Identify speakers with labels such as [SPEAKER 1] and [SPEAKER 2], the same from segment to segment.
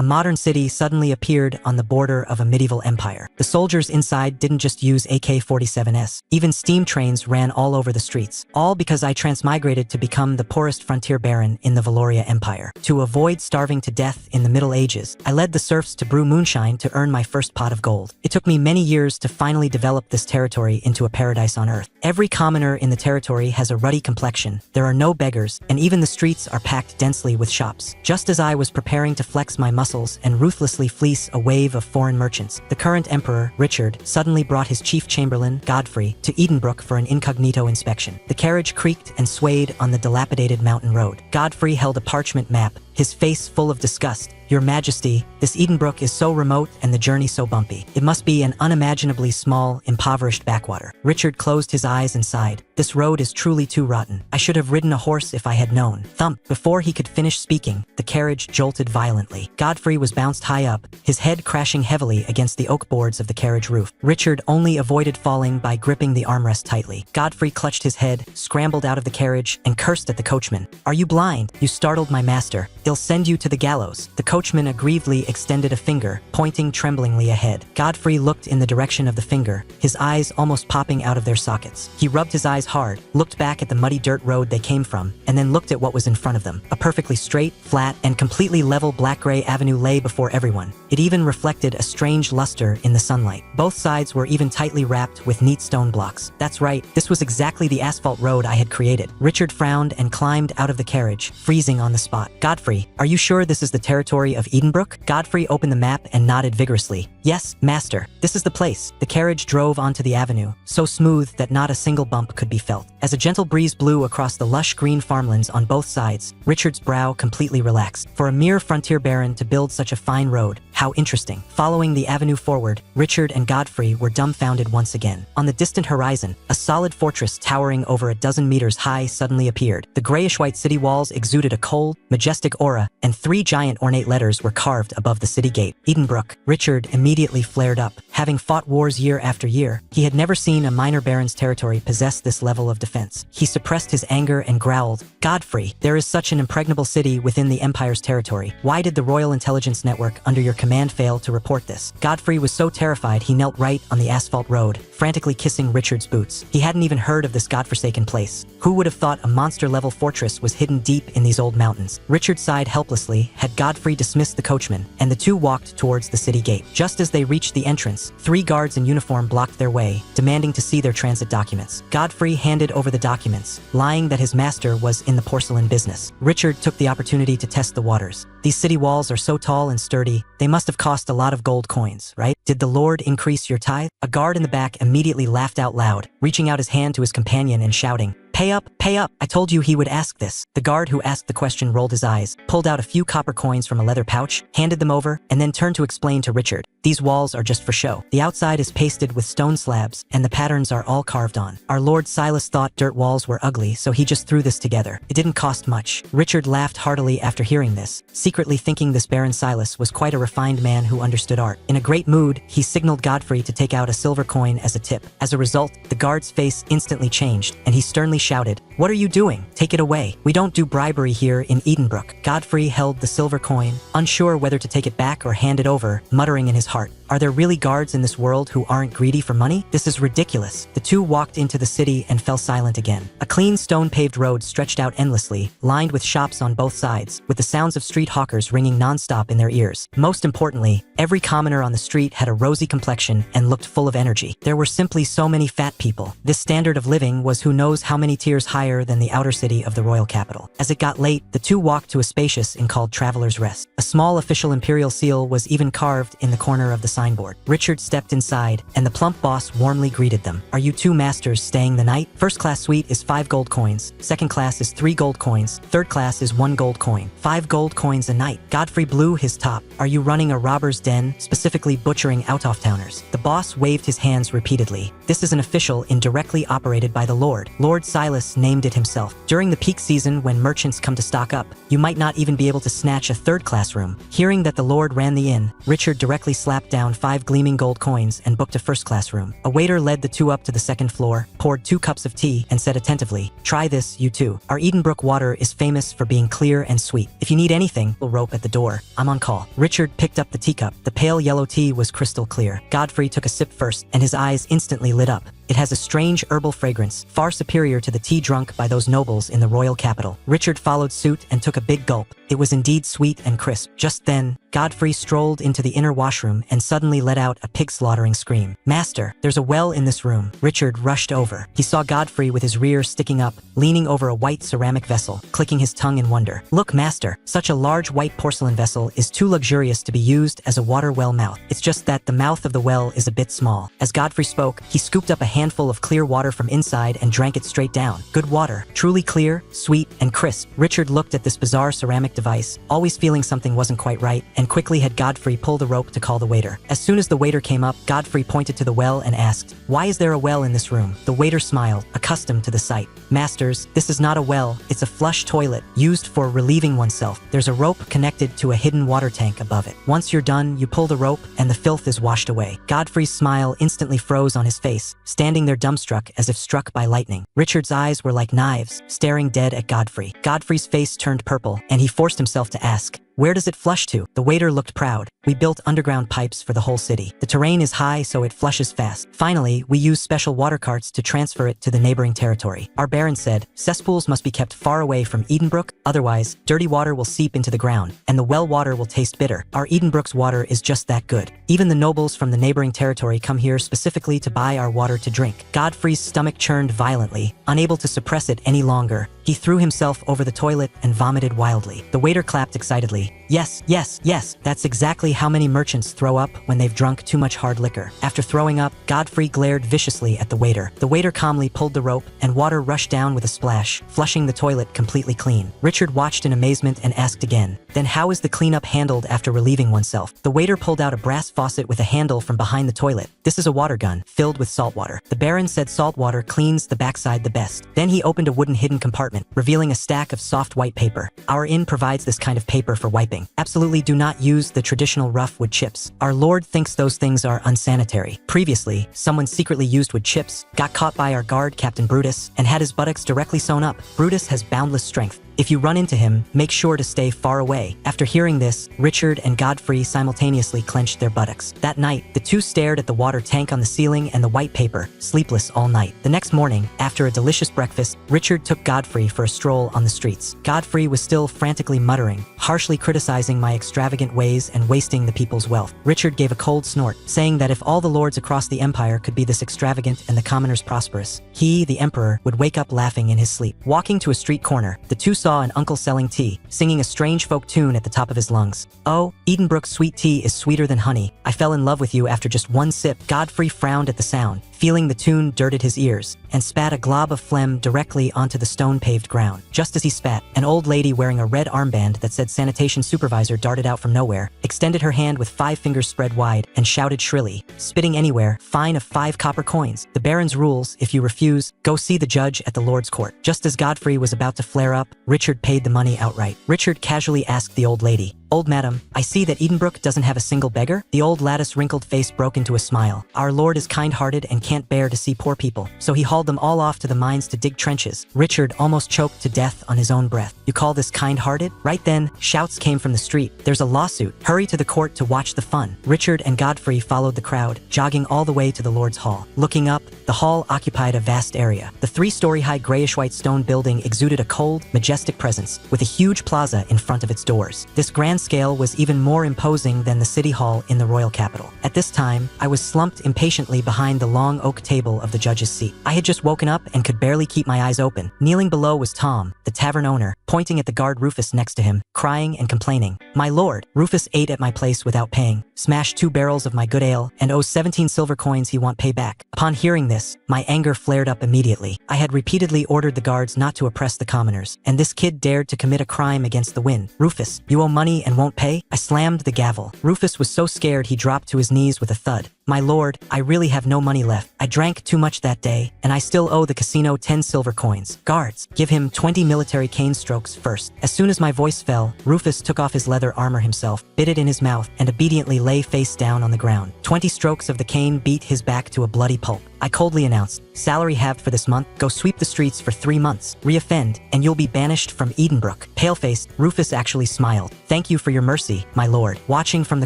[SPEAKER 1] a modern city suddenly appeared on the border of a medieval empire. The soldiers inside didn't just use AK-47s. Even steam trains ran all over the streets. All because I transmigrated to become the poorest frontier baron in the Valoria Empire. To avoid starving to death in the Middle Ages, I led the serfs to brew moonshine to earn my first pot of gold. It took me many years to finally develop this territory into a paradise on earth. Every commoner in the territory has a ruddy complexion. There are no beggars, and even the streets are packed densely with shops. Just as I was preparing to flex my muscles and ruthlessly fleece a wave of foreign merchants, the current emperor, Richard, suddenly brought his chief chamberlain, Godfrey, to Edenbrook for an incognito inspection. The carriage creaked and swayed on the dilapidated mountain road. Godfrey held a parchment map, his face full of disgust. "Your Majesty, this Edenbrook is so remote and the journey so bumpy. It must be an unimaginably small, impoverished backwater." Richard closed his eyes and sighed. "This road is truly too rotten. I should have ridden a horse if I had known." Thump! Before he could finish speaking, the carriage jolted violently. Godfrey was bounced high up, his head crashing heavily against the oak boards of the carriage roof. Richard only avoided falling by gripping the armrest tightly. Godfrey clutched his head, scrambled out of the carriage, and cursed at the coachman. "Are you blind? You startled my master. They'll send you to the gallows." The coachman aggrievedly extended a finger, pointing tremblingly ahead. Godfrey looked in the direction of the finger, his eyes almost popping out of their sockets. He rubbed his eyes hard, looked back at the muddy dirt road they came from, and then looked at what was in front of them. A perfectly straight, flat, and completely level black-gray avenue lay before everyone. It even reflected a strange luster in the sunlight. Both sides were even tightly wrapped with neat stone blocks. That's right, this was exactly the asphalt road I had created. Richard frowned and climbed out of the carriage, freezing on the spot. "Godfrey, are you sure this is the territory of Edenbrook?" Godfrey opened the map and nodded vigorously. "Yes, master. This is the place." The carriage drove onto the avenue, so smooth that not a single bump could be felt. As a gentle breeze blew across the lush green farmlands on both sides, Richard's brow completely relaxed. For a mere frontier baron to build such a fine road, how interesting. Following the avenue forward, Richard and Godfrey were dumbfounded once again. On the distant horizon, a solid fortress towering over a dozen meters high suddenly appeared. The grayish-white city walls exuded a cold, majestic aura, and 3 giant ornate letters were carved above the city gate. Edenbrook. Richard immediately flared up. Having fought wars year after year, he had never seen a minor baron's territory possess this level of defense. He suppressed his anger and growled, "Godfrey, there is such an impregnable city within the Empire's territory. Why did the Royal Intelligence Network under your command fail to report this?" Godfrey was so terrified he knelt right on the asphalt road, frantically kissing Richard's boots. He hadn't even heard of this godforsaken place. Who would have thought a monster-level fortress was hidden deep in these old mountains? Richard sighed helplessly, had Godfrey dismissed the coachman, and the two walked towards the city gate. Just as they reached the entrance, 3 guards in uniform blocked their way, demanding to see their transit documents. Godfrey handed over the documents, lying that his master was in the porcelain business. Richard took the opportunity to test the waters. "These city walls are so tall and sturdy, they must have cost a lot of gold coins, right? Did the Lord increase your tithe?" A guard in the back immediately laughed out loud, reaching out his hand to his companion and shouting, "Pay up, pay up! I told you he would ask this." The guard who asked the question rolled his eyes, pulled out a few copper coins from a leather pouch, handed them over, and then turned to explain to Richard, "These walls are just for show. The outside is pasted with stone slabs, and the patterns are all carved on. Our Lord Silas thought dirt walls were ugly, so he just threw this together. It didn't cost much." Richard laughed heartily after hearing this, secretly thinking this Baron Silas was quite a refined man who understood art. In a great mood, he signaled Godfrey to take out a silver coin as a tip. As a result, the guard's face instantly changed, and he sternly shouted, "What are you doing? Take it away. We don't do bribery here in Edenbrook." Godfrey held the silver coin, unsure whether to take it back or hand it over, muttering in his heart, "Are there really guards in this world who aren't greedy for money? This is ridiculous." The two walked into the city and fell silent again. A clean stone-paved road stretched out endlessly, lined with shops on both sides, with the sounds of street hawkers ringing non-stop in their ears. Most importantly, every commoner on the street had a rosy complexion and looked full of energy. There were simply so many fat people. This standard of living was who knows how many tiers higher than the outer city of the royal capital. As it got late, the two walked to a spacious inn called Traveler's Rest. A small official imperial seal was even carved in the corner of the signboard. Richard stepped inside, and the plump boss warmly greeted them. "Are you two masters staying the night? First class suite is 5 gold coins, second class is 3 gold coins, third class is 1 gold coin. 5 gold coins a night." Godfrey blew his top. "Are you running a robber's den, specifically butchering torturing out-of-towners. The boss waved his hands repeatedly. This is an official indirectly operated by the Lord. Lord Silas named it himself. During the peak season when merchants come to stock up, you might not even be able to snatch a third-class room. Hearing that the Lord ran the inn, Richard directly slapped down 5 gleaming gold coins and booked a first-class room. A waiter led the two up to the second floor, poured 2 cups of tea, and said attentively, "Try this, you too. Our Edenbrook water is famous for being clear and sweet. If you need anything, we'll rope at the door. I'm on call." Richard picked up the teacup. The pale yellow tea was crystal clear. Godfrey took a sip first, and his eyes instantly lit up. It has a strange herbal fragrance, far superior to the tea drunk by those nobles in the royal capital. Richard followed suit and took a big gulp. It was indeed sweet and crisp. Just then, Godfrey strolled into the inner washroom and suddenly let out a pig-slaughtering scream. "Master, there's a well in this room." Richard rushed over. He saw Godfrey with his rear sticking up, leaning over a white ceramic vessel, clicking his tongue in wonder. "Look, master, such a large white porcelain vessel is too luxurious to be used as a water well mouth. It's just that the mouth of the well is a bit small." As Godfrey spoke, he scooped up a handful of clear water from inside and drank it straight down. Good water, truly clear, sweet, and crisp. Richard looked at this bizarre ceramic device, always feeling something wasn't quite right, and quickly had Godfrey pull the rope to call the waiter. As soon as the waiter came up, Godfrey pointed to the well and asked, "Why is there a well in this room?" The waiter smiled, accustomed to the sight. "Masters, this is not a well, it's a flush toilet, used for relieving oneself. There's a rope connected to a hidden water tank above it. Once you're done, you pull the rope, and the filth is washed away." Godfrey's smile instantly froze on his face, standing there dumbstruck as if struck by lightning. Richard's eyes were like knives, staring dead at Godfrey. Godfrey's face turned purple, and he forced himself to ask, "Where does it flush to?" The waiter looked proud. "We built underground pipes for the whole city. The terrain is high, so it flushes fast. Finally, we use special water carts to transfer it to the neighboring territory." Our baron said, "Cesspools must be kept far away from Edenbrook, otherwise, dirty water will seep into the ground, and the well water will taste bitter. Our Edenbrook's water is just that good. Even the nobles from the neighboring territory come here specifically to buy our water to drink." Godfrey's stomach churned violently. Unable to suppress it any longer, he threw himself over the toilet and vomited wildly. The waiter clapped excitedly. "Yes, yes, yes, that's exactly how many merchants throw up when they've drunk too much hard liquor." After throwing up, Godfrey glared viciously at the waiter. The waiter calmly pulled the rope, and water rushed down with a splash, flushing the toilet completely clean. Richard watched in amazement and asked again, "Then how is the cleanup handled after relieving oneself?" The waiter pulled out a brass faucet with a handle from behind the toilet. "This is a water gun, filled with salt water. The baron said salt water cleans the backside the best." Then he opened a wooden hidden compartment, revealing a stack of soft white paper. "Our inn provides this kind of paper for wiping. Absolutely do not use the traditional rough wood chips. Our lord thinks those things are unsanitary. Previously, someone secretly used wood chips, got caught by our guard, Captain Brutus, and had his buttocks directly sewn up. Brutus has boundless strength. If you run into him, make sure to stay far away." After hearing this, Richard and Godfrey simultaneously clenched their buttocks. That night, the two stared at the water tank on the ceiling and the white paper, sleepless all night. The next morning, after a delicious breakfast, Richard took Godfrey for a stroll on the streets. Godfrey was still frantically muttering, harshly criticizing my extravagant ways and wasting the people's wealth. Richard gave a cold snort, saying that if all the lords across the empire could be this extravagant and the commoners prosperous, he, the emperor, would wake up laughing in his sleep. Walking to a street corner, the two saw an uncle selling tea, singing a strange folk tune at the top of his lungs. "Oh, Edenbrook sweet tea is sweeter than honey. I fell in love with you after just one sip." Godfrey frowned at the sound, feeling the tune dirted his ears, and spat a glob of phlegm directly onto the stone-paved ground. Just as he spat, an old lady wearing a red armband that said sanitation supervisor darted out from nowhere, extended her hand with 5 fingers spread wide, and shouted shrilly, "Spitting anywhere, fine of 5 copper coins. The baron's rules, if you refuse, go see the judge at the Lord's court." Just as Godfrey was about to flare up, Richard paid the money outright. Richard casually asked the old lady, "Old madam, I see that Edenbrook doesn't have a single beggar?" The old lattice wrinkled face broke into a smile. "Our lord is kind-hearted and can't bear to see poor people, so he hauled them all off to the mines to dig trenches." Richard almost choked to death on his own breath. "You call this kind-hearted?" Right then, shouts came from the street. "There's a lawsuit. Hurry to the court to watch the fun." Richard and Godfrey followed the crowd, jogging all the way to the Lord's Hall. Looking up, the hall occupied a vast area. The 3-story-high grayish-white stone building exuded a cold, majestic presence, with a huge plaza in front of its doors. This grand scale was even more imposing than the city hall in the royal capital. At this time, I was slumped impatiently behind the long oak table of the judge's seat. I had just woken up and could barely keep my eyes open. Kneeling below was Tom, the tavern owner, pointing at the guard Rufus next to him, crying and complaining. "My lord, Rufus ate at my place without paying, smashed 2 barrels of my good ale, and owes 17 silver coins he won't pay back." Upon hearing this, my anger flared up immediately. I had repeatedly ordered the guards not to oppress the commoners, and this kid dared to commit a crime against the wind. "Rufus, you owe money and and won't pay? I slammed the gavel. Rufus was so scared he dropped to his knees with a thud. My lord, I really have no money left. I drank too much that day, and I still owe the casino 10 silver coins. Guards, give him 20 military cane strokes first. As soon as my voice fell, Rufus took off his leather armor himself, bit it in his mouth, and obediently lay face down on the ground. 20 strokes of the cane beat his back to a bloody pulp. I coldly announced, salary halved for this month, go sweep the streets for 3 months, re-offend, and you'll be banished from Edenbrook. Pale-faced, Rufus actually smiled. Thank you for your mercy, my lord. Watching from the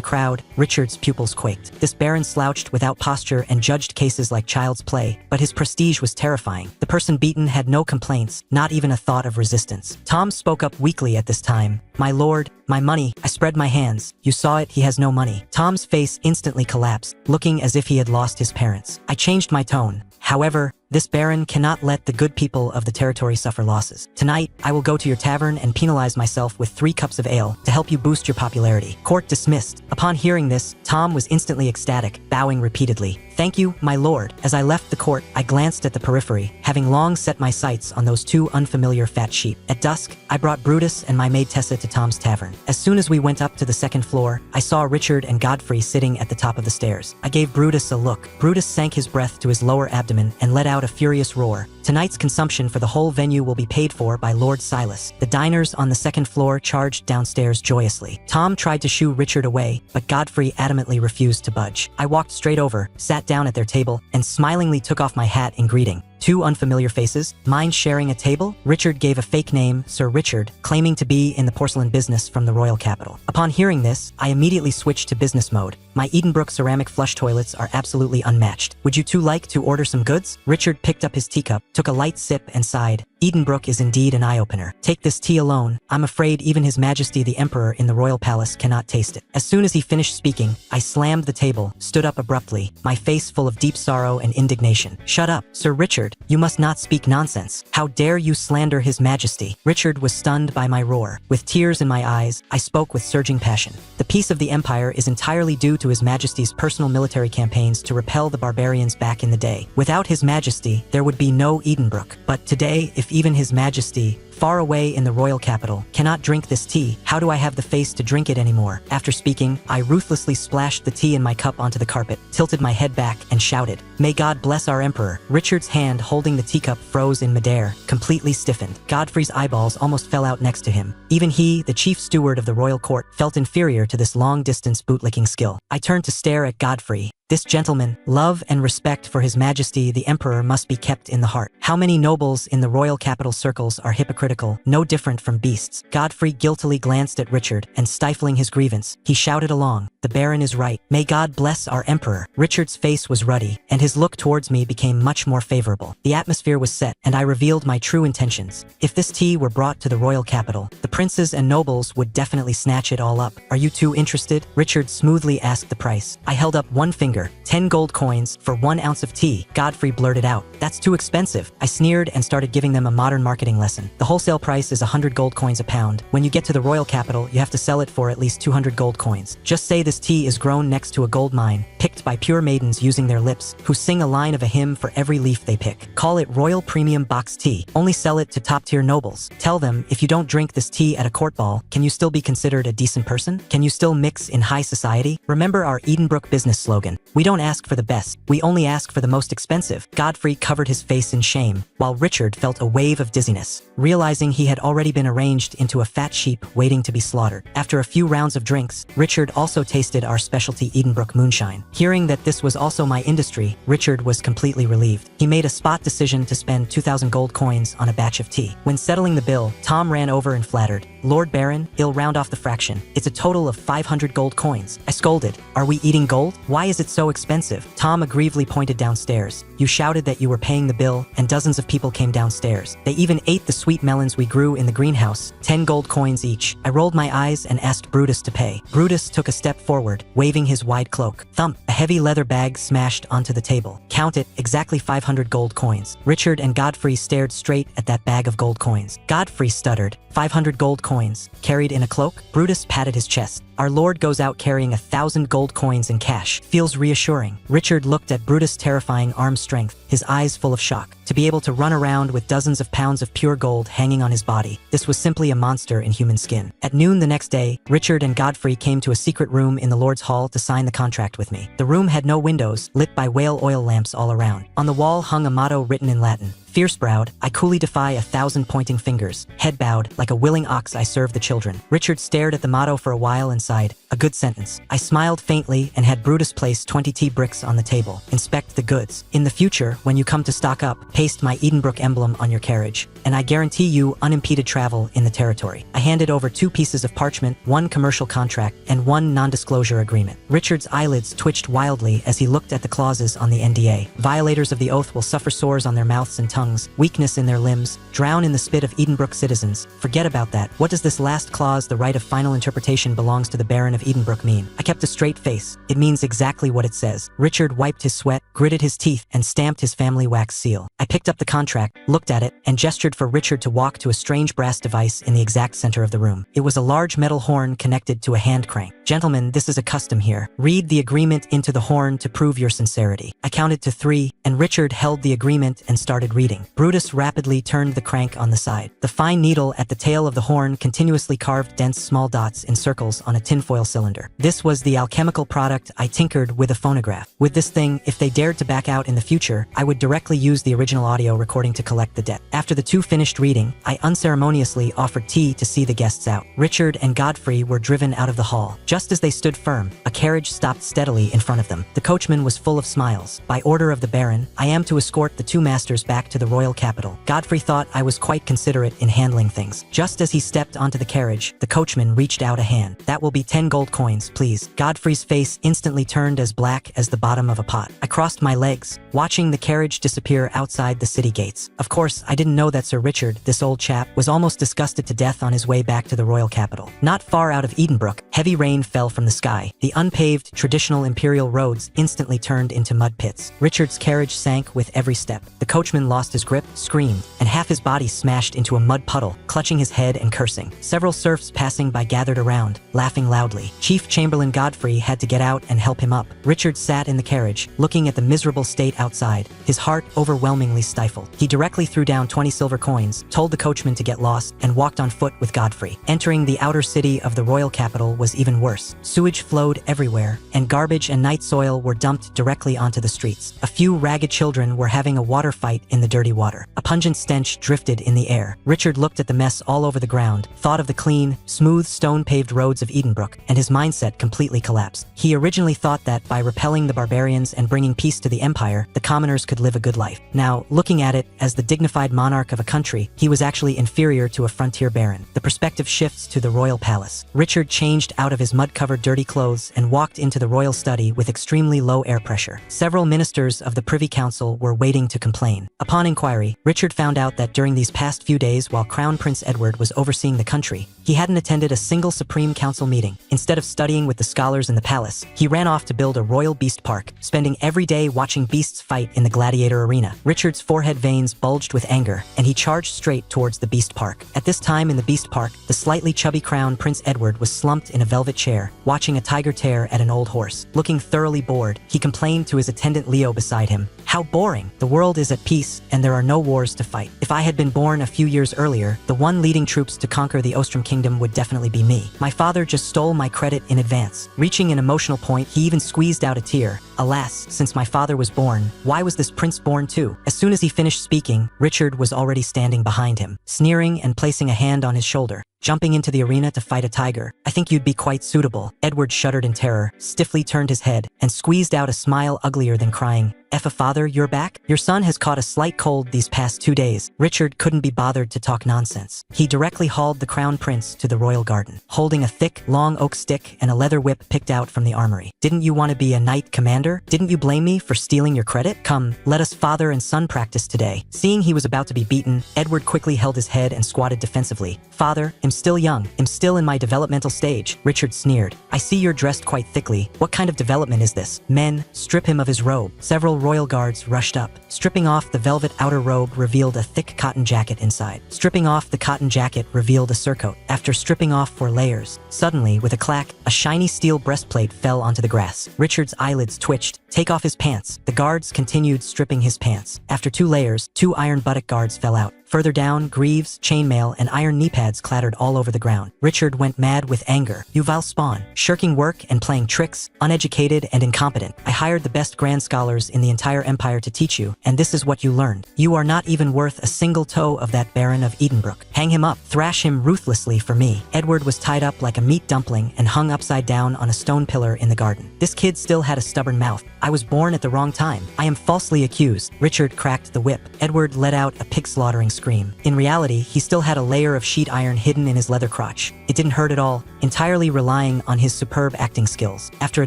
[SPEAKER 1] crowd, Richard's pupils quaked. This baron slouched without posture and judged cases like child's play, but his prestige was terrifying. The person beaten had no complaints, not even a thought of resistance. Tom spoke up weakly at this time. My lord, my money. I spread my hands. You saw it, he has no money. Tom's face instantly collapsed, looking as if he had lost his parents. I changed my tone. However, this baron cannot let the good people of the territory suffer losses. Tonight, I will go to your tavern and penalize myself with 3 cups of ale to help you boost your popularity. Court dismissed. Upon hearing this, Tom was instantly ecstatic, bowing repeatedly. Thank you, my lord. As I left the court, I glanced at the periphery, having long set my sights on those 2 unfamiliar fat sheep. At dusk, I brought Brutus and my maid Tessa to Tom's tavern. As soon as we went up to the 2nd floor, I saw Richard and Godfrey sitting at the top of the stairs. I gave Brutus a look. Brutus sank his breath to his lower abdomen and let out a furious roar. Tonight's consumption for the whole venue will be paid for by Lord Silas. The diners on the 2nd floor charged downstairs joyously. Tom tried to shoo Richard away, but Godfrey adamantly refused to budge. I walked straight over, sat down at their table, and smilingly took off my hat in greeting. 2 unfamiliar faces, mind sharing a table? Richard gave a fake name, Sir Richard, claiming to be in the porcelain business from the royal capital. Upon hearing this, I immediately switched to business mode. My Edenbrook ceramic flush toilets are absolutely unmatched. Would you 2 like to order some goods? Richard picked up his teacup, took a light sip, and sighed. Edenbrook is indeed an eye-opener. Take this tea alone. I'm afraid even His Majesty the Emperor in the royal palace cannot taste it. As soon as he finished speaking, I slammed the table, stood up abruptly, my face full of deep sorrow and indignation. Shut up, Sir Richard. You must not speak nonsense. How dare you slander His Majesty? Richard was stunned by my roar. With tears in my eyes, I spoke with surging passion. The peace of the Empire is entirely due to His Majesty's personal military campaigns to repel the barbarians back in the day. Without His Majesty, there would be no Edenbrook. But today, if even His Majesty, far away in the royal capital, cannot drink this tea, how do I have the face to drink it anymore? After speaking, I ruthlessly splashed the tea in my cup onto the carpet, tilted my head back, and shouted, May God bless our emperor. Richard's hand holding the teacup froze in midair, completely stiffened. Godfrey's eyeballs almost fell out next to him. Even he, the chief steward of the royal court, felt inferior to this long-distance bootlicking skill. I turned to stare at Godfrey. This gentleman, love and respect for His Majesty the Emperor must be kept in the heart. How many nobles in the royal capital circles are hypocritical, no different from beasts? Godfrey guiltily glanced at Richard, and stifling his grievance, he shouted along, The Baron is right. May God bless our Emperor. Richard's face was ruddy, and his look towards me became much more favorable. The atmosphere was set, and I revealed my true intentions. If this tea were brought to the royal capital, the princes and nobles would definitely snatch it all up. Are you 2 interested? Richard smoothly asked the price. I held up one finger. 10 gold coins for 1 ounce of tea. Godfrey blurted out, That's too expensive. I sneered and started giving them a modern marketing lesson. The wholesale price is 100 gold coins a pound. When you get to the royal capital, you have to sell it for at least 200 gold coins. Just say this tea is grown next to a gold mine, picked by pure maidens using their lips, who sing a line of a hymn for every leaf they pick. Call it Royal Premium Box Tea. Only sell it to top-tier nobles. Tell them, if you don't drink this tea at a court ball, can you still be considered a decent person? Can you still mix in high society? Remember our Edenbrook business slogan. We don't ask for the best, we only ask for the most expensive. Godfrey covered his face in shame, while Richard felt a wave of dizziness, realizing he had already been arranged into a fat sheep waiting to be slaughtered. After a few rounds of drinks, Richard also tasted our specialty Edenbrook moonshine. Hearing that this was also my industry, Richard was completely relieved. He made a spot decision to spend 2,000 gold coins on a batch of tea. When settling the bill, Tom ran over and flattered, Lord Baron, he'll round off the fraction. It's a total of 500 gold coins. I scolded, Are we eating gold? Why is it so expensive? Tom aggrievedly pointed downstairs. You shouted that you were paying the bill, and dozens of people came downstairs. They even ate the sweet melons we grew in the greenhouse, 10 gold coins each. I rolled my eyes and asked Brutus to pay. Brutus took a step forward, waving his wide cloak. Thump! A heavy leather bag smashed onto the table. Count it, exactly 500 gold coins. Richard and Godfrey stared straight at that bag of gold coins. Godfrey stuttered, 500 gold coins, carried in a cloak? Brutus patted his chest. Our lord goes out carrying 1,000 gold coins in cash. Feels reassuring. Richard looked at Brutus' terrifying arm strength, his eyes full of shock. To be able to run around with dozens of pounds of pure gold hanging on his body, this was simply a monster in human skin. At noon the next day, Richard and Godfrey came to a secret room in the Lord's Hall to sign the contract with me. The room had no windows, lit by whale oil lamps all around. On the wall hung a motto written in Latin. Fierce-browed, I coolly defy 1,000 pointing fingers. Head bowed, like a willing ox I serve the children. Richard stared at the motto for a while and sighed. A good sentence. I smiled faintly and had Brutus place 20 tea bricks on the table. Inspect the goods. In the future, when you come to stock up, paste my Edenbrook emblem on your carriage, and I guarantee you unimpeded travel in the territory. I handed over 2 pieces of parchment, 1 commercial contract, and 1 non-disclosure agreement. Richard's eyelids twitched wildly as he looked at the clauses on the NDA. Violators of the oath will suffer sores on their mouths and tongues, weakness in their limbs, drown in the spit of Edenbrook citizens. Forget about that. What does this last clause, the right of final interpretation belongs to the Baron of Edenbrook, mean? I kept a straight face. It means exactly what it says. Richard wiped his sweat, gritted his teeth, and stamped his family wax seal. I picked up the contract, looked at it, and gestured for Richard to walk to a strange brass device in the exact center of the room. It was a large metal horn connected to a hand crank. Gentlemen, this is a custom here. Read the agreement into the horn to prove your sincerity. I counted to 3, and Richard held the agreement and started reading. Brutus rapidly turned the crank on the side. The fine needle at the tail of the horn continuously carved dense small dots in circles on a tinfoil cylinder. This was the alchemical product I tinkered with a phonograph. With this thing, if they dared to back out in the future, I would directly use the original audio recording to collect the debt. After the 2 finished reading, I unceremoniously offered tea to see the guests out. Richard and Godfrey were driven out of the hall. Just as they stood firm, a carriage stopped steadily in front of them. The coachman was full of smiles. By order of the Baron, I am to escort the 2 masters back to the royal capital. Godfrey thought I was quite considerate in handling things. Just as he stepped onto the carriage, the coachman reached out a hand. That will be 10 gold coins, please. Godfrey's face instantly turned as black as the bottom of a pot. I crossed my legs, watching the carriage disappear outside the city gates. Of course, I didn't know that Sir Richard, this old chap, was almost disgusted to death on his way back to the royal capital. Not far out of Edenbrook, heavy rain fell from the sky. The unpaved, traditional imperial roads instantly turned into mud pits. Richard's carriage sank with every step. The coachman lost his grip, screamed, and half his body smashed into a mud puddle, clutching his head and cursing. Several serfs passing by gathered around, laughing loudly. Chief Chamberlain Godfrey had to get out and help him up. Richard sat in the carriage, looking at the miserable state outside, his heart overwhelmingly stifled. He directly threw down 20 silver coins, told the coachman to get lost, and walked on foot with Godfrey. Entering the outer city of the royal capital was even worse. Sewage flowed everywhere, and garbage and night soil were dumped directly onto the streets. A few ragged children were having a water fight in the dirty water. A pungent stench drifted in the air. Richard looked at the mess all over the ground, thought of the clean, smooth, stone-paved roads of Edenbrook, and his mindset completely collapsed. He originally thought that by repelling the barbarians and bringing peace to the empire, the commoners could live a good life. Now, looking at it as the dignified monarch of a country, he was actually inferior to a frontier baron. The perspective shifts to the royal palace. Richard changed out of his mud-covered dirty clothes and walked into the royal study with extremely low air pressure. Several ministers of the Privy Council were waiting to complain. Upon inquiry, Richard found out that during these past few days while Crown Prince Edward was overseeing the country, he hadn't attended a single Supreme Council meeting. Instead of studying with the scholars in the palace, he ran off to build a royal beast park, spending every day watching beasts fight in the gladiator arena. Richard's forehead veins bulged with anger, and he charged straight towards the beast park. At this time in the beast park, the slightly chubby Crown Prince Edward was slumped in a velvet chair, watching a tiger tear at an old horse. Looking thoroughly bored, he complained to his attendant Leo beside him. How boring! The world is at peace, and there are no wars to fight. If I had been born a few years earlier, the one leading troops to conquer the Ostrom Kingdom would definitely be me. My father just stole my credit in advance. Reaching an emotional point, he even squeezed out a tear. Alas, since my father was born, why was this prince born too? As soon as he finished speaking, Richard was already standing behind him, sneering and placing a hand on his shoulder. Jumping into the arena to fight a tiger. I think you'd be quite suitable. Edward shuddered in terror, stiffly turned his head, and squeezed out a smile uglier than crying. Effa father, you're back? Your son has caught a slight cold these past 2 days. Richard couldn't be bothered to talk nonsense. He directly hauled the crown prince to the royal garden, holding a thick, long oak stick and a leather whip picked out from the armory. Didn't you want to be a knight commander? Didn't you blame me for stealing your credit? Come, let us father and son practice today. Seeing he was about to be beaten, Edward quickly held his head and squatted defensively. Father, I'm still young. I'm still in my developmental stage. Richard sneered. I see you're dressed quite thickly. What kind of development is this? Men, strip him of his robe. Several royal guards rushed up. Stripping off the velvet outer robe revealed a thick cotton jacket inside. Stripping off the cotton jacket revealed a surcoat. After stripping off 4 layers, suddenly, with a clack, a shiny steel breastplate fell onto the grass. Richard's eyelids twitched. Take off his pants. The guards continued stripping his pants. After 2 layers, 2 iron buttock guards fell out. Further down, greaves, chainmail, and iron knee pads clattered all over the ground. Richard went mad with anger. You vile spawn, shirking work and playing tricks, uneducated and incompetent. I hired the best grand scholars in the entire empire to teach you, and this is what you learned. You are not even worth a single toe of that Baron of Edenbrook. Hang him up, thrash him ruthlessly for me. Edward was tied up like a meat dumpling and hung upside down on a stone pillar in the garden. This kid still had a stubborn mouth. I was born at the wrong time. I am falsely accused. Richard cracked the whip. Edward let out a pig-slaughtering scream. In reality, he still had a layer of sheet iron hidden in his leather crotch. It didn't hurt at all, entirely relying on his superb acting skills. After a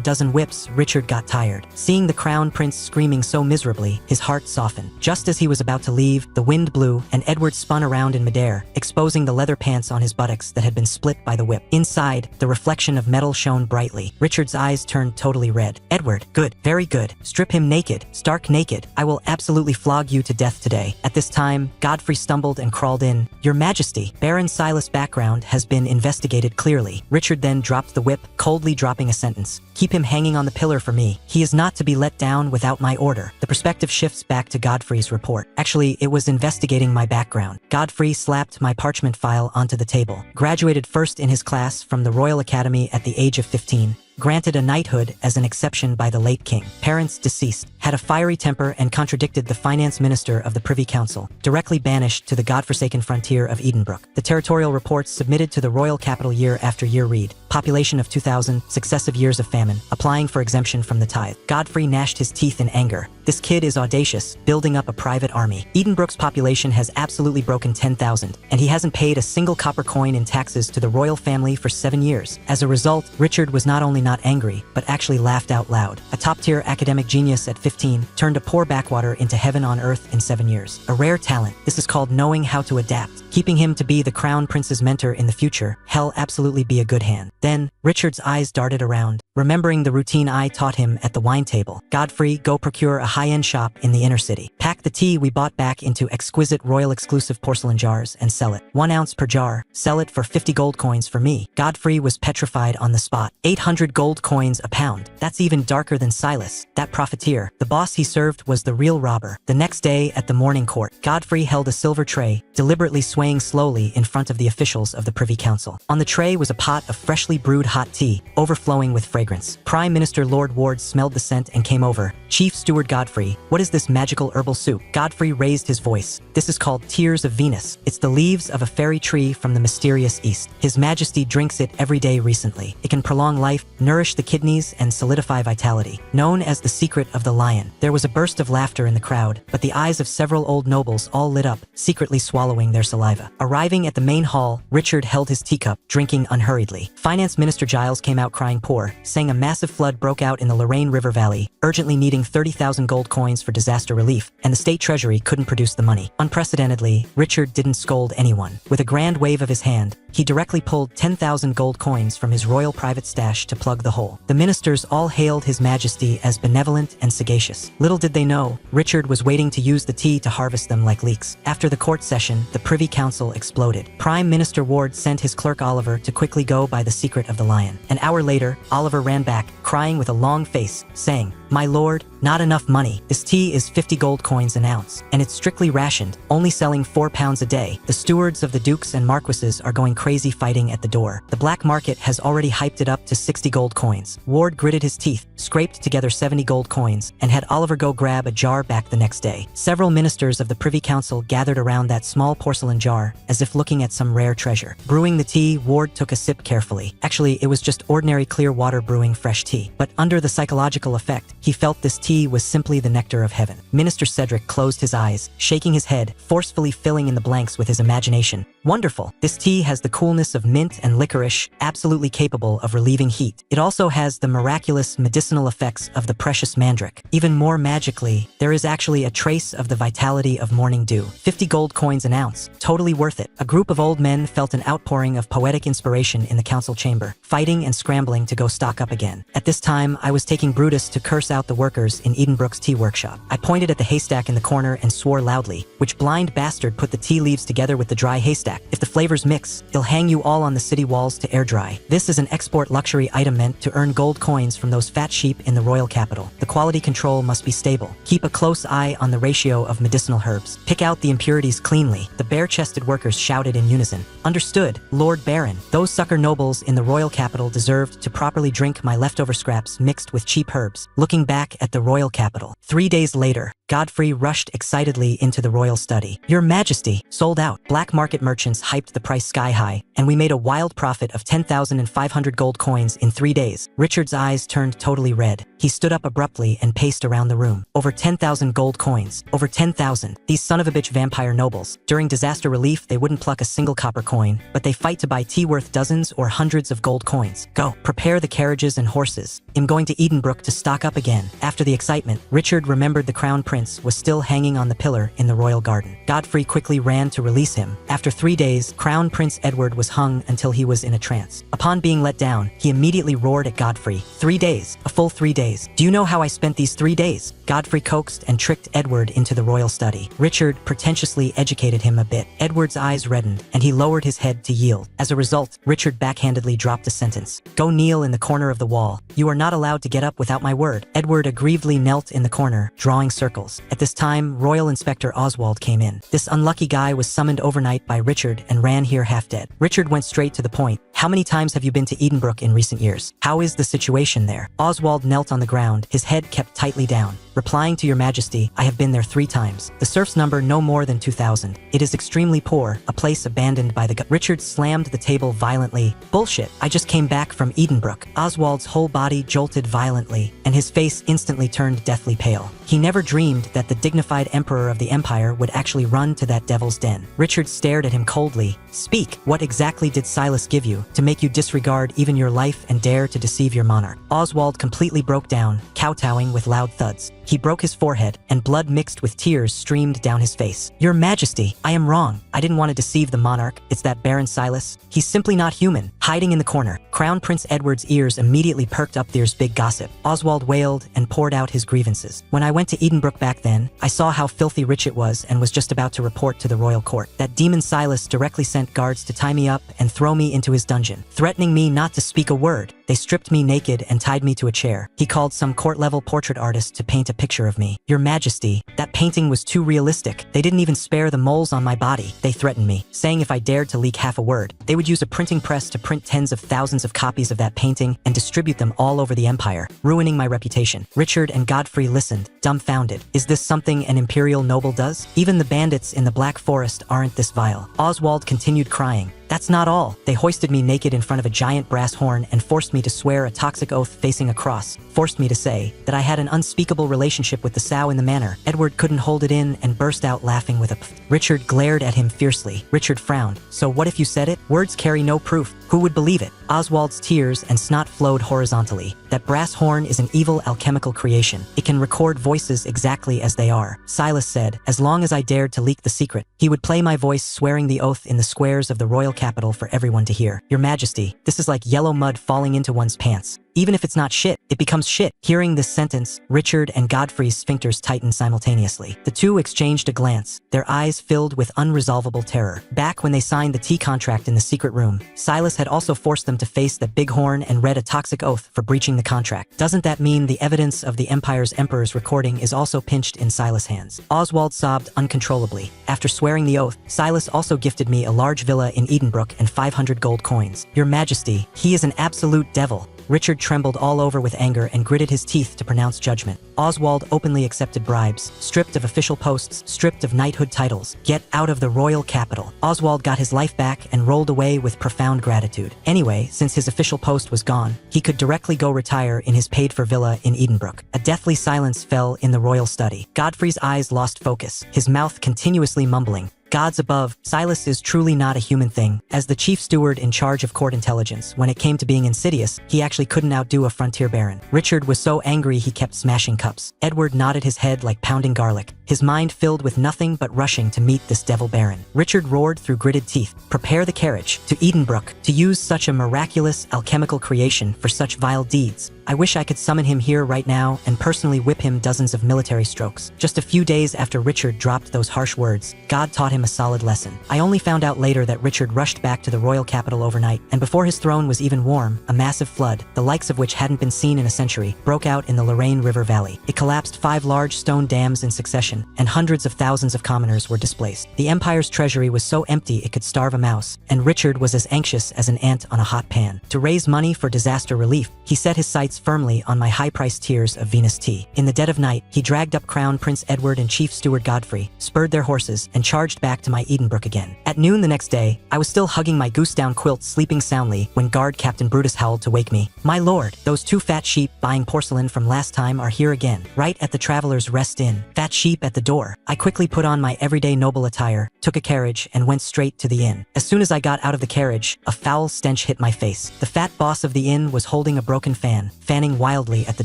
[SPEAKER 1] dozen whips, Richard got tired. Seeing the crown prince screaming so miserably, his heart softened. Just as he was about to leave, the wind blew, and Edward spun around in midair, exposing the leather pants on his buttocks that had been split by the whip. Inside, the reflection of metal shone brightly. Richard's eyes turned totally red. Edward, good, very good. Strip him naked, stark naked. I will absolutely flog you to death today. At this time, Godfrey stumbled and crawled in. Your Majesty, Baron Silas' background has been investigated clearly. Richard then dropped the whip, coldly dropping a sentence. Keep him hanging on the pillar for me. He is not to be let down without my order. The perspective shifts back to Godfrey's report. Actually, it was investigating my background. Godfrey slapped my parchment file onto the table. Graduated first in his class from the Royal Academy at the age of 15. Granted a knighthood as an exception by the late king. Parents deceased. Had a fiery temper and contradicted the finance minister of the Privy Council. Directly banished to the godforsaken frontier of Edenbrook. The territorial reports submitted to the royal capital year after year read. Population of 2,000, successive years of famine, applying for exemption from the tithe. Godfrey gnashed his teeth in anger. This kid is audacious, building up a private army. Edenbrook's population has absolutely broken 10,000, and he hasn't paid a single copper coin in taxes to the royal family for 7 years. As a result, Richard was not only not angry, but actually laughed out loud. A top-tier academic genius at 15 turned a poor backwater into heaven on earth in 7 years. A rare talent. This is called knowing how to adapt. Keeping him to be the crown prince's mentor in the future, hell absolutely be a good hand. Then, Richard's eyes darted around, remembering the routine I taught him at the wine table. Godfrey, go procure a high-end shop in the inner city. Pack the tea we bought back into exquisite royal exclusive porcelain jars and sell it. 1 ounce per jar. Sell it for 50 gold coins for me. Godfrey was petrified on the spot. 800 gold coins a pound. That's even darker than Silas, that profiteer. The boss he served was the real robber. The next day at the morning court, Godfrey held a silver tray, deliberately swaying slowly in front of the officials of the Privy Council. On the tray was a pot of freshly brewed hot tea, overflowing with fragrance. Prime Minister Lord Ward smelled the scent and came over. Chief Steward Godfrey, what is this magical herbal soup? Godfrey raised his voice. This is called Tears of Venus. It's the leaves of a fairy tree from the mysterious east. His Majesty drinks it every day recently. It can prolong life, nourish the kidneys, and solidify vitality. Known as the secret of the lion. There was a burst of laughter in the crowd, but the eyes of several old nobles all lit up, secretly swallowing their saliva. Arriving at the main hall, Richard held his teacup, drinking unhurriedly. Finance Minister Giles came out crying poor, saying a massive flood broke out in the Lorraine River Valley, urgently needing 30,000 gold coins for disaster relief, and the state treasury couldn't produce the money. Unprecedentedly, Richard didn't scold anyone. With a grand wave of his hand, he directly pulled 10,000 gold coins from his royal private stash to plug the hole. The ministers all hailed His Majesty as benevolent and sagacious. Little did they know, Richard was waiting to use the tea to harvest them like leeks. After the court session, the Privy Council exploded. Prime Minister Ward sent his clerk Oliver to quickly go by the secret of the lion. An hour later, Oliver ran back, crying with a long face, saying, "My lord, not enough money. This tea is 50 gold coins an ounce, and it's strictly rationed, only selling 4 pounds a day. The stewards of the dukes and marquises are going crazy fighting at the door. The black market has already hyped it up to 60 gold coins." Ward gritted his teeth, scraped together 70 gold coins, and had Oliver go grab a jar back the next day. Several ministers of the Privy Council gathered around that small porcelain jar, as if looking at some rare treasure. Brewing the tea, Ward took a sip carefully. Actually, it was just ordinary clear water brewing fresh tea. But under the psychological effect, he felt this tea tea was simply the nectar of heaven. Minister Cedric closed his eyes, shaking his head, forcefully filling in the blanks with his imagination. Wonderful. This tea has the coolness of mint and licorice, absolutely capable of relieving heat. It also has the miraculous medicinal effects of the precious mandrake. Even more magically, there is actually a trace of the vitality of morning dew. 50 gold coins an ounce. Totally worth it. A group of old men felt an outpouring of poetic inspiration in the council chamber, fighting and scrambling to go stock up again. At this time, I was taking Brutus to curse out the workers in Edenbrook's tea workshop. I pointed at the haystack in the corner and swore loudly, "Which blind bastard put the tea leaves together with the dry haystack? If the flavors mix, he'll hang you all on the city walls to air dry." This is an export luxury item meant to earn gold coins from those fat sheep in the royal capital. The quality control must be stable. Keep a close eye on the ratio of medicinal herbs. Pick out the impurities cleanly. The bare-chested workers shouted in unison. "Understood, Lord Baron." Those sucker nobles in the royal capital deserved to properly drink my leftover scraps mixed with cheap herbs. Looking back at the royal capital. 3 days later, Godfrey rushed excitedly into the royal study. "Your Majesty, sold out." Black market merchants hyped the price sky high, and we made a wild profit of 10,500 gold coins in 3 days. Richard's eyes turned totally red. He stood up abruptly and paced around the room. Over 10,000 gold coins. Over 10,000. These son-of-a-bitch vampire nobles. During disaster relief, they wouldn't pluck a single copper coin, but they fight to buy tea worth dozens or hundreds of gold coins. Go. Prepare the carriages and horses. I'm going to Edenbrook to stock up again. After the excitement, Richard remembered the crown prince was still hanging on the pillar in the royal garden. Godfrey quickly ran to release him. After 3 days, Crown Prince Edward was hung until he was in a trance. Upon being let down, he immediately roared at Godfrey. 3 days. A full 3 days. "Do you know how I spent these 3 days? Godfrey coaxed and tricked Edward into the royal study. Richard pretentiously educated him a bit. Edward's eyes reddened, and he lowered his head to yield. As a result, Richard backhandedly dropped a sentence. "Go kneel in the corner of the wall. You are not allowed to get up without my word." Edward aggrievedly knelt in the corner, drawing circles. At this time, Royal Inspector Oswald came in. This unlucky guy was summoned overnight by Richard and ran here half dead. Richard went straight to the point. "How many times have you been to Edenbrook in recent years? How is the situation there?" Oswald knelt on the ground, his head kept tightly down. Replying to Your Majesty, I have been there 3 times. The serfs number no more than 2,000. It is extremely poor, a place abandoned by the Richard slammed the table violently. "Bullshit, I just came back from Edenbrook." Oswald's whole body jolted violently, and his face instantly turned deathly pale. He never dreamed that the dignified emperor of the empire would actually run to that devil's den. Richard stared at him coldly. "Speak, what exactly did Silas give you to make you disregard even your life and dare to deceive your monarch?" Oswald completely broke down, kowtowing with loud thuds. He broke his forehead, and blood mixed with tears streamed down his face. "Your Majesty, I am wrong. I didn't want to deceive the monarch. It's that Baron Silas. He's simply not human." Hiding in the corner, Crown Prince Edward's ears immediately perked up. There's big gossip. Oswald wailed and poured out his grievances. "When I went to Edenbrook back then, I saw how filthy rich it was and was just about to report to the royal court. That demon Silas directly sent guards to tie me up and throw me into his dungeon, threatening me not to speak a word. They stripped me naked and tied me to a chair. He called some court-level portrait artist to paint a picture of me. Your Majesty, that painting was too realistic. They didn't even spare the moles on my body. They threatened me, saying if I dared to leak half a word, they would use a printing press to print tens of thousands of copies of that painting and distribute them all over the empire, ruining my reputation." Richard and Godfrey listened, dumbfounded. Is this something an imperial noble does? Even the bandits in the Black Forest aren't this vile. Oswald continued crying. "That's not all. They hoisted me naked in front of a giant brass horn and forced me to swear a toxic oath facing a cross, forced me to say that I had an unspeakable relationship with the sow in the manor." Edward couldn't hold it in and burst out laughing with a pff. Richard glared at him fiercely. Richard frowned. "So what if you said it? Words carry no proof. Who would believe it?" Oswald's tears and snot flowed horizontally. "That brass horn is an evil alchemical creation. It can record voices exactly as they are. Silas said, as long as I dared to leak the secret, he would play my voice swearing the oath in the squares of the royal capital for everyone to hear. Your Majesty, this is like yellow mud falling into one's pants. Even if it's not shit, it becomes shit." Hearing this sentence, Richard and Godfrey's sphincters tightened simultaneously. The two exchanged a glance, their eyes filled with unresolvable terror. Back when they signed the tea contract in the secret room, Silas had also forced them to face that big horn and read a toxic oath for breaching the contract. Doesn't that mean the evidence of the emperor's recording is also pinched in Silas' hands? Oswald sobbed uncontrollably. After swearing the oath, Silas also gifted me a large villa in Edenbrook and 500 gold coins. Your Majesty, he is an absolute devil. Richard trembled all over with anger and gritted his teeth to pronounce judgment. Oswald openly accepted bribes, stripped of official posts, stripped of knighthood titles. Get out of the royal capital. Oswald got his life back and rolled away with profound gratitude. Anyway, since his official post was gone, he could directly go retire in his paid-for villa in Edenbrook. A deathly silence fell in the royal study. Godfrey's eyes lost focus, his mouth continuously mumbling. Gods above, Silas is truly not a human thing. As the chief steward in charge of court intelligence, when it came to being insidious, he actually couldn't outdo a frontier baron. Richard was so angry he kept smashing cups. Edward nodded his head like pounding garlic, his mind filled with nothing but rushing to meet this devil baron. Richard roared through gritted teeth, "Prepare the carriage to Edenbrook, to use such a miraculous alchemical creation for such vile deeds. I wish I could summon him here right now and personally whip him dozens of military strokes." Just a few days after Richard dropped those harsh words, God taught him a solid lesson. I only found out later that Richard rushed back to the royal capital overnight, and before his throne was even warm, a massive flood, the likes of which hadn't been seen in a century, broke out in the Lorraine River Valley. It collapsed 5 large stone dams in succession, and hundreds of thousands of commoners were displaced. The empire's treasury was so empty it could starve a mouse, and Richard was as anxious as an ant on a hot pan. To raise money for disaster relief, he set his sights firmly on my high-priced tiers of Venus tea. In the dead of night, he dragged up Crown Prince Edward and Chief Steward Godfrey, spurred their horses, and charged back to my Edenbrook again. At noon the next day, I was still hugging my goose-down quilt sleeping soundly when guard Captain Brutus howled to wake me. "My lord, those 2 fat sheep buying porcelain from last time are here again, right at the Travelers' Rest Inn." Fat sheep at the door. I quickly put on my everyday noble attire, took a carriage, and went straight to the inn. As soon as I got out of the carriage, a foul stench hit my face. The fat boss of the inn was holding a broken fan, fanning wildly at the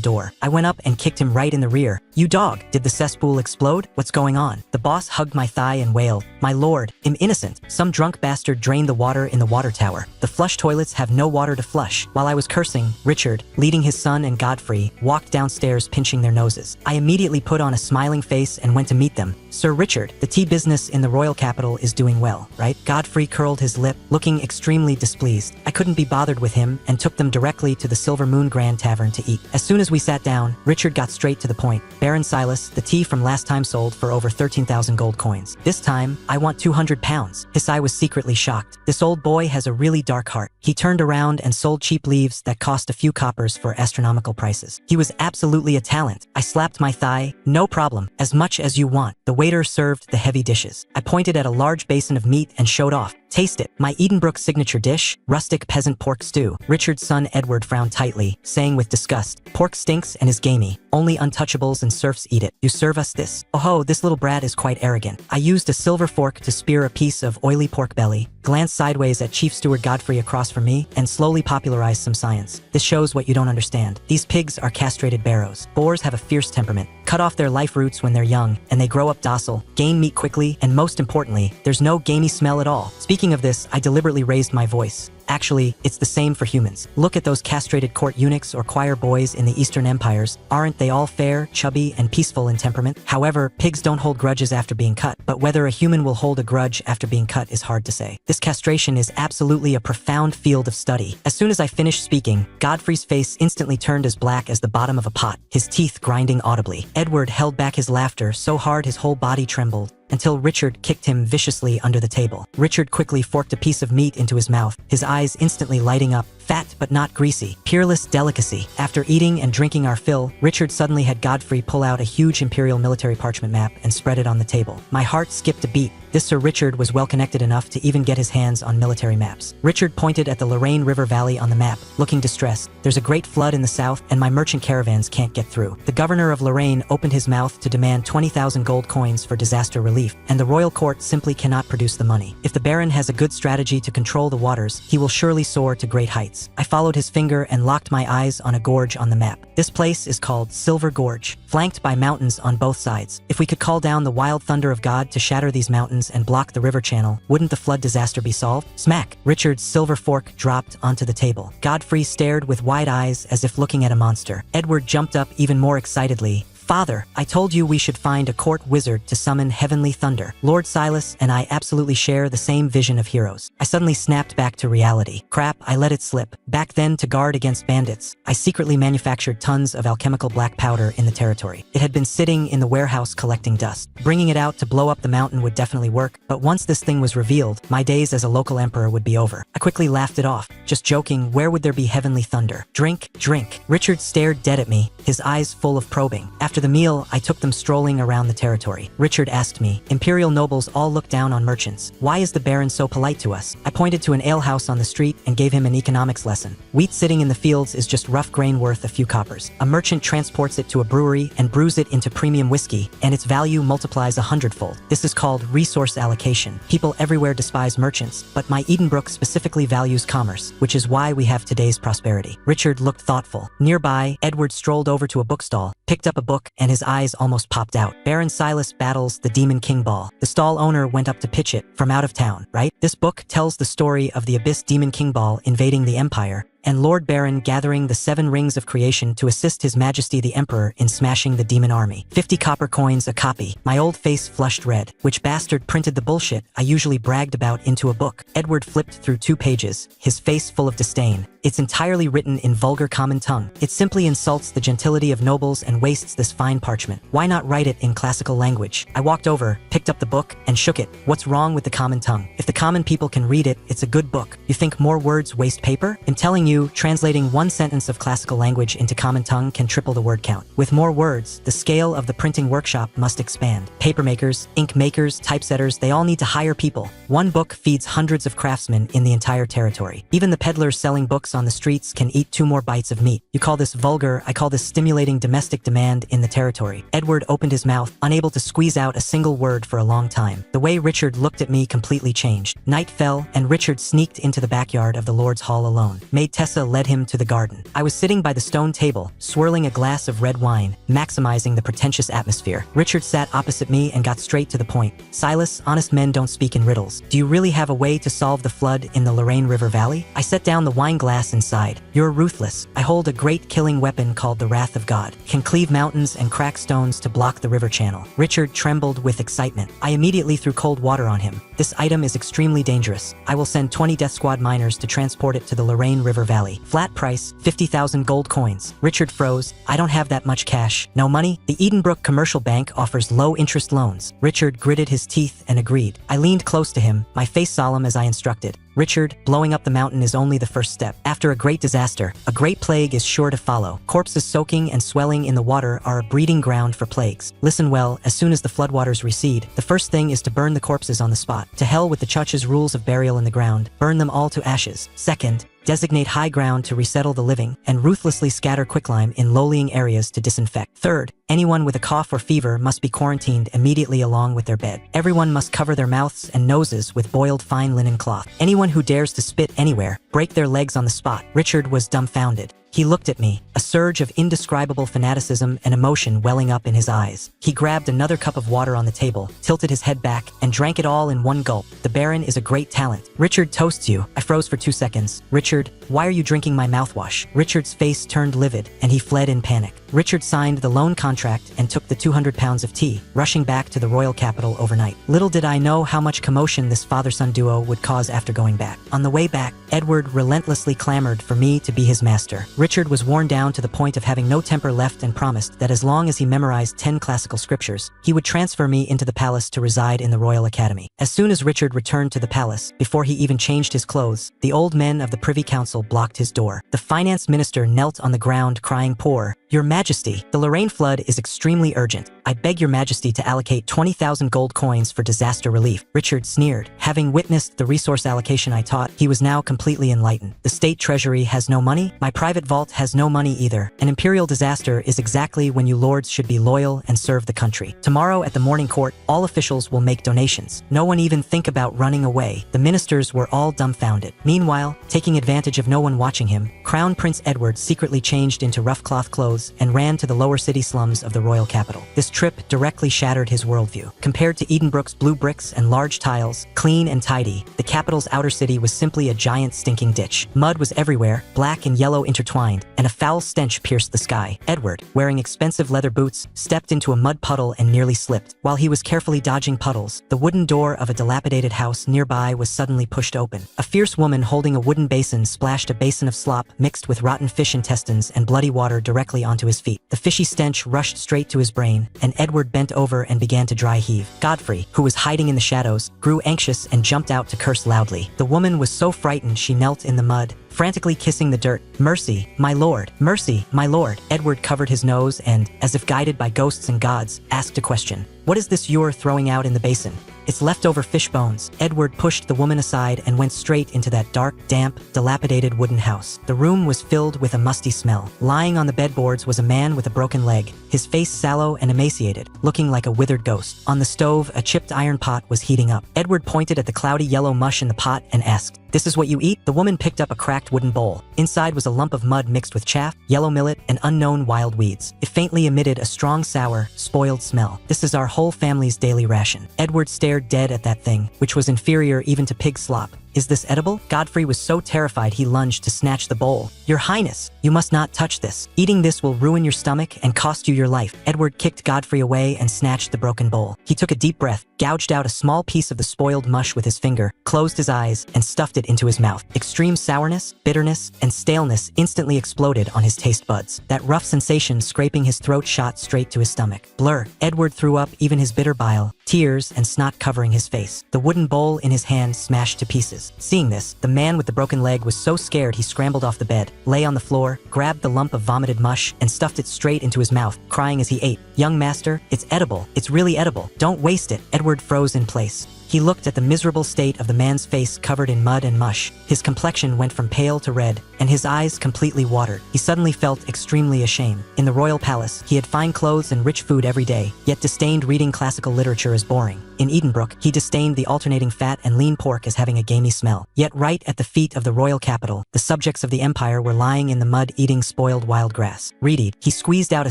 [SPEAKER 1] door. I went up and kicked him right in the rear. "You dog, did the cesspool explode? What's going on?" The boss hugged my thigh and wailed, "My lord, I'm innocent. Some drunk bastard drained the water in the water tower. The flush toilets have no water to flush." While I was cursing, Richard, leading his son and Godfrey, walked downstairs pinching their noses. I immediately put on a smiling face and went to meet them. "Sir Richard, the tea business in the royal capital is doing well, right?" Godfrey curled his lip, looking extremely displeased. I couldn't be bothered with him and took them directly to the Silver Moon Grand Tavern to eat. As soon as we sat down, Richard got straight to the point. "Baron Silas, the tea from last time sold for over 13,000 gold coins. This time, I want 200 pounds. His eye was secretly shocked. This old boy has a really dark heart. He turned around and sold cheap leaves that cost a few coppers for astronomical prices. He was absolutely a talent. I slapped my thigh. "No problem, as much as you want." The waiter served the heavy dishes. I pointed at a large basin of meat and showed off. "Taste it. My Edenbrook signature dish, rustic peasant pork stew." Richard's son Edward frowned tightly, saying with disgust, "Pork stinks and is gamey. Only untouchables and serfs eat it. You serve us this?" "Oh ho, this little brat is quite arrogant." I used a silver fork to spear a piece of oily pork belly, glanced sideways at Chief Steward Godfrey across from me, and slowly popularized some science. "This shows what you don't understand. These pigs are castrated barrows. Boars have a fierce temperament. Cut off their life roots when they're young, and they grow up docile, gain meat quickly, and most importantly, there's no gamey smell at all." Speaking of this, I deliberately raised my voice. Actually, it's the same for humans. Look at those castrated court eunuchs or choir boys in the Eastern empires. Aren't they all fair, chubby, and peaceful in temperament? However, pigs don't hold grudges after being cut, but whether a human will hold a grudge after being cut is hard to say. This castration is absolutely a profound field of study. As soon as I finished speaking, Godfrey's face instantly turned as black as the bottom of a pot, his teeth grinding audibly. Edward held back his laughter so hard his whole body trembled, until Richard kicked him viciously under the table. Richard quickly forked a piece of meat into his mouth, his eyes instantly lighting up. Fat but not greasy. Peerless delicacy. After eating and drinking our fill, Richard suddenly had Godfrey pull out a huge imperial military parchment map and spread it on the table. My heart skipped a beat. This Sir Richard was well connected enough to even get his hands on military maps. Richard pointed at the Lorraine River Valley on the map, looking distressed. "There's a great flood in the south and my merchant caravans can't get through." The governor of Lorraine opened his mouth to demand 20,000 gold coins for disaster relief, and the royal court simply cannot produce the money. If the baron has a good strategy to control the waters, he will surely soar to great heights. I followed his finger and locked my eyes on a gorge on the map. This place is called Silver Gorge, flanked by mountains on both sides. If we could call down the wild thunder of God to shatter these mountains and block the river channel, wouldn't the flood disaster be solved? Smack! Richard's silver fork dropped onto the table. Godfrey stared with wide eyes as if looking at a monster. Edward jumped up even more excitedly. Father, I told you we should find a court wizard to summon heavenly thunder. Lord Silas and I absolutely share the same vision of heroes. I suddenly snapped back to reality. Crap, I let it slip. Back then, to guard against bandits, I secretly manufactured tons of alchemical black powder in the territory. It had been sitting in the warehouse collecting dust. Bringing it out to blow up the mountain would definitely work, but once this thing was revealed, my days as a local emperor would be over. I quickly laughed it off, just joking, where would there be heavenly thunder? Drink, drink. Richard stared dead at me, his eyes full of probing. After the meal, I took them strolling around the territory. Richard asked me, imperial nobles all look down on merchants. Why is the baron so polite to us? I pointed to an alehouse on the street and gave him an economics lesson. Wheat sitting in the fields is just rough grain worth a few coppers. A merchant transports it to a brewery and brews it into premium whiskey, and its value multiplies 100-fold. This is called resource allocation. People everywhere despise merchants, but my Edenbrook specifically values commerce, which is why we have today's prosperity. Richard looked thoughtful. Nearby, Edward strolled over to a bookstall, picked up a book, and his eyes almost popped out. Baron Silas Battles the Demon King Ball. The stall owner went up to pitch it, from out of town, right? This book tells the story of the Abyss Demon King Ball invading the Empire, and Lord Baron gathering the 7 rings of creation to assist His Majesty the Emperor in smashing the demon army. 50 copper coins a copy. My old face flushed red. Which bastard printed the bullshit I usually bragged about into a book? Edward flipped through 2 pages, his face full of disdain. It's entirely written in vulgar common tongue. It simply insults the gentility of nobles and wastes this fine parchment. Why not write it in classical language? I walked over, picked up the book, and shook it. What's wrong with the common tongue? If the common people can read it, it's a good book. You think more words waste paper? I'm telling you, translating one sentence of classical language into common tongue can triple the word count. With more words, the scale of the printing workshop must expand. Paper makers, ink makers, typesetters, they all need to hire people. One book feeds hundreds of craftsmen in the entire territory. Even the peddlers selling books on the streets can eat 2 more bites of meat. You call this vulgar, I call this stimulating domestic demand in the territory. Edward opened his mouth, unable to squeeze out a single word for a long time. The way Richard looked at me completely changed. Night fell, and Richard sneaked into the backyard of the Lord's Hall alone. Maid Tessa led him to the garden. I was sitting by the stone table, swirling a glass of red wine, maximizing the pretentious atmosphere. Richard sat opposite me and got straight to the point. Silas, honest men don't speak in riddles. Do you really have a way to solve the flood in the Lorraine River Valley? I set down the wine glass and sighed. You're ruthless. I hold a great killing weapon called the Wrath of God. Can cleave mountains and crack stones to block the river channel. Richard trembled with excitement. I immediately threw cold water on him. This item is extremely dangerous. I will send 20 Death Squad miners to transport it to the Lorraine River Valley. Flat price, 50,000 gold coins. Richard froze. I don't have that much cash. No money? The Edenbrook Commercial Bank offers low-interest loans. Richard gritted his teeth and agreed. I leaned close to him, my face solemn as I instructed. Richard, blowing up the mountain is only the first step. After a great disaster, a great plague is sure to follow. Corpses soaking and swelling in the water are a breeding ground for plagues. Listen well, as soon as the floodwaters recede, the first thing is to burn the corpses on the spot. To hell with the Church's rules of burial in the ground. Burn them all to ashes. Second, designate high ground to resettle the living, and ruthlessly scatter quicklime in low-lying areas to disinfect. Third, anyone with a cough or fever must be quarantined immediately along with their bed. Everyone must cover their mouths and noses with boiled fine linen cloth. Anyone who dares to spit anywhere, break their legs on the spot. Richard was dumbfounded. He looked at me, a surge of indescribable fanaticism and emotion welling up in his eyes. He grabbed another cup of water on the table, tilted his head back, and drank it all in one gulp. The Baron is a great talent. Richard toasts you. I froze for 2 seconds. Richard, why are you drinking my mouthwash? Richard's face turned livid, and he fled in panic. Richard signed the loan contract and took the 200 pounds of tea, rushing back to the royal capital overnight. Little did I know how much commotion this father-son duo would cause after going back. On the way back, Edward relentlessly clamored for me to be his master. Richard was worn down to the point of having no temper left and promised that as long as he memorized 10 classical scriptures, he would transfer me into the palace to reside in the Royal Academy. As soon as Richard returned to the palace, before he even changed his clothes, the old men of the Privy Council blocked his door. The finance minister knelt on the ground crying, "Poor, Your Majesty, the Lorraine flood is extremely urgent. I beg Your Majesty to allocate 20,000 gold coins for disaster relief." Richard sneered. Having witnessed the resource allocation I taught, he was now completely enlightened. The state treasury has no money. My private vault has no money either. An imperial disaster is exactly when you lords should be loyal and serve the country. Tomorrow at the morning court, all officials will make donations. No one even think about running away. The ministers were all dumbfounded. Meanwhile, taking advantage of no one watching him, Crown Prince Edward secretly changed into rough cloth clothes and and ran to the lower city slums of the royal capital. This trip directly shattered his worldview. Compared to Edenbrook's blue bricks and large tiles, clean and tidy, the capital's outer city was simply a giant stinking ditch. Mud was everywhere, black and yellow intertwined, and a foul stench pierced the sky. Edward, wearing expensive leather boots, stepped into a mud puddle and nearly slipped. While he was carefully dodging puddles, the wooden door of a dilapidated house nearby was suddenly pushed open. A fierce woman holding a wooden basin splashed a basin of slop mixed with rotten fish intestines and bloody water directly onto his feet. The fishy stench rushed straight to his brain, and Edward bent over and began to dry heave. Godfrey, who was hiding in the shadows, grew anxious and jumped out to curse loudly. The woman was so frightened she knelt in the mud, frantically kissing the dirt. "Mercy, my lord! Mercy, my lord!" Edward covered his nose and, as if guided by ghosts and gods, asked a question. "What is this you're throwing out in the basin?" "It's leftover fish bones." Edward pushed the woman aside and went straight into that dark, damp, dilapidated wooden house. The room was filled with a musty smell. Lying on the bedboards was a man with a broken leg, his face sallow and emaciated, looking like a withered ghost. On the stove, a chipped iron pot was heating up. Edward pointed at the cloudy yellow mush in the pot and asked, "This is what you eat?" The woman picked up a cracked wooden bowl. Inside was a lump of mud mixed with chaff, yellow millet, and unknown wild weeds. It faintly emitted a strong, sour, spoiled smell. "This is our whole family's daily ration." Edward stared dead at that thing, which was inferior even to pig slop. "Is this edible?" Godfrey was so terrified he lunged to snatch the bowl. "Your Highness, you must not touch this. Eating this will ruin your stomach and cost you your life." Edward kicked Godfrey away and snatched the broken bowl. He took a deep breath, gouged out a small piece of the spoiled mush with his finger, closed his eyes, and stuffed it into his mouth. Extreme sourness, bitterness, and staleness instantly exploded on his taste buds. That rough sensation scraping his throat shot straight to his stomach. Blur. Edward threw up even his bitter bile, tears and snot covering his face. The wooden bowl in his hand smashed to pieces. Seeing this, the man with the broken leg was so scared he scrambled off the bed, lay on the floor, grabbed the lump of vomited mush, and stuffed it straight into his mouth, crying as he ate, "Young master, it's edible. It's really edible. Don't waste it." Edward froze in place. He looked at the miserable state of the man's face covered in mud and mush. His complexion went from pale to red, and his eyes completely watered. He suddenly felt extremely ashamed. In the royal palace, he had fine clothes and rich food every day, yet disdained reading classical literature as boring. In Edenbrook, he disdained the alternating fat and lean pork as having a gamey smell. Yet right at the feet of the royal capital, the subjects of the empire were lying in the mud eating spoiled wild grass. Readied, he squeezed out a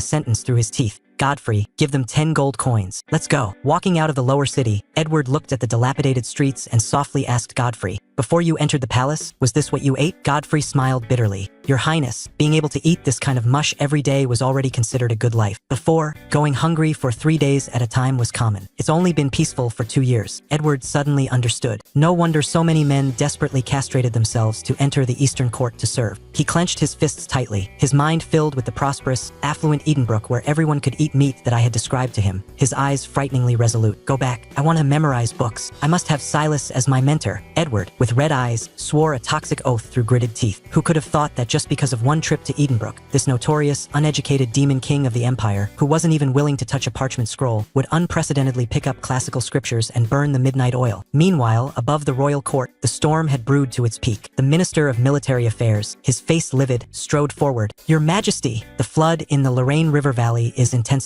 [SPEAKER 1] sentence through his teeth. "Godfrey, give them 10 gold coins. Let's go." Walking out of the lower city, Edward looked at the dilapidated streets and softly asked Godfrey, "Before you entered the palace, was this what you ate?" Godfrey smiled bitterly. "Your Highness, being able to eat this kind of mush every day was already considered a good life. Before, going hungry for 3 days at a time was common. It's only been peaceful for 2 years." Edward suddenly understood. No wonder so many men desperately castrated themselves to enter the Eastern Court to serve. He clenched his fists tightly, his mind filled with the prosperous, affluent Edenbrook where everyone could eat meat that I had described to him, his eyes frighteningly resolute. "Go back. I want to memorize books. I must have Silas as my mentor." Edward, with red eyes, swore a toxic oath through gritted teeth. Who could have thought that just because of one trip to Edenbrook, this notorious, uneducated demon king of the empire, who wasn't even willing to touch a parchment scroll, would unprecedentedly pick up classical scriptures and burn the midnight oil. Meanwhile, above the royal court, the storm had brewed to its peak. The Minister of Military Affairs, his face livid, strode forward. "Your Majesty, the flood in the Lorraine River Valley is intensifying.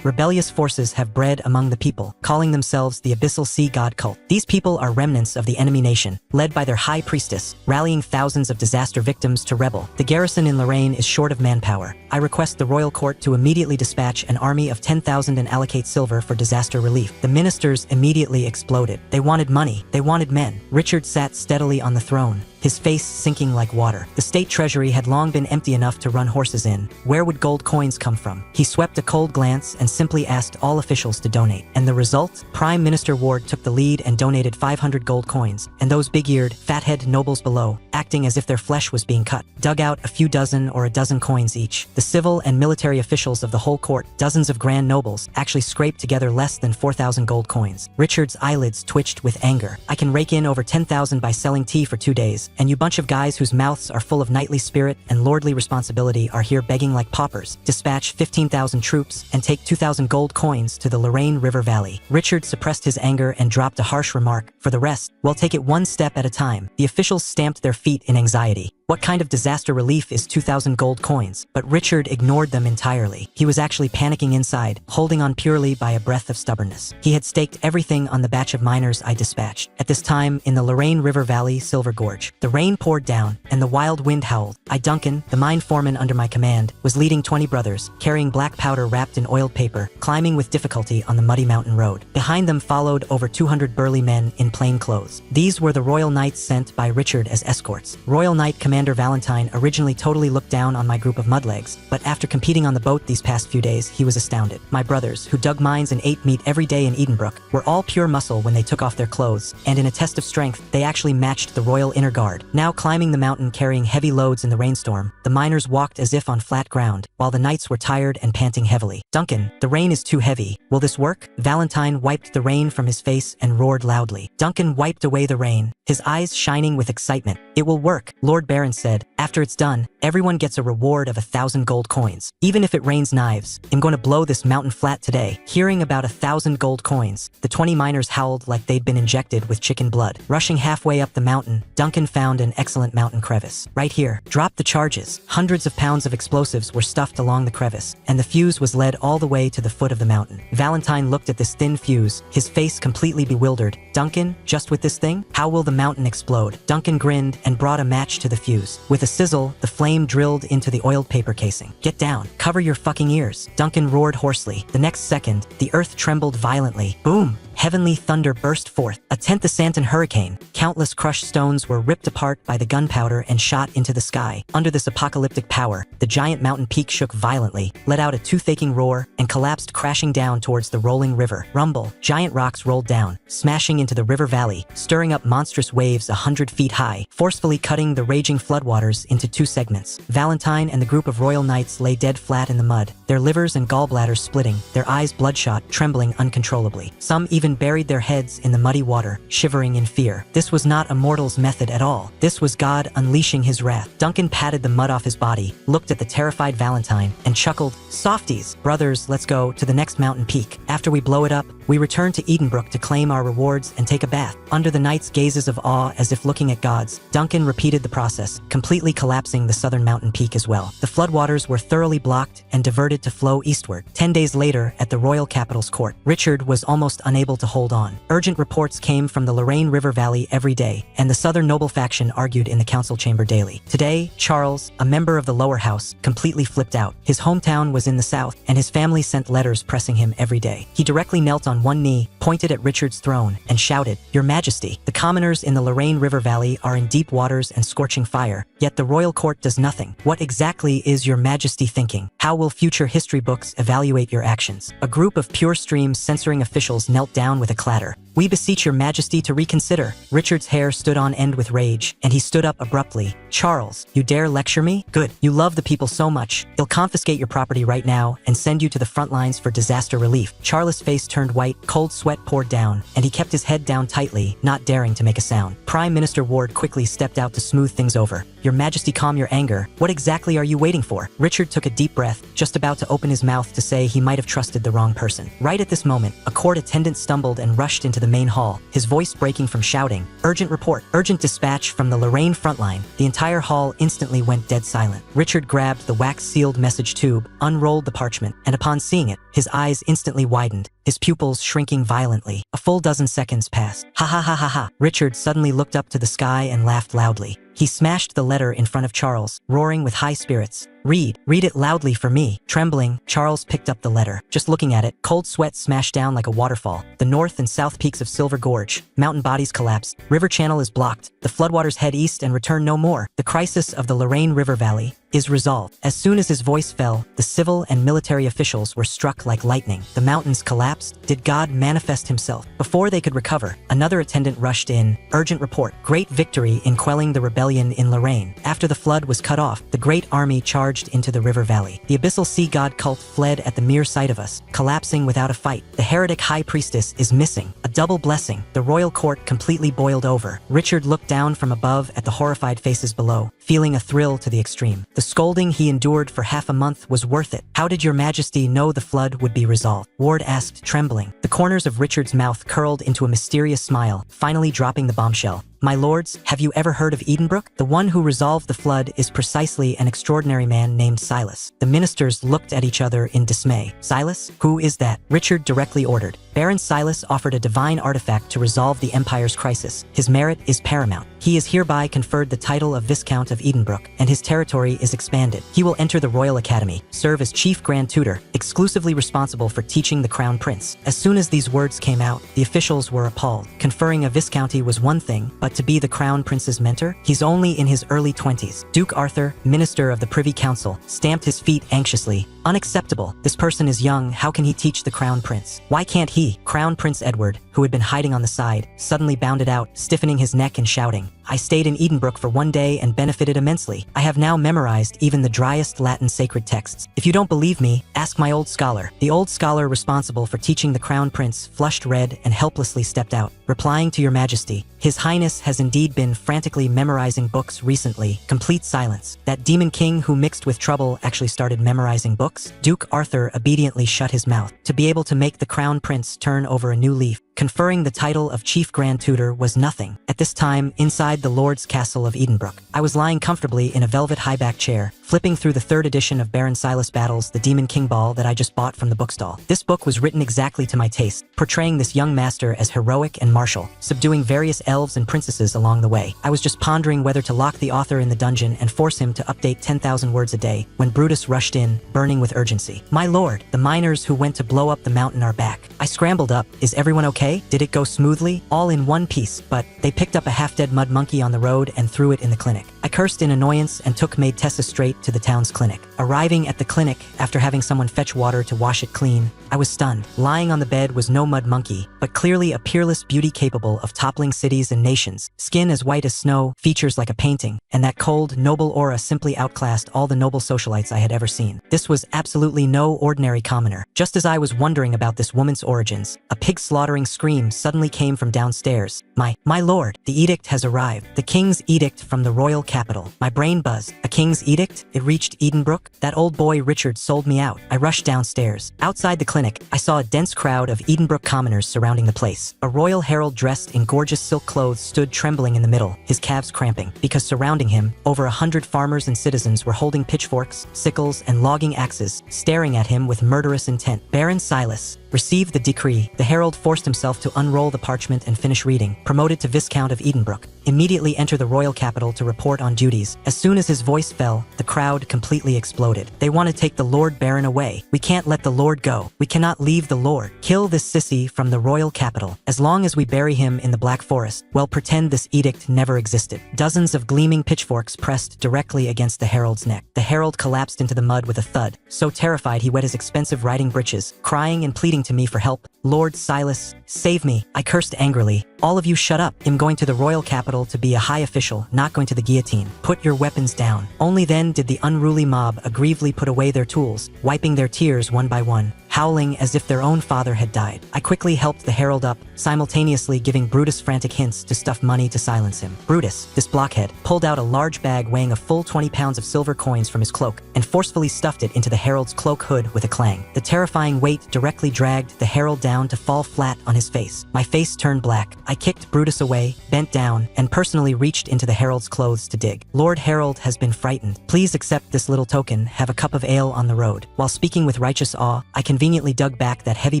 [SPEAKER 1] Rebellious forces have bred among the people, calling themselves the Abyssal Sea God cult. These people are remnants of the enemy nation, led by their high priestess, rallying thousands of disaster victims to rebel. The garrison in Lorraine is short of manpower. I request the royal court to immediately dispatch an army of 10,000 and allocate silver for disaster relief." The ministers immediately exploded. They wanted money. They wanted men. Richard sat steadily on the throne, his face sinking like water. The state treasury had long been empty enough to run horses in. Where would gold coins come from? He swept a cold glance and simply asked all officials to donate. And the result? Prime Minister Ward took the lead and donated 500 gold coins, and those big-eared, fat-head nobles below, acting as if their flesh was being cut, dug out a few dozen or a dozen coins each. The civil and military officials of the whole court, dozens of grand nobles, actually scraped together less than 4,000 gold coins. Richard's eyelids twitched with anger. "I can rake in over 10,000 by selling tea for 2 days, and you bunch of guys whose mouths are full of knightly spirit and lordly responsibility are here begging like paupers. Dispatch 15,000 troops and take 2,000 gold coins to the Lorraine River Valley." Richard suppressed his anger and dropped a harsh remark. "For the rest, we'll take it one step at a time." The officials stamped their feet in anxiety. What kind of disaster relief is 2,000 gold coins? But Richard ignored them entirely. He was actually panicking inside, holding on purely by a breath of stubbornness. He had staked everything on the batch of miners I dispatched. At this time, in the Lorraine River Valley, Silver Gorge, the rain poured down, and the wild wind howled. Duncan, the mine foreman under my command, was leading 20 brothers, carrying black powder wrapped in oiled paper, climbing with difficulty on the muddy mountain road. Behind them followed over 200 burly men in plain clothes. These were the Royal Knights sent by Richard as escorts. Royal Knight Commander Valentine originally totally looked down on my group of mudlegs, but after competing on the boat these past few days, he was astounded. My brothers, who dug mines and ate meat every day in Edenbrook, were all pure muscle when they took off their clothes, and in a test of strength, they actually matched the Royal Inner Guard. Now climbing the mountain carrying heavy loads in the rainstorm, the miners walked as if on flat ground, while the knights were tired and panting heavily. Duncan, the rain is too heavy. Will this work? Valentine wiped the rain from his face and roared loudly. Duncan wiped away the rain, his eyes shining with excitement. It will work, Lord Baron said. After it's done, everyone gets a reward of 1,000 gold coins. Even if it rains knives, I'm going to blow this mountain flat today. Hearing about 1,000 gold coins, the 20 miners howled like they'd been injected with chicken blood. Rushing halfway up the mountain, Duncan found an excellent mountain crevice. Right here, drop the charges. Hundreds of pounds of explosives were stuffed along the crevice, and the fuse was led all the way to the foot of the mountain. Valentine looked at this thin fuse, his face completely bewildered. Duncan, just with this thing? How will the mountain explode? Duncan grinned and brought a match to the fuse. With a sizzle, the flame drilled into the oiled paper casing. Get down. Cover your fucking ears. Duncan roared hoarsely. The next second, the earth trembled violently. Boom! Heavenly thunder burst forth. A 10th Santon hurricane. Countless crushed stones were ripped apart by the gunpowder and shot into the sky. Under this apocalyptic power, the giant mountain peak shook violently, let out a toothaking roar, and collapsed crashing down towards the rolling river. Rumble. Giant rocks rolled down, smashing into the river valley, stirring up monstrous waves 100 feet high, forcefully cutting the raging floodwaters into two segments. Valentine and the group of royal knights lay dead flat in the mud, their livers and gallbladders splitting, their eyes bloodshot, trembling uncontrollably. Some even buried their heads in the muddy water, shivering in fear. This was not a mortal's method at all. This was God unleashing his wrath. Duncan patted the mud off his body, looked at the terrified Valentine, and chuckled, "Softies, brothers, let's go to the next mountain peak. After we blow it up, we return to Edenbrook to claim our rewards and take a bath." Under the knights' gazes of awe as if looking at gods, Duncan repeated the process, completely collapsing the southern mountain peak as well. The floodwaters were thoroughly blocked and diverted to flow eastward. 10 days later, at the royal capital's court, Richard was almost unable to hold on. Urgent reports came from the Lorraine River Valley every day, and the southern noble faction argued in the council chamber daily. Today, Charles, a member of the lower house, completely flipped out. His hometown was in the south, and his family sent letters pressing him every day. He directly knelt on one knee, pointed at Richard's throne, and shouted, "Your Majesty, the commoners in the Lorraine River Valley are in deep waters and scorching fire, yet the royal court does nothing. What exactly is your Majesty thinking? How will future history books evaluate your actions?" A group of pure stream censoring officials knelt down with a clatter. "We beseech your Majesty to reconsider." Richard's hair stood on end with rage, and he stood up abruptly. "Charles, you dare lecture me? Good. You love the people so much. They'll confiscate your property right now and send you to the front lines for disaster relief." Charles' face turned white, cold sweat poured down, and he kept his head down tightly, not daring to make a sound. Prime Minister Ward quickly stepped out to smooth things over. "Your Majesty, calm your anger. What exactly are you waiting for?" Richard took a deep breath, just about to open his mouth to say he might have trusted the wrong person. Right at this moment, a court attendant stumbled and rushed into the main hall, his voice breaking from shouting, "Urgent report, urgent dispatch from the Lorraine frontline." The entire hall instantly went dead silent. Richard grabbed the wax-sealed message tube, unrolled the parchment, and upon seeing it, his eyes instantly widened, his pupils shrinking violently. A full dozen seconds passed. "Ha ha ha ha ha." Richard suddenly looked up to the sky and laughed loudly. He smashed the letter in front of Charles, roaring with high spirits. Read it loudly for me." Trembling, Charles picked up the letter. Just looking at it, cold sweat smashed down like a waterfall. The north and south peaks of Silver Gorge, mountain bodies collapsed. River channel is blocked. The floodwaters head east and return no more. The crisis of the Lorraine River Valley is resolved. As soon as his voice fell, the civil and military officials were struck like lightning. The mountains collapsed. Did God manifest himself? Before they could recover, another attendant rushed in. "Urgent report. Great victory in quelling the rebellion in Lorraine. After the flood was cut off, the great army charged into the river valley. The abyssal sea god cult fled at the mere sight of us, collapsing without a fight. The heretic high priestess is missing. A double blessing. The royal court completely boiled over." Richard looked down from above at the horrified faces below, feeling a thrill to the extreme. The scolding he endured for half a month was worth it. "How did your Majesty know the flood would be resolved?" Ward asked, trembling. The corners of Richard's mouth curled into a mysterious smile, finally dropping the bombshell. "My lords, have you ever heard of Edenbrook? The one who resolved the flood is precisely an extraordinary man named Silas." The ministers looked at each other in dismay. "Silas? Who is that?" Richard directly ordered. "Baron Silas offered a divine artifact to resolve the Empire's crisis. His merit is paramount. He is hereby conferred the title of Viscount of Edenbrook, and his territory is expanded. He will enter the Royal Academy, serve as Chief Grand Tutor, exclusively responsible for teaching the Crown Prince." As soon as these words came out, the officials were appalled. Conferring a viscounty was one thing, but to be the Crown Prince's mentor? He's only in his early 20s. Duke Arthur, Minister of the Privy Council, stamped his feet anxiously. "Unacceptable. This person is young. How can he teach the Crown Prince? Why can't he?" Crown Prince Edward, who had been hiding on the side, suddenly bounded out, stiffening his neck and shouting, "I stayed in Edenbrook for one day and benefited immensely. I have now memorized even the driest Latin sacred texts. If you don't believe me, ask my old scholar." The old scholar responsible for teaching the Crown Prince flushed red and helplessly stepped out, replying to Your Majesty, "His Highness has indeed been frantically memorizing books recently." Complete silence. That demon king who mixed with trouble actually started memorizing books? Duke Arthur obediently shut his mouth. To be able to make the Crown Prince turn over a new leaf, conferring the title of Chief Grand Tutor was nothing. At this time, inside the Lord's Castle of Edenbrook, I was lying comfortably in a velvet high-back chair, flipping through the third edition of Baron Silas Battles, the Demon King Ball that I just bought from the bookstall. This book was written exactly to my taste, portraying this young master as heroic and martial, subduing various elves and princesses along the way. I was just pondering whether to lock the author in the dungeon and force him to update 10,000 words a day, when Brutus rushed in, burning with urgency. "My lord, the miners who went to blow up the mountain are back." I scrambled up. "Is everyone okay? Did it go smoothly?" "All in one piece, but they picked up a half-dead mud monkey on the road and threw it in the clinic." I cursed in annoyance and took maid Tessa straight to the town's clinic. Arriving at the clinic, after having someone fetch water to wash it clean, I was stunned. Lying on the bed was no mud monkey, but clearly a peerless beauty capable of toppling cities and nations. Skin as white as snow, features like a painting, and that cold, noble aura simply outclassed all the noble socialites I had ever seen. This was absolutely no ordinary commoner. Just as I was wondering about this woman's origins, a pig-slaughtering scream suddenly came from downstairs. My lord, the edict has arrived. The king's edict from the royal capital." My brain buzzed. A king's edict? It reached Edenbrook? That old boy Richard sold me out. I rushed downstairs. Outside the clinic, I saw a dense crowd of Edenbrook commoners surrounding the place. A royal herald dressed in gorgeous silk clothes stood trembling in the middle, his calves cramping, because surrounding him, over 100 farmers and citizens were holding pitchforks, sickles, and logging axes, staring at him with murderous intent. "Baron Silas, receive the decree." The herald forced himself to unroll the parchment and finish reading. "Promoted to Viscount of Edenbrook. Immediately enter the royal capital to report on duties." As soon as his voice fell, the crowd completely exploded. "They want to take the Lord Baron away. We can't let the Lord go. We cannot leave the Lord. Kill this sissy from the royal capital. As long as we bury him in the Black Forest, well, pretend this edict never existed." Dozens of gleaming pitchforks pressed directly against the herald's neck. The herald collapsed into the mud with a thud, so terrified he wet his expensive riding breeches, crying and pleading to me for help. "Lord Silas, save me." I cursed angrily. "All of you shut up. I'm going to the royal capital to be a high official, not going to the guillotine. Put your weapons down." Only then did the unruly mob aggrievely put away their tools, wiping their tears one by one, howling as if their own father had died. I quickly helped the herald up, simultaneously giving Brutus frantic hints to stuff money to silence him. Brutus, this blockhead, pulled out a large bag weighing a full 20 pounds of silver coins from his cloak and forcefully stuffed it into the herald's cloak hood with a clang. The terrifying weight directly dragged the herald down to fall flat on his face. My face turned black. I kicked Brutus away, bent down, and personally reached into the herald's clothes to dig. "Lord Herald has been frightened. Please accept this little token. Have a cup of ale on the road." While speaking with righteous awe, I conveniently dug back that heavy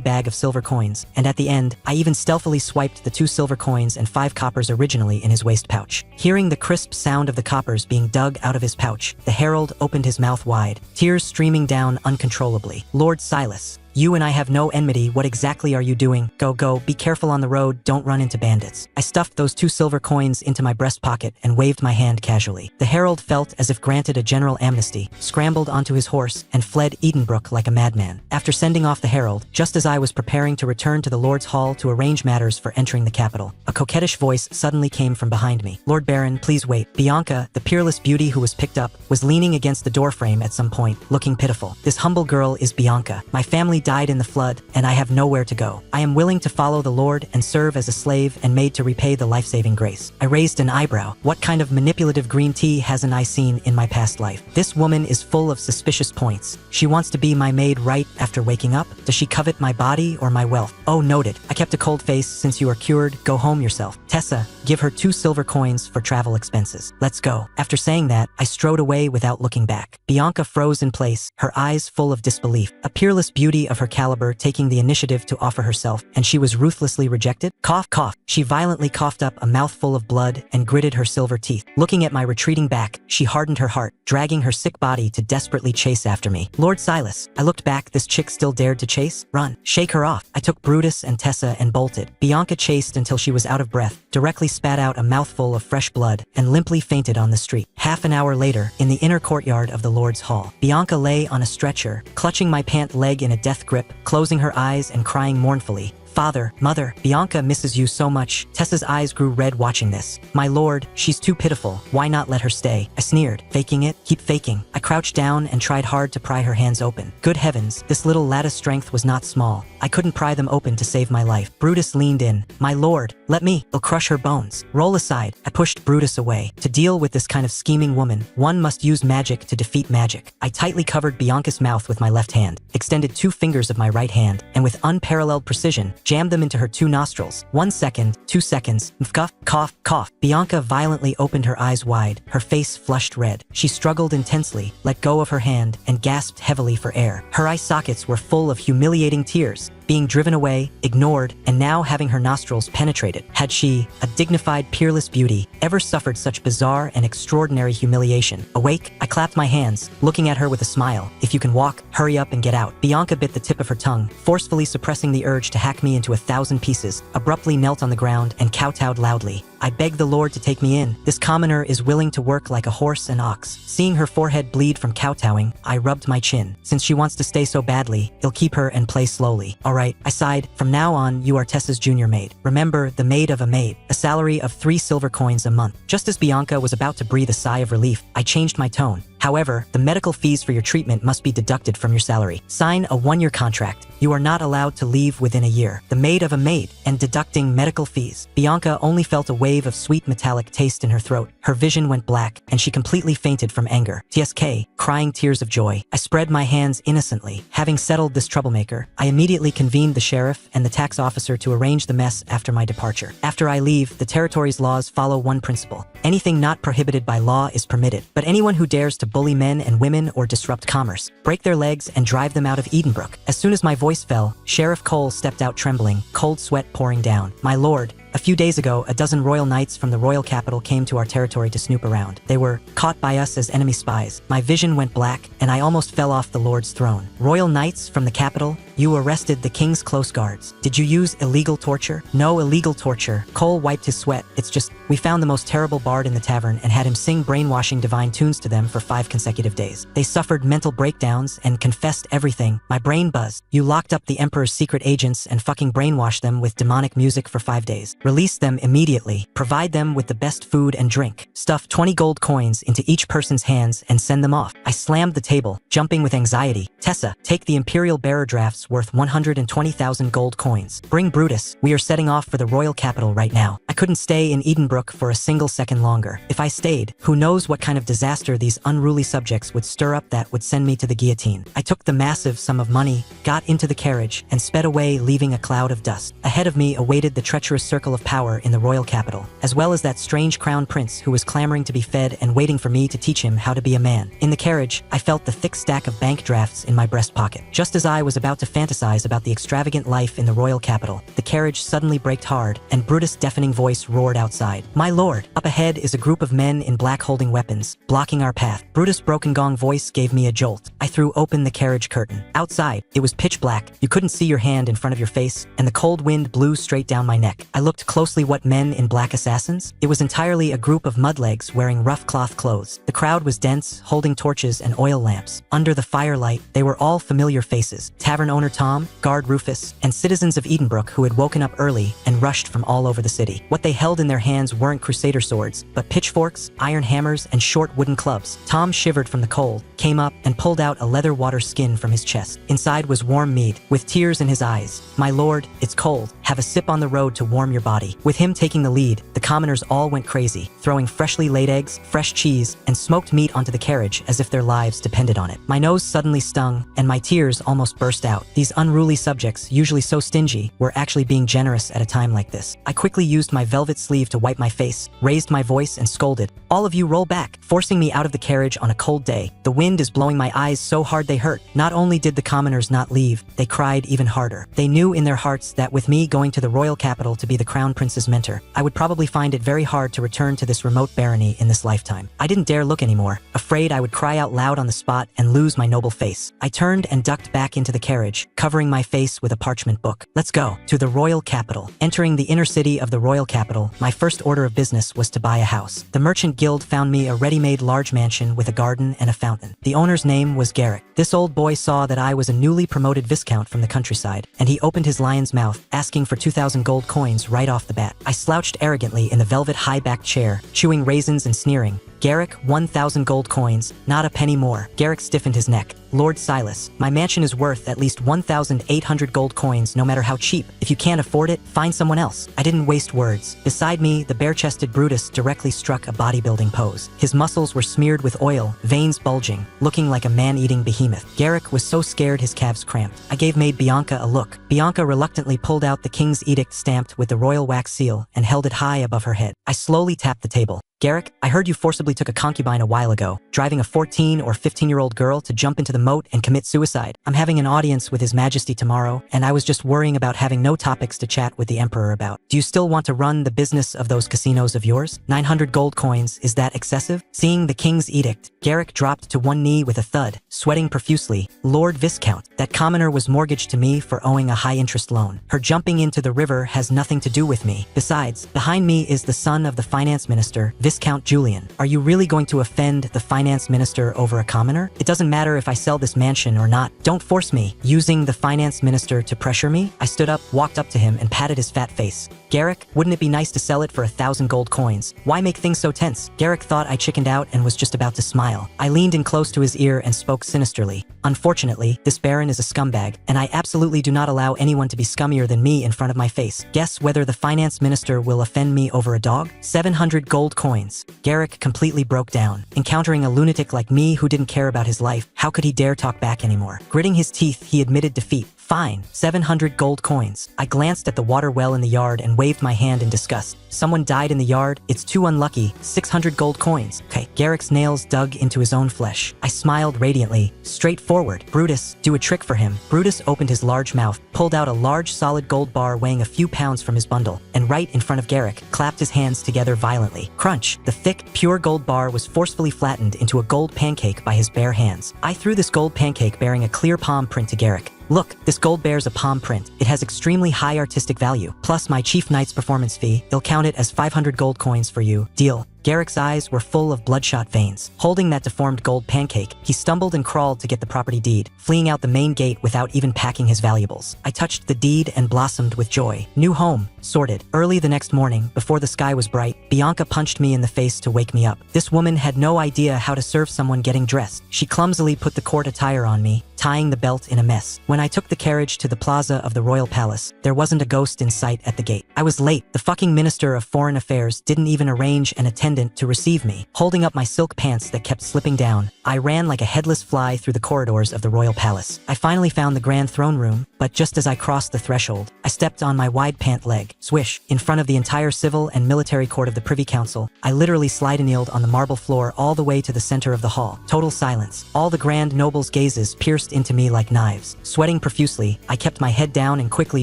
[SPEAKER 1] bag of silver coins, and at the end, I even stealthily swiped the 2 silver coins and 5 coppers originally in his waist pouch. Hearing the crisp sound of the coppers being dug out of his pouch, the herald opened his mouth wide, tears streaming down uncontrollably. "Lord Silas, you and I have no enmity. What exactly are you doing? Go, be careful on the road, don't run into bandits." I stuffed those 2 silver coins into my breast pocket and waved my hand casually. The herald felt as if granted a general amnesty, scrambled onto his horse, and fled Edenbrook like a madman. After sending off the herald, just as I was preparing to return to the Lord's Hall to arrange matters for entering the capital, a coquettish voice suddenly came from behind me. "Lord Baron, please wait." Bianca, the peerless beauty who was picked up, was leaning against the doorframe at some point, looking pitiful. "This humble girl is Bianca. My family died in the flood, and I have nowhere to go. I am willing to follow the Lord and serve as a slave and made to repay the life-saving grace. I raised an eyebrow. What kind of manipulative green tea hasn't I seen in my past life? This woman is full of suspicious points. She wants to be my maid right after waking up? Does she covet my body or my wealth? Oh, noted. I kept a cold face. Since you are cured, go home yourself. Tessa, give her 2 silver coins for travel expenses. Let's go. After saying that, I strode away without looking back. Bianca froze in place, her eyes full of disbelief. A peerless beauty of her caliber taking the initiative to offer herself, and she was ruthlessly rejected? Cough, cough. She violently coughed up a mouthful of blood and gritted her silver teeth. Looking at my retreating back, she hardened her heart, dragging her sick body to desperately chase after me. Lord Silas. I looked back. This chick still dared to chase? Run. Shake her off. I took Brutus and Tessa and bolted. Bianca chased until she was out of breath, directly spat out a mouthful of fresh blood, and limply fainted on the street. Half an hour later, in the inner courtyard of the Lord's Hall, Bianca lay on a stretcher, clutching my pant leg in a death grip, closing her eyes and crying mournfully. Father, mother, Bianca misses you so much. Tessa's eyes grew red watching this. My lord, she's too pitiful. Why not let her stay? I sneered. Faking it? Keep faking. I crouched down and tried hard to pry her hands open. Good heavens, this little lattice strength was not small. I couldn't pry them open to save my life. Brutus leaned in. My lord, let me. I'll crush her bones. Roll aside. I pushed Brutus away. To deal with this kind of scheming woman, one must use magic to defeat magic. I tightly covered Bianca's mouth with my left hand, extended 2 fingers of my right hand, and with unparalleled precision, jammed them into her 2 nostrils. 1 second, 2 seconds, cough, cough, cough. Bianca violently opened her eyes wide, her face flushed red. She struggled intensely, let go of her hand, and gasped heavily for air. Her eye sockets were full of humiliating tears, being driven away, ignored, and now having her nostrils penetrated. Had she, a dignified, peerless beauty, ever suffered such bizarre and extraordinary humiliation? Awake, I clapped my hands, looking at her with a smile. If you can walk, hurry up and get out. Bianca bit the tip of her tongue, forcefully suppressing the urge to hack me into 1,000 pieces, abruptly knelt on the ground and kowtowed loudly. I beg the Lord to take me in. This commoner is willing to work like a horse and ox. Seeing her forehead bleed from kowtowing, I rubbed my chin. Since she wants to stay so badly, I'll keep her and play slowly. All right, I sighed. From now on, you are Tessa's junior maid. Remember, the maid of a maid. A salary of 3 silver coins a month. Just as Bianca was about to breathe a sigh of relief, I changed my tone. However, the medical fees for your treatment must be deducted from your salary. Sign a 1-year contract. You are not allowed to leave within a year. The maid of a maid, and deducting medical fees. Bianca only felt a wave of sweet metallic taste in her throat. Her vision went black, and she completely fainted from anger. TSK, crying tears of joy. I spread my hands innocently. Having settled this troublemaker, I immediately convened the sheriff and the tax officer to arrange the mess after my departure. After I leave, the territory's laws follow one principle. Anything not prohibited by law is permitted, but anyone who dares to bully men and women or disrupt commerce, break their legs and drive them out of Edenbrook. As soon as my voice fell, Sheriff Cole stepped out trembling, cold sweat pouring down. My lord, a few days ago, a dozen royal knights from the royal capital came to our territory to snoop around. They were caught by us as enemy spies. My vision went black, and I almost fell off the Lord's throne. Royal knights from the capital? You arrested the king's close guards. Did you use illegal torture? No illegal torture. Cole wiped his sweat. It's just, we found the most terrible bard in the tavern and had him sing brainwashing divine tunes to them for 5 consecutive days. They suffered mental breakdowns and confessed everything. My brain buzzed. You locked up the Emperor's secret agents and fucking brainwashed them with demonic music for 5 days. Release them immediately. Provide them with the best food and drink. Stuff 20 gold coins into each person's hands and send them off. I slammed the table, jumping with anxiety. Tessa, take the Imperial bearer drafts worth 120,000 gold coins. Bring Brutus. We are setting off for the royal capital right now. I couldn't stay in Edenbrook for a single second longer. If I stayed, who knows what kind of disaster these unruly subjects would stir up that would send me to the guillotine. I took the massive sum of money, got into the carriage, and sped away, leaving a cloud of dust. Ahead of me awaited the treacherous circle of power in the royal capital, as well as that strange crown prince who was clamoring to be fed and waiting for me to teach him how to be a man. In the carriage, I felt the thick stack of bank drafts in my breast pocket. Just as I was about to fantasize about the extravagant life in the royal capital, the carriage suddenly braked hard, and Brutus' deafening voice roared outside. My lord, up ahead is a group of men in black holding weapons, blocking our path. Brutus' broken gong voice gave me a jolt. I threw open the carriage curtain. Outside, it was pitch black. You couldn't see your hand in front of your face, and the cold wind blew straight down my neck. I looked looked closely what men in black assassins? It was entirely a group of mudlegs wearing rough cloth clothes. The crowd was dense, holding torches and oil lamps. Under the firelight, they were all familiar faces. Tavern owner Tom, guard Rufus, and citizens of Edenbrook who had woken up early and rushed from all over the city. What they held in their hands weren't crusader swords, but pitchforks, iron hammers, and short wooden clubs. Tom shivered from the cold, came up, and pulled out a leather water skin from his chest. Inside was warm mead, with tears in his eyes. "My lord, it's cold. Have a sip on the road to warm your body." With him taking the lead, the commoners all went crazy, throwing freshly laid eggs, fresh cheese, and smoked meat onto the carriage as if their lives depended on it. My nose suddenly stung, and my tears almost burst out. These unruly subjects, usually so stingy, were actually being generous at a time like this. I quickly used my velvet sleeve to wipe my face, raised my voice, and scolded, "All of you roll back," forcing me out of the carriage on a cold day. The wind is blowing my eyes so hard they hurt. Not only did the commoners not leave, they cried even harder. They knew in their hearts that with me going to the royal capital to be the crown prince's mentor, I would probably find it very hard to return to this remote barony in this lifetime. I didn't dare look anymore, afraid I would cry out loud on the spot and lose my noble face. I turned and ducked back into the carriage, covering my face with a parchment book. Let's go to the royal capital. Entering the inner city of the royal capital, my first order of business was to buy a house. The merchant guild found me a ready-made large mansion with a garden and a fountain. The owner's name was Garrick. This old boy saw that I was a newly promoted viscount from the countryside, and he opened his lion's mouth, asking for 2,000 gold coins right off the bat. I slouched arrogantly in the velvet high-backed chair, chewing raisins and sneering. "Garrick, 1,000 gold coins, not a penny more." Garrick stiffened his neck. "Lord Silas, my mansion is worth at least 1,800 gold coins, no matter how cheap. If you can't afford it, find someone else." I didn't waste words. Beside me, the bare-chested Brutus directly struck a bodybuilding pose. His muscles were smeared with oil, veins bulging, looking like a man-eating behemoth. Garrick was so scared his calves cramped. I gave maid Bianca a look. Bianca reluctantly pulled out the king's edict stamped with the royal wax seal and held it high above her head. I slowly tapped the table. "Garrick, I heard you forcibly took a concubine a while ago, driving a 14 or 15-year-old girl to jump into the moat and commit suicide. I'm having an audience with His Majesty tomorrow, and I was just worrying about having no topics to chat with the Emperor about. Do you still want to run the business of those casinos of yours? 900 gold coins, is that excessive?" Seeing the king's edict, Garrick dropped to one knee with a thud, sweating profusely. "Lord Viscount, that commoner was mortgaged to me for owing a high-interest loan. Her jumping into the river has nothing to do with me. Besides, behind me is the son of the finance minister, Viscount Julian. Are you really going to offend the finance minister over a commoner? It doesn't matter if I sell this mansion or not. Don't force me." Using the finance minister to pressure me, I stood up, walked up to him, and patted his fat face. "Garrick, wouldn't it be nice to sell it for 1,000 gold coins? Why make things so tense?" Garrick thought I chickened out and was just about to smile. I leaned in close to his ear and spoke sinisterly. "Unfortunately, this baron is a scumbag, and I absolutely do not allow anyone to be scummier than me in front of my face. Guess whether the finance minister will offend me over a dog? 700 gold coins." Garrick completely broke down. Encountering a lunatic like me who didn't care about his life, how could he dare talk back anymore? Gritting his teeth, he admitted defeat. "Fine, 700 gold coins." I glanced at the water well in the yard and waved my hand in disgust. "Someone died in the yard? It's too unlucky. 600 gold coins." Okay. Garrick's nails dug into his own flesh. I smiled radiantly. "Straightforward. Brutus, do a trick for him." Brutus opened his large mouth, pulled out a large solid gold bar weighing a few pounds from his bundle, and right in front of Garrick, clapped his hands together violently. Crunch! The thick, pure gold bar was forcefully flattened into a gold pancake by his bare hands. I threw this gold pancake bearing a clear palm print to Garrick. "Look, this gold bears a palm print. It has extremely high artistic value. Plus my chief knight's performance fee. They'll count it as 500 gold coins for you. Deal." Garrick's eyes were full of bloodshot veins. Holding that deformed gold pancake, he stumbled and crawled to get the property deed, fleeing out the main gate without even packing his valuables. I touched the deed and blossomed with joy. New home, sorted. Early the next morning, before the sky was bright, Bianca punched me in the face to wake me up. This woman had no idea how to serve someone getting dressed. She clumsily put the court attire on me, tying the belt in a mess. When I took the carriage to the plaza of the royal palace, there wasn't a ghost in sight at the gate. I was late. The fucking minister of foreign affairs didn't even arrange an attendant to receive me. Holding up my silk pants that kept slipping down, I ran like a headless fly through the corridors of the royal palace. I finally found the grand throne room, but just as I crossed the threshold, I stepped on my wide pant leg. Swish! In front of the entire civil and military court of the Privy Council, I literally slide-kneeled on the marble floor all the way to the center of the hall. Total silence. All the grand nobles' gazes pierced into me like knives. Sweating profusely, I kept my head down and quickly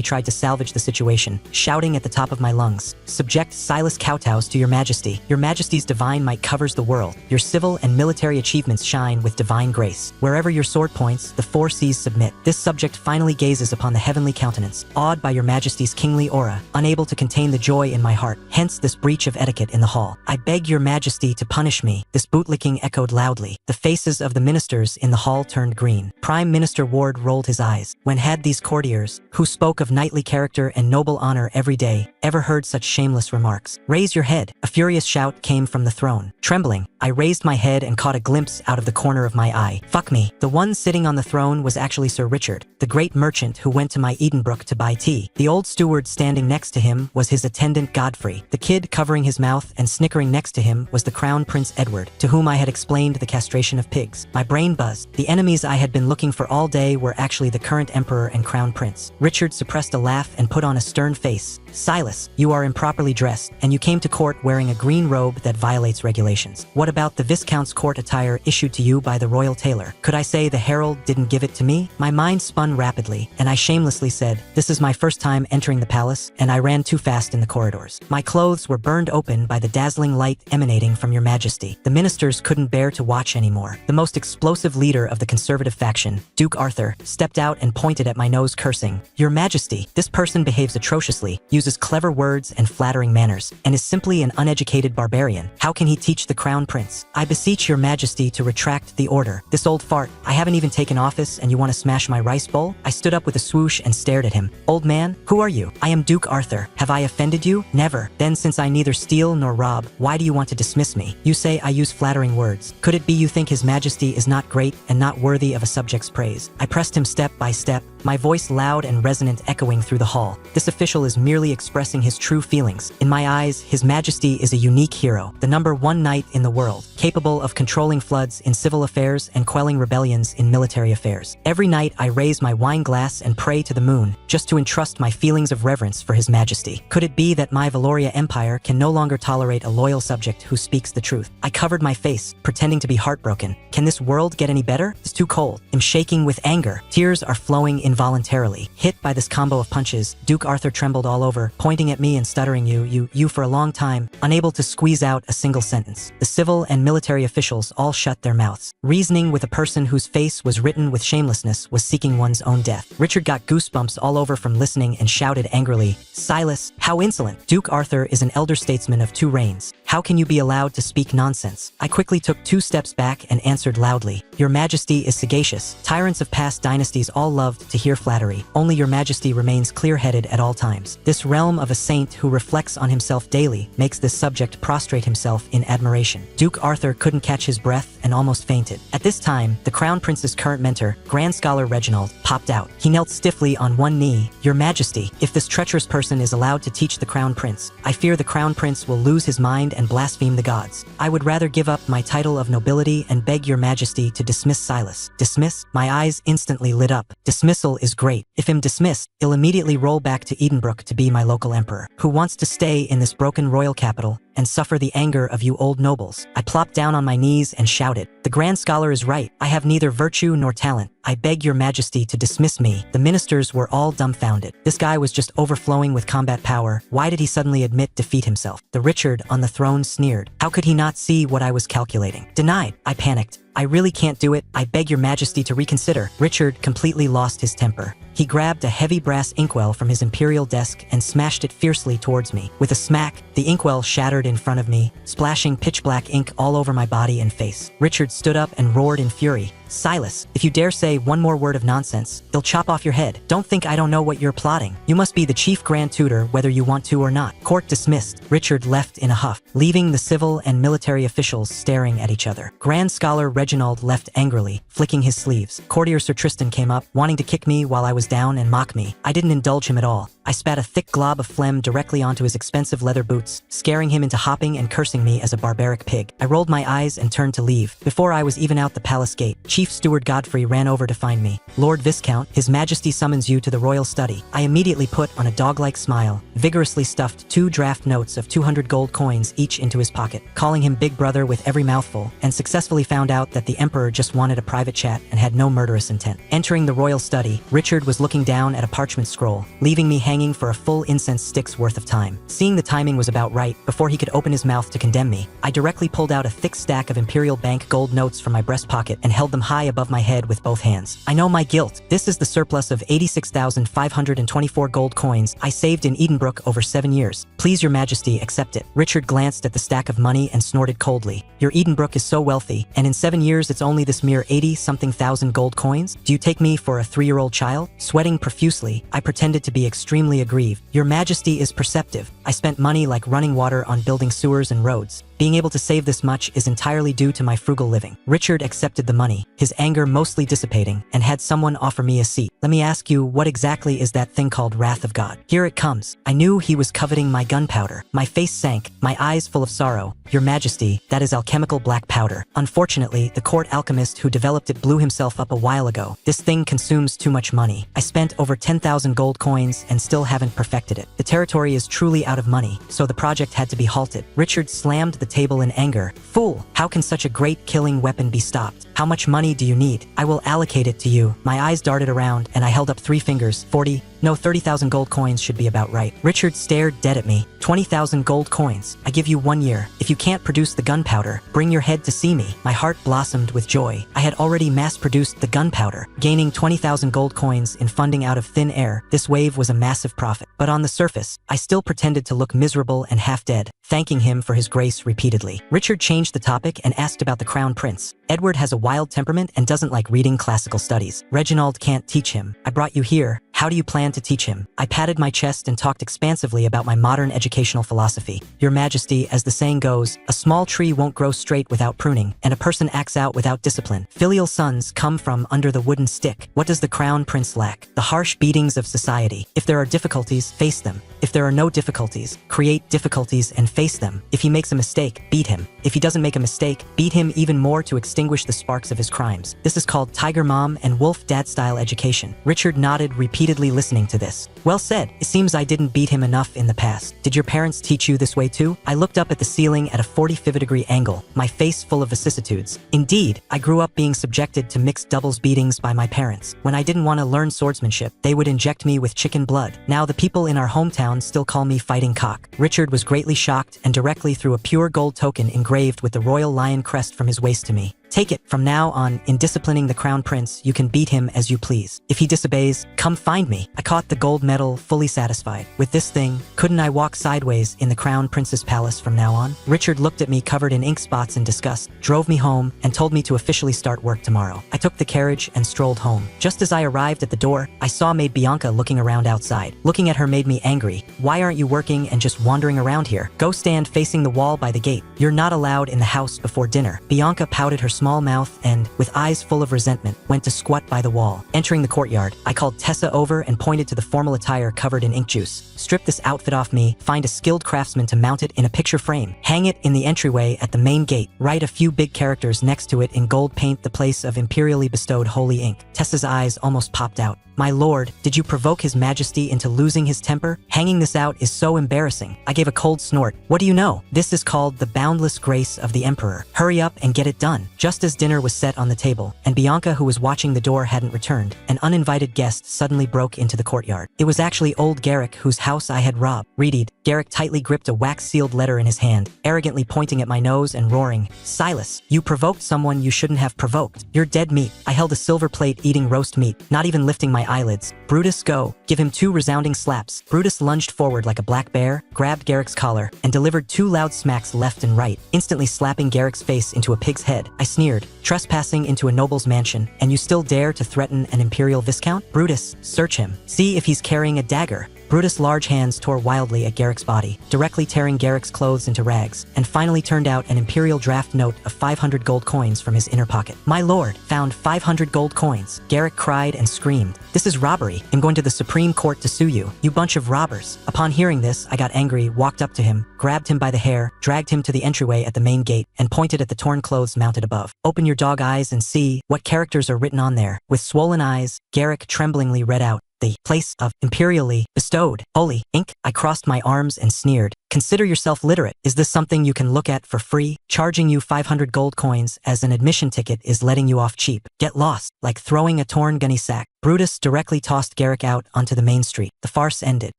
[SPEAKER 1] tried to salvage the situation, shouting at the top of my lungs, "Subject Silas Kowtows to your majesty. Your majesty's divine might covers the world. Your civil and military achievements shine shine with divine grace. Wherever your sword points, the four seas submit. This subject finally gazes upon the heavenly countenance, awed by your majesty's kingly aura, unable to contain the joy in my heart. Hence this breach of etiquette in the hall. I beg your majesty to punish me. This bootlicking echoed loudly. The faces of the ministers in the hall turned green. Prime Minister Ward rolled his eyes. When had these courtiers, who spoke of knightly character and noble honor every day, ever heard such shameless remarks? Raise your head. A furious shout came from the throne. Trembling, I raised my head and caught a glimpse out of the corner of my eye. Fuck me. The one sitting on the throne was actually Sir Richard, the great merchant who went to my Edenbrook to buy tea. The old steward standing next to him was his attendant Godfrey. The kid covering his mouth and snickering next to him was the Crown Prince Edward, to whom I had explained the castration of pigs. My brain buzzed. The enemies I had been looking for all day were actually the current emperor and crown prince. Richard suppressed a laugh and put on a stern face. Silas, you are improperly dressed, and you came to court wearing a green robe that violates regulations. What about the Viscount's court attire issued to you by the royal tailor? Could I say the herald didn't give it to me? My mind spun rapidly, and I shamelessly said, this is my first time entering the palace, and I ran too fast in the corridors. My clothes were burned open by the dazzling light emanating from your majesty. The ministers couldn't bear to watch anymore. The most explosive leader of the conservative faction, Duke Arthur, stepped out and pointed at my nose, cursing, Your Majesty, this person behaves atrociously, uses clever words and flattering manners, and is simply an uneducated barbarian. How can he teach the crown prince? I beseech your majesty to retract the order. This old fart, I haven't even taken office and you want to smash my rice bowl? I stood up with a swoosh and stared at him. Old man, who are you? I am Duke Arthur. Have I offended you? Never. Then since I neither steal nor rob, why do you want to dismiss me? You say I use flattering words. Could it be you think his majesty is not great and not worthy of a subject's praise? I pressed him step by step, my voice loud and resonant echoing through the hall. This official is merely expressing his true feelings. In my eyes, his majesty is a unique hero, the #1 knight in the world, capable of controlling floods in civil affairs and quelling rebellions in military affairs. Every night I raise my wine glass and pray to the moon, just to entrust my feelings of reverence for his majesty. Could it be that my Valoria empire can no longer tolerate a loyal subject who speaks the truth? I covered my face, pretending to be heartbroken. Can this world get any better? It's too cold. I'm shaking with anger. Tears are flowing involuntarily. Hit by this combo of punches, Duke Arthur trembled all over, pointing at me and stuttering you for a long time, unable to squeeze out a single sentence. The civil and military officials all shut their mouths. Reasoning with a person whose face was written with shamelessness was seeking one's own death. Richard got goosebumps all over from listening and shouted angrily, Silas, how insolent! Duke Arthur is an elder statesman of 2 reigns. How can you be allowed to speak nonsense? I quickly took 2 steps back and answered loudly, Your Majesty is sagacious. Tyrants of past dynasties all loved to hear flattery. Only your majesty remains clear-headed at all times. This realm of a saint who reflects on himself daily makes this subject prostrate himself in admiration. Duke Arthur couldn't catch his breath and almost fainted. At this time, the Crown Prince's current mentor, Grand Scholar Reginald, popped out. He knelt stiffly on one knee. Your Majesty, if this treacherous person is allowed to teach the Crown Prince, I fear the Crown Prince will lose his mind and blaspheme the gods. I would rather give up my title of nobility and beg your majesty to dismiss Silas. Dismiss? My eyes instantly lit up. Dismissal is great. If I'm dismissed, I'll immediately roll back to Edenbrook to be my local emperor, who wants to stay in this broken royal capital and suffer the anger of you old nobles. I plopped down on my knees and shouted, The Grand Scholar is right. I have neither virtue nor talent. I beg your majesty to dismiss me. The ministers were all dumbfounded. This guy was just overflowing with combat power. Why did he suddenly admit defeat himself? The Richard on the throne sneered. How could he not see what I was calculating? Denied. I panicked. I really can't do it. I beg your majesty to reconsider. Richard completely lost his temper. He grabbed a heavy brass inkwell from his imperial desk and smashed it fiercely towards me. With a smack, the inkwell shattered in front of me, splashing pitch-black ink all over my body and face. Richard stood up and roared in fury. Silas, if you dare say one more word of nonsense, they'll chop off your head. Don't think I don't know what you're plotting. You must be the chief grand tutor whether you want to or not. Court dismissed. Richard left in a huff, leaving the civil and military officials staring at each other. Grand Scholar Reginald left angrily, flicking his sleeves. Courtier Sir Tristan came up, wanting to kick me while I was down and mock me. I didn't indulge him at all. I spat a thick glob of phlegm directly onto his expensive leather boots, scaring him into hopping and cursing me as a barbaric pig. I rolled my eyes and turned to leave. Before I was even out the palace gate, Chief Steward Godfrey ran over to find me. Lord Viscount, His Majesty summons you to the royal study. I immediately put on a dog-like smile, vigorously stuffed 2 draft notes of 200 gold coins each into his pocket, calling him Big Brother with every mouthful, and successfully found out that the Emperor just wanted a private chat and had no murderous intent. Entering the royal study, Richard was looking down at a parchment scroll, leaving me hanging for a full incense stick's worth of time. Seeing the timing was about right, before he could open his mouth to condemn me, I directly pulled out a thick stack of Imperial Bank gold notes from my breast pocket and held them high above my head with both hands. I know my guilt. This is the surplus of 86,524 gold coins I saved in Edenbrook over 7 years. Please, Your Majesty, accept it. Richard glanced at the stack of money and snorted coldly. Your Edenbrook is so wealthy, and in 7 years it's only this mere 80-something thousand gold coins? Do you take me for a 3-year-old child? Sweating profusely, I pretended to be extremely aggrieved. Your Majesty is perceptive. I spent money like running water on building sewers and roads. Being able to save this much is entirely due to my frugal living. Richard accepted the money, his anger mostly dissipating, and had someone offer me a seat. Let me ask you, what exactly is that thing called Wrath of God? Here it comes. I knew he was coveting my gunpowder. My face sank, my eyes full of sorrow. Your Majesty, that is alchemical black powder. Unfortunately, the court alchemist who developed it blew himself up a while ago. This thing consumes too much money. I spent over 10,000 gold coins and still haven't perfected it. The territory is truly out of money, so the project had to be halted. Richard slammed the table in anger. Fool, how can such a great killing weapon be stopped? How much money do you need? I will allocate it to you. My eyes darted around and I held up 3 fingers. 40, no, 30,000 gold coins should be about right. Richard stared dead at me. 20,000 gold coins. I give you 1 year. If you can't produce the gunpowder, bring your head to see me. My heart blossomed with joy. I had already mass-produced the gunpowder, gaining 20,000 gold coins in funding out of thin air. This wave was a massive profit. But on the surface, I still pretended to look miserable and half dead, thanking him for his grace repeatedly. Richard changed the topic and asked about the Crown Prince. Edward has a wild temperament and doesn't like reading classical studies. Reginald can't teach him. I brought you here. How do you plan to teach him? I patted my chest and talked expansively about my modern educational philosophy. Your Majesty, as the saying goes, a small tree won't grow straight without pruning, and a person acts out without discipline. Filial sons come from under the wooden stick. What does the Crown Prince lack? The harsh beatings of society. If there are difficulties, face them. If there are no difficulties, create difficulties and face them. If he makes a mistake, beat him. If he doesn't make a mistake, beat him even more to extinguish the sparks of his crimes. This is called Tiger Mom and Wolf Dad style education. Richard nodded, repeatedly listening to this. Well said. It seems I didn't beat him enough in the past. Did your parents teach you this way too? I looked up at the ceiling at a 45-degree angle, my face full of vicissitudes. Indeed, I grew up being subjected to mixed doubles beatings by my parents. When I didn't want to learn swordsmanship, they would inject me with chicken blood. Now the people in our hometown still call me Fighting Cock. Richard was greatly shocked and directly threw a pure gold token engraved with the royal lion crest from his waist to me. Take it. From now on, in disciplining the Crown Prince, you can beat him as you please. If he disobeys, come find me. I caught the gold medal, fully satisfied. With this thing, couldn't I walk sideways in the Crown Prince's palace from now on? Richard looked at me covered in ink spots in disgust, drove me home, and told me to officially start work tomorrow. I took the carriage and strolled home. Just as I arrived at the door, I saw maid Bianca looking around outside. Looking at her made me angry. Why aren't you working and just wandering around here? Go stand facing the wall by the gate. You're not allowed in the house before dinner. Bianca pouted her small mouth and, with eyes full of resentment, went to squat by the wall. Entering the courtyard, I called Tessa over and pointed to the formal attire covered in ink juice. Strip this outfit off me, find a skilled craftsman to mount it in a picture frame. Hang it in the entryway at the main gate. Write a few big characters next to it in gold paint, the place of imperially bestowed holy ink. Tessa's eyes almost popped out. My lord, did you provoke His Majesty into losing his temper? Hanging this out is so embarrassing. I gave a cold snort. What do you know? This is called the boundless grace of the Emperor. Hurry up and get it done. Just as dinner was set on the table, and Bianca, who was watching the door, hadn't returned, an uninvited guest suddenly broke into the courtyard. It was actually old Garrick, whose house I had robbed. Readied, Garrick tightly gripped a wax-sealed letter in his hand, arrogantly pointing at my nose and roaring, Silas, you provoked someone you shouldn't have provoked. You're dead meat. I held a silver plate eating roast meat, not even lifting my eyelids. Brutus, go. Give him 2 resounding slaps. Brutus lunged forward like a black bear, grabbed Garrick's collar, and delivered 2 loud smacks left and right, instantly slapping Garrick's face into a pig's head. I sneered, trespassing into a noble's mansion, and you still dare to threaten an imperial viscount? Brutus, search him. See if he's carrying a dagger. Brutus' large hands tore wildly at Garrick's body, directly tearing Garrick's clothes into rags, and finally turned out an imperial draft note of 500 gold coins from his inner pocket. "My lord, found 500 gold coins." Garrick cried and screamed. "This is robbery. I'm going to the Supreme Court to sue you, you bunch of robbers." Upon hearing this, I got angry, walked up to him, grabbed him by the hair, dragged him to the entryway at the main gate, and pointed at the torn clothes mounted above. "Open your dog eyes and see what characters are written on there." With swollen eyes, Garrick tremblingly read out, "The place of imperially bestowed holy ink." I crossed my arms and sneered. "Consider yourself literate. Is this something you can look at for free? Charging you 500 gold coins as an admission ticket is letting you off cheap. Get lost, like throwing a torn gunny sack." Brutus directly tossed Garrick out onto the main street. The farce ended.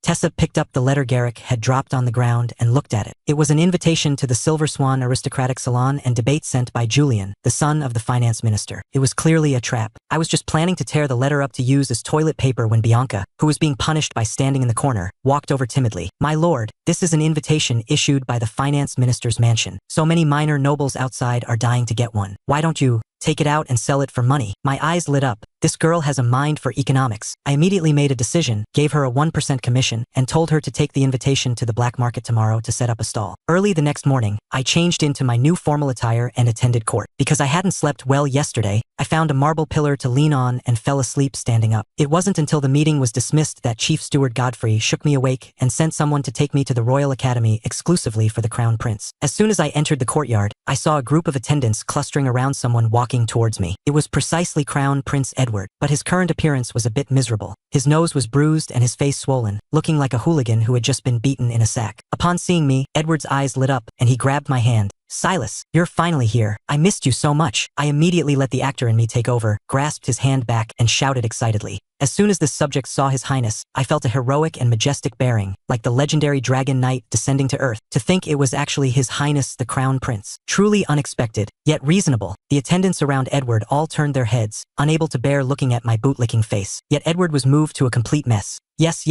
[SPEAKER 1] Tessa picked up the letter Garrick had dropped on the ground and looked at it. It was an invitation to the Silver Swan aristocratic salon and debate sent by Julian, the son of the finance minister. It was clearly a trap. I was just planning to tear the letter up to use as toilet paper when Bianca, who was being punished by standing in the corner, walked over timidly. "My lord, this is an invitation issued by the finance minister's mansion. So many minor nobles outside are dying to get one. Why don't you take it out and sell it for money?" My eyes lit up. This girl has a mind for economics. I immediately made a decision, gave her a 1% commission, and told her to take the invitation to the black market tomorrow to set up a stall. Early the next morning, I changed into my new formal attire and attended court. Because I hadn't slept well yesterday, I found a marble pillar to lean on and fell asleep standing up. It wasn't until the meeting was dismissed that Chief Steward Godfrey shook me awake and sent someone to take me to the Royal Academy exclusively for the Crown Prince. As soon as I entered the courtyard, I saw a group of attendants clustering around someone walking towards me. It was precisely Crown Prince Edward, but his current appearance was a bit miserable. His nose was bruised and his face swollen, looking like a hooligan who had just been beaten in a sack. Upon seeing me, Edward's eyes lit up and he grabbed my hand. "Silas, you're finally here. I missed you so much." I immediately let the actor in me take over, grasped his hand back, and shouted excitedly. As soon as this subject saw His Highness, I felt a heroic and majestic bearing, like the legendary dragon knight descending to earth. To think it was actually His Highness the Crown Prince. Truly unexpected, yet reasonable. The attendants around Edward all turned their heads, unable to bear looking at my bootlicking face. Yet Edward was moved to a complete mess. Yes,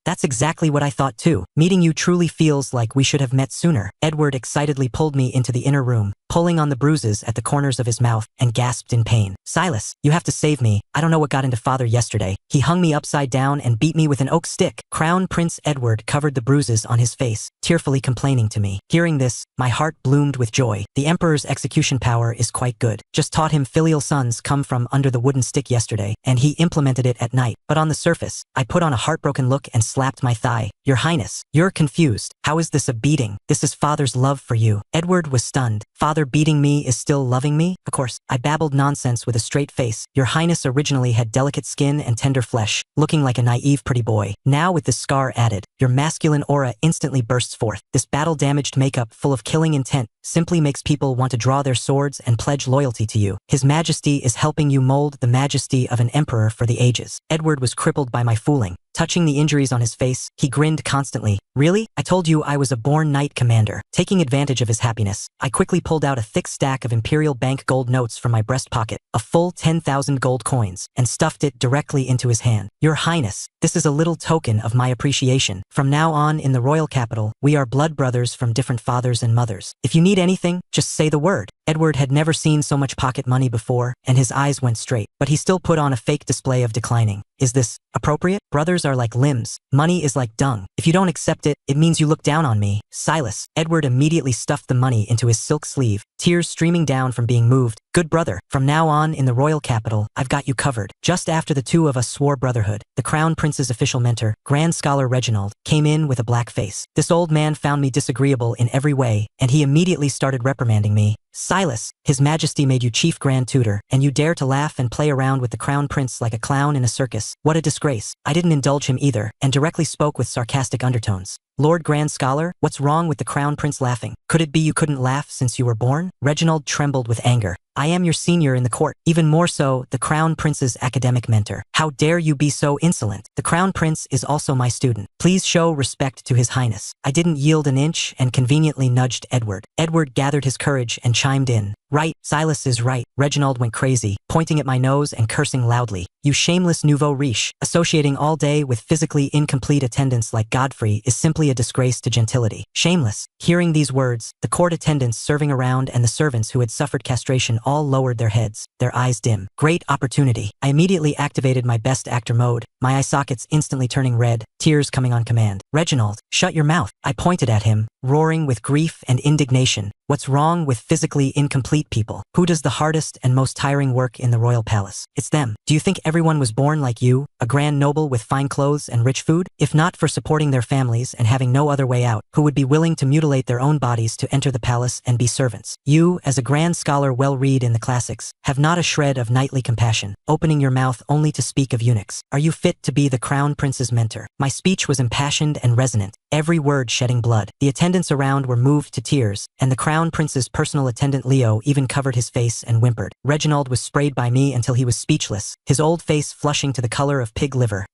[SPEAKER 1] that's exactly what I thought too. Meeting you truly feels like we should have met sooner." Edward excitedly pulled me into the inner room, pulling on the bruises at the corners of his mouth, and gasped in pain. "Silas, you have to save me. I don't know what got into father yesterday. He hung me upside down and beat me with an oak stick." Crown Prince Edward covered the bruises on his face, tearfully complaining to me. Hearing this, my heart bloomed with joy. The Emperor's execution power is quite good. Just taught him filial sons come from under the wooden stick yesterday, and he implemented it at night. But on the surface, I put on a heartbroken look and slapped my thigh. "Your Highness, you're confused. How is this a beating? This is father's love for you." Edward was stunned. "Father beating me is still loving me?" Of course, I babbled nonsense with a straight face. "Your Highness originally had delicate skin and tender flesh, looking like a naive pretty boy. Now with this scar added, your masculine aura instantly bursts forth. This battle-damaged makeup full of killing intent simply makes people want to draw their swords and pledge loyalty to you. His Majesty is helping you mold the majesty of an emperor for the ages." Edward was crippled by my fooling. Touching the injuries on his face, he grinned constantly. "Really? I told you I was a born knight commander." Taking advantage of his happiness, I quickly pulled out a thick stack of Imperial Bank gold notes from my breast pocket, a full 10,000 gold coins, and stuffed it directly into his hand. "Your Highness, this is a little token of my appreciation. From now on in the royal capital, we are blood brothers from different fathers and mothers. If you need anything, just say the word." Edward had never seen so much pocket money before, and his eyes went straight, but he still put on a fake display of declining. "Is this appropriate? Brothers are like limbs. Money is like dung. If you don't accept it, it means you look down on me." "Silas." Edward immediately stuffed the money into his silk sleeve, tears streaming down from being moved. "Good brother, from now on in the royal capital, I've got you covered." Just after the two of us swore brotherhood, the Crown Prince's official mentor, Grand Scholar Reginald, came in with a black face. This old man found me disagreeable in every way, and he immediately started reprimanding me. "Silas, His Majesty made you Chief Grand Tutor, and you dare to laugh and play around with the Crown Prince like a clown in a circus. What a disgrace." I didn't indulge him either, and directly spoke with sarcastic undertones. "Lord Grand Scholar, what's wrong with the Crown Prince laughing? Could it be you couldn't laugh since you were born?" Reginald trembled with anger. "I am your senior in the court, even more so, the Crown Prince's academic mentor. How dare you be so insolent? The Crown Prince is also my student. Please show respect to His Highness." I didn't yield an inch and conveniently nudged Edward. Edward gathered his courage and chimed in. Right, Silas is right. Reginald went crazy, pointing at my nose and cursing loudly. You shameless nouveau riche. Associating all day with physically incomplete attendants like Godfrey is simply a disgrace to gentility. Shameless. Hearing these words, the court attendants serving around and the servants who had suffered castration all lowered their heads, their eyes dim. Great opportunity. I immediately activated my best actor mode, my eye sockets instantly turning red, tears coming on command. Reginald, shut your mouth. I pointed at him, roaring with grief and indignation. What's wrong with physically incomplete people? Who does the hardest and most tiring work in the royal palace? It's them. Do you think everyone was born like you, a grand noble with fine clothes and rich food? If not for supporting their families and having no other way out, who would be willing to mutilate their own bodies to enter the palace and be servants? You, as a grand scholar well-read in the classics, have not a shred of knightly compassion, opening your mouth only to speak of eunuchs. Are you fit to be the crown prince's mentor? My speech was impassioned and resonant, every word shedding blood. The attendants around were moved to tears, and the crown prince's personal attendant Leo even covered his face and whimpered. Reginald was sprayed by me until he was speechless, his old face flushing to the color of pig liver.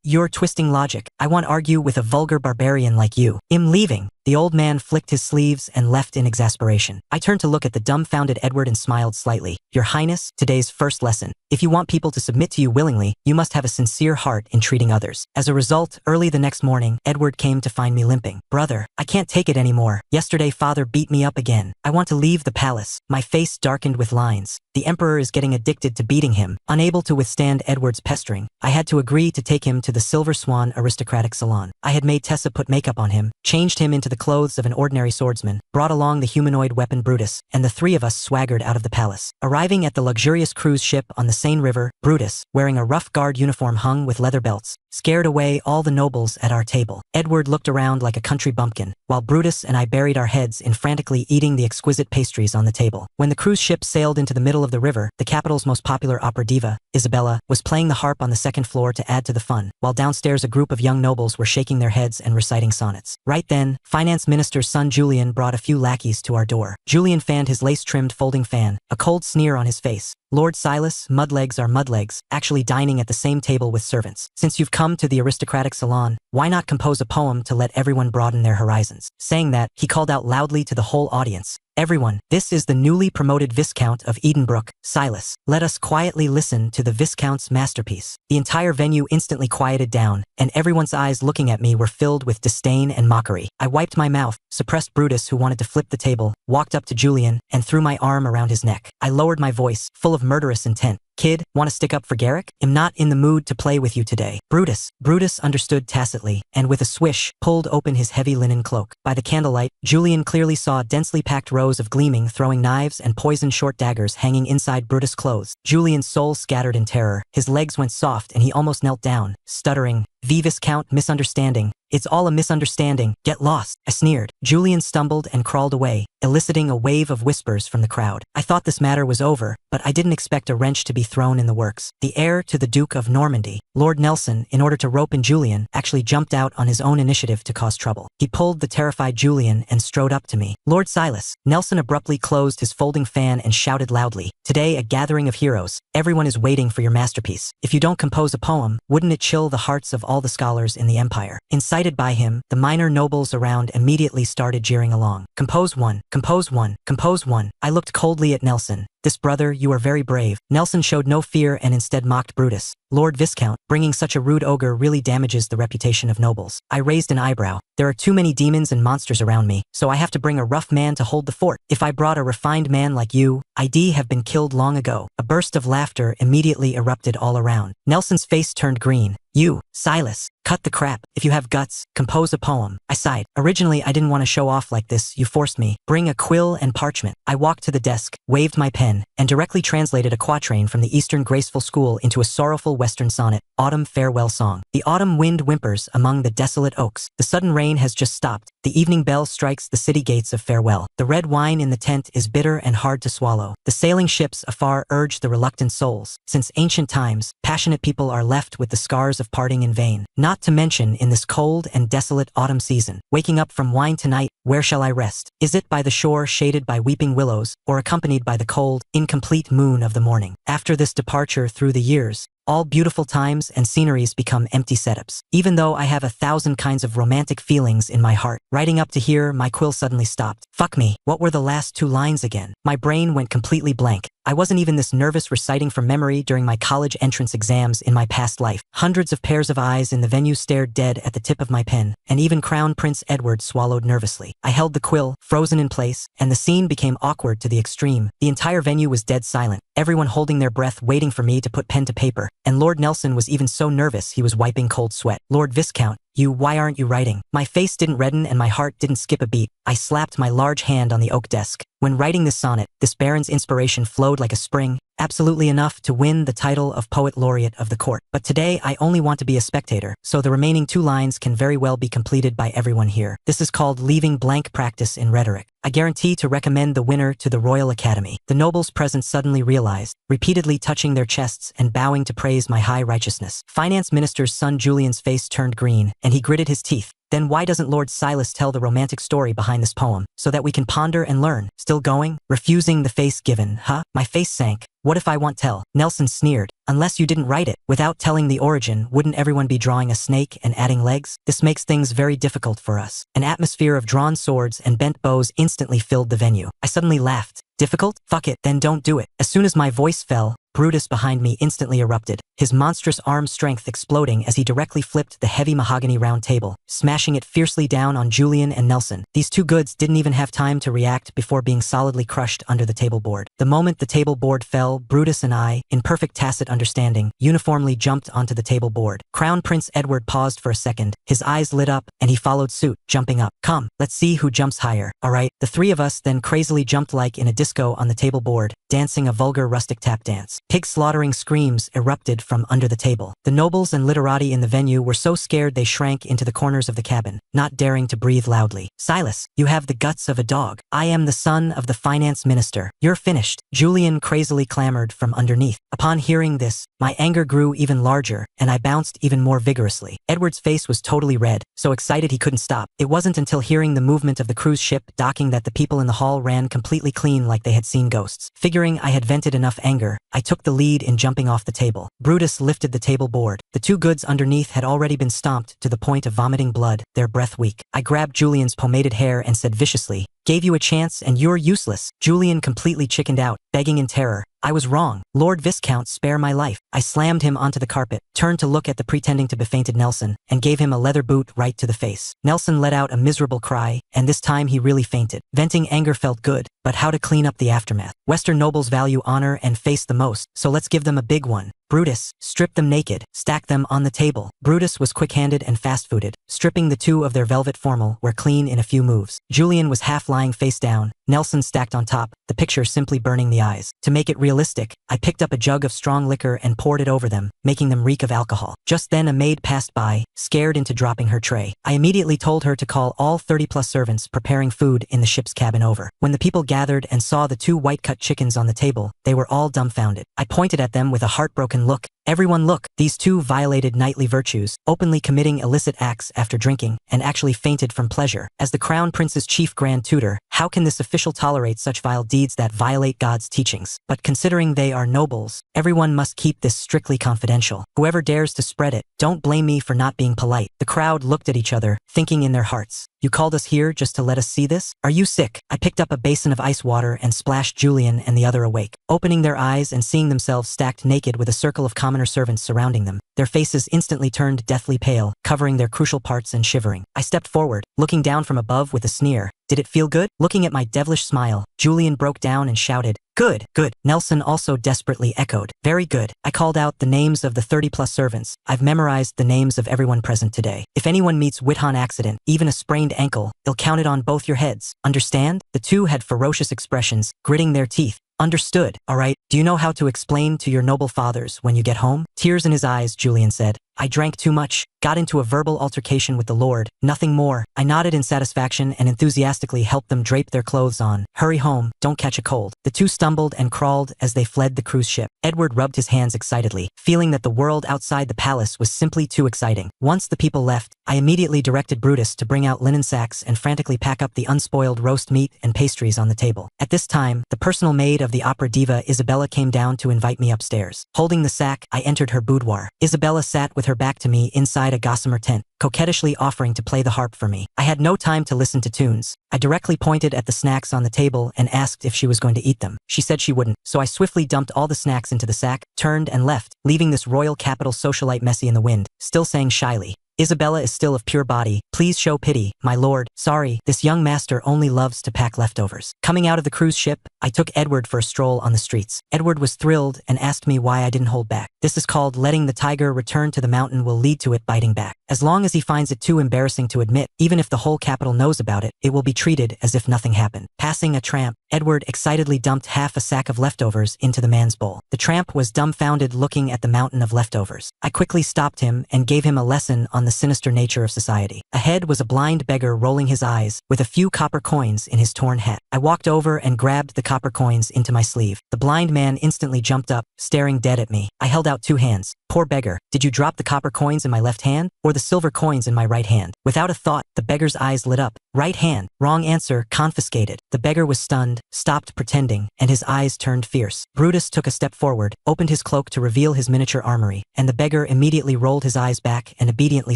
[SPEAKER 1] You're twisting logic. I won't argue with a vulgar barbarian like you. I'm leaving. The old man flicked his sleeves and left in exasperation. I turned to look at the dumbfounded Edward and smiled slightly. Your Highness, today's first lesson. If you want people to submit to you willingly, you must have a sincere heart in treating others. As a result, early the next morning, Edward came to find me limping. Brother, I can't take it anymore. Yesterday father beat me up again. I want to leave the palace. My face darkened with lines. The emperor is getting addicted to beating him. Unable to withstand Edward's pestering, I had to agree to take him to the Silver Swan aristocratic salon. I had made Tessa put makeup on him, changed him into the clothes of an ordinary swordsman, brought along the humanoid weapon Brutus, and the three of us swaggered out of the palace. Arriving at the luxurious cruise ship on the Seine River, Brutus, wearing a rough guard uniform hung with leather belts, scared away all the nobles at our table. Edward looked around like a country bumpkin, while Brutus and I buried our heads in frantically eating the exquisite pastries on the table. When the cruise ship sailed into the middle of the river, the capital's most popular opera diva, Isabella, was playing the harp on the second floor to add to the fun, while downstairs a group of young nobles were shaking their heads and reciting sonnets. Right then, Finance Minister's son Julian brought a few lackeys to our door. Julian fanned his lace-trimmed folding fan, a cold sneer on his face. Lord Silas, mudlegs are mudlegs, actually dining at the same table with servants. Since you've come to the aristocratic salon, why not compose a poem to let everyone broaden their horizons? Saying that, he called out loudly to the whole audience. Everyone, this is the newly promoted Viscount of Edenbrook, Silas. Let us quietly listen to the Viscount's masterpiece. The entire venue instantly quieted down, and everyone's eyes looking at me were filled with disdain and mockery. I wiped my mouth, suppressed Brutus who wanted to flip the table, walked up to Julian, and threw my arm around his neck. I lowered my voice, full of murderous intent. Kid, want to stick up for Garrick? I'm not in the mood to play with you today. Brutus understood tacitly, and with a swish, pulled open his heavy linen cloak. By the candlelight, Julian clearly saw densely packed rows of gleaming throwing knives and poisoned short daggers hanging inside Brutus' clothes. Julian's soul scattered in terror. His legs went soft and he almost knelt down, stuttering, Viscount, misunderstanding. It's all a misunderstanding. Get lost. I sneered. Julian stumbled and crawled away, eliciting a wave of whispers from the crowd. I thought this matter was over, but I didn't expect a wrench to be thrown in the works. The heir to the Duke of Normandy, Lord Nelson, in order to rope in Julian, actually jumped out on his own initiative to cause trouble. He pulled the terrified Julian and strode up to me. Lord Silas. Nelson abruptly closed his folding fan and shouted loudly. Today, a gathering of heroes. Everyone is waiting for your masterpiece. If you don't compose a poem, wouldn't it chill the hearts of all the scholars in the empire? Incited by him, the minor nobles around immediately started jeering along. Compose one, compose one, compose one. I looked coldly at Nelson. This brother, you are very brave. Nelson showed no fear and instead mocked Brutus. Lord Viscount, bringing such a rude ogre really damages the reputation of nobles. I raised an eyebrow. There are too many demons and monsters around me, so I have to bring a rough man to hold the fort. If I brought a refined man like you, I'd have been killed long ago. A burst of laughter immediately erupted all around. Nelson's face turned green. You, Silas, cut the crap. If you have guts, compose a poem. I sighed. Originally, I didn't want to show off like this. You forced me. Bring a quill and parchment. I walked to the desk, waved my pen, and directly translated a quatrain from the Eastern graceful school into a sorrowful Western sonnet, Autumn Farewell Song. The autumn wind whimpers among the desolate oaks. The sudden rain has just stopped. The evening bell strikes the city gates of farewell. The red wine in the tent is bitter and hard to swallow. The sailing ships afar urge the reluctant souls. Since ancient times, passionate people are left with the scars of parting in vain. Not to mention in this cold and desolate autumn season. Waking up from wine tonight, where shall I rest? Is it by the shore shaded by weeping willows, or accompanied by the cold, incomplete moon of the morning? After this departure through the years, All beautiful times and sceneries become empty setups. Even though I have 1,000 kinds of romantic feelings in my heart, writing up to here, my quill suddenly stopped. Fuck me, what were the last 2 lines again? My brain went completely blank. I wasn't even this nervous reciting from memory during my college entrance exams in my past life. Hundreds of pairs of eyes in the venue stared dead at the tip of my pen, and even Crown Prince Edward swallowed nervously. I held the quill, frozen in place, and the scene became awkward to the extreme. The entire venue was dead silent, everyone holding their breath waiting for me to put pen to paper, and Lord Nelson was even so nervous he was wiping cold sweat. Lord Viscount, why aren't you writing? My face didn't redden and my heart didn't skip a beat. I slapped my large hand on the oak desk. When writing this sonnet, this baron's inspiration flowed like a spring, absolutely enough to win the title of Poet Laureate of the court. But today I only want to be a spectator, so the remaining 2 lines can very well be completed by everyone here. This is called leaving blank practice in rhetoric. I guarantee to recommend the winner to the Royal Academy. The nobles present suddenly realized, repeatedly touching their chests and bowing to praise my high righteousness. Finance Minister's son Julian's face turned green, and he gritted his teeth. Then why doesn't Lord Silas tell the romantic story behind this poem, so that we can ponder and learn? Still going? Refusing the face given, huh? My face sank. What if I won't tell? Nelson sneered. Unless you didn't write it. Without telling the origin, wouldn't everyone be drawing a snake and adding legs? This makes things very difficult for us. An atmosphere of drawn swords and bent bows instantly filled the venue. I suddenly laughed. Difficult? Fuck it, then don't do it. As soon as my voice fell, Brutus behind me instantly erupted, his monstrous arm strength exploding as he directly flipped the heavy mahogany round table, smashing it fiercely down on Julian and Nelson. These 2 goods didn't even have time to react before being solidly crushed under the table board. The moment the table board fell, Brutus and I, in perfect tacit understanding, uniformly jumped onto the table board. Crown Prince Edward paused for a second, his eyes lit up, and he followed suit, jumping up. Come, let's see who jumps higher. Alright, the 3 of us then crazily jumped like in a disco on the table board, dancing a vulgar rustic tap dance. Pig-slaughtering screams erupted from under the table. The nobles and literati in the venue were so scared they shrank into the corners of the cabin, not daring to breathe loudly. Silas, you have the guts of a dog. I am the son of the finance minister. You're finished. Julian crazily clamored from underneath. Upon hearing this, my anger grew even larger, and I bounced even more vigorously. Edward's face was totally red, so excited he couldn't stop. It wasn't until hearing the movement of the cruise ship docking that the people in the hall ran completely clean like they had seen ghosts. Figuring I had vented enough anger, I took the lead in jumping off the table. Brutus lifted the table board. The 2 goods underneath had already been stomped to the point of vomiting blood, their breath weak. I grabbed Julian's pomaded hair and said viciously, "Gave you a chance and you're useless." Julian completely chickened out, begging in terror. I was wrong. Lord Viscount, spare my life. I slammed him onto the carpet, turned to look at the pretending to be fainted Nelson, and gave him a leather boot right to the face. Nelson let out a miserable cry, and this time he really fainted. Venting anger felt good, but how to clean up the aftermath? Western nobles value honor and face the most, so let's give them a big one. Brutus, strip them naked, stack them on the table. Brutus was quick-handed and fast-footed. Stripping the 2 of their velvet formal were clean in a few moves. Julian was half lying face down, Nelson stacked on top, the picture simply burning the eyes. To make it realistic, I picked up a jug of strong liquor and poured it over them, making them reek of alcohol. Just then a maid passed by, scared into dropping her tray. I immediately told her to call all 30-plus servants preparing food in the ship's cabin over. When the people gathered and saw the 2 white-cut chickens on the table, they were all dumbfounded. I pointed at them with a heartbroken look. Everyone look, these 2 violated knightly virtues, openly committing illicit acts after drinking, and actually fainted from pleasure. As the Crown Prince's chief grand tutor, how can this official tolerate such vile deeds that violate God's teachings? But considering they are nobles, everyone must keep this strictly confidential. Whoever dares to spread it, don't blame me for not being polite. The crowd looked at each other, thinking in their hearts, "You called us here just to let us see this? Are you sick?" I picked up a basin of ice water and splashed Julian and the other awake. Opening their eyes and seeing themselves stacked naked with a circle of commoner servants surrounding them, their faces instantly turned deathly pale, covering their crucial parts and shivering. I stepped forward, looking down from above with a sneer. Did it feel good? Looking at my devilish smile, Julian broke down and shouted, "Good, good." Nelson also desperately echoed, "Very good." I called out the names of the 30-plus servants. I've memorized the names of everyone present today. If anyone meets Whithon accident, even a sprained ankle, they'll count it on both your heads. Understand? The 2 had ferocious expressions, gritting their teeth. Understood. All right. Do you know how to explain to your noble fathers when you get home? Tears in his eyes, Julian said, I drank too much, got into a verbal altercation with the Lord, nothing more. I nodded in satisfaction and enthusiastically helped them drape their clothes on. Hurry home, don't catch a cold. The two stumbled and crawled as they fled the cruise ship. Edward rubbed his hands excitedly, feeling that the world outside the palace was simply too exciting. Once the people left, I immediately directed Brutus to bring out linen sacks and frantically pack up the unspoiled roast meat and pastries on the table. At this time, the personal maid of the opera diva Isabella came down to invite me upstairs. Holding the sack, I entered her boudoir. Isabella sat with her back to me inside a gossamer tent, coquettishly offering to play the harp for me. I had no time to listen to tunes. I directly pointed at the snacks on the table and asked if she was going to eat them. She said she wouldn't, so I swiftly dumped all the snacks into the sack, turned and left, leaving this royal capital socialite messy in the wind, still saying shyly, "Isabella is still of pure body. Please show pity, my lord. Sorry, this young master only loves to pack leftovers." Coming out of the cruise ship, I took Edward for a stroll on the streets. Edward was thrilled and asked me why I didn't hold back. This is called letting the tiger return to the mountain will lead to it biting back. As long as he finds it too embarrassing to admit, even if the whole capital knows about it, it will be treated as if nothing happened. Passing a tramp, Edward excitedly dumped half a sack of leftovers into the man's bowl. The tramp was dumbfounded looking at the mountain of leftovers. I quickly stopped him and gave him a lesson on the sinister nature of society. Ahead was a blind beggar rolling his eyes, with a few copper coins in his torn hat. I walked over and grabbed the copper coins into my sleeve. The blind man instantly jumped up, staring dead at me. I held out two hands. "Poor beggar, did you drop the copper coins in my left hand, or the silver coins in my right hand?" Without a thought, the beggar's eyes lit up. "Right hand." Wrong answer, confiscated. The beggar was stunned, stopped pretending, and his eyes turned fierce. Brutus took a step forward, opened his cloak to reveal his miniature armory, and the beggar immediately rolled his eyes back and obediently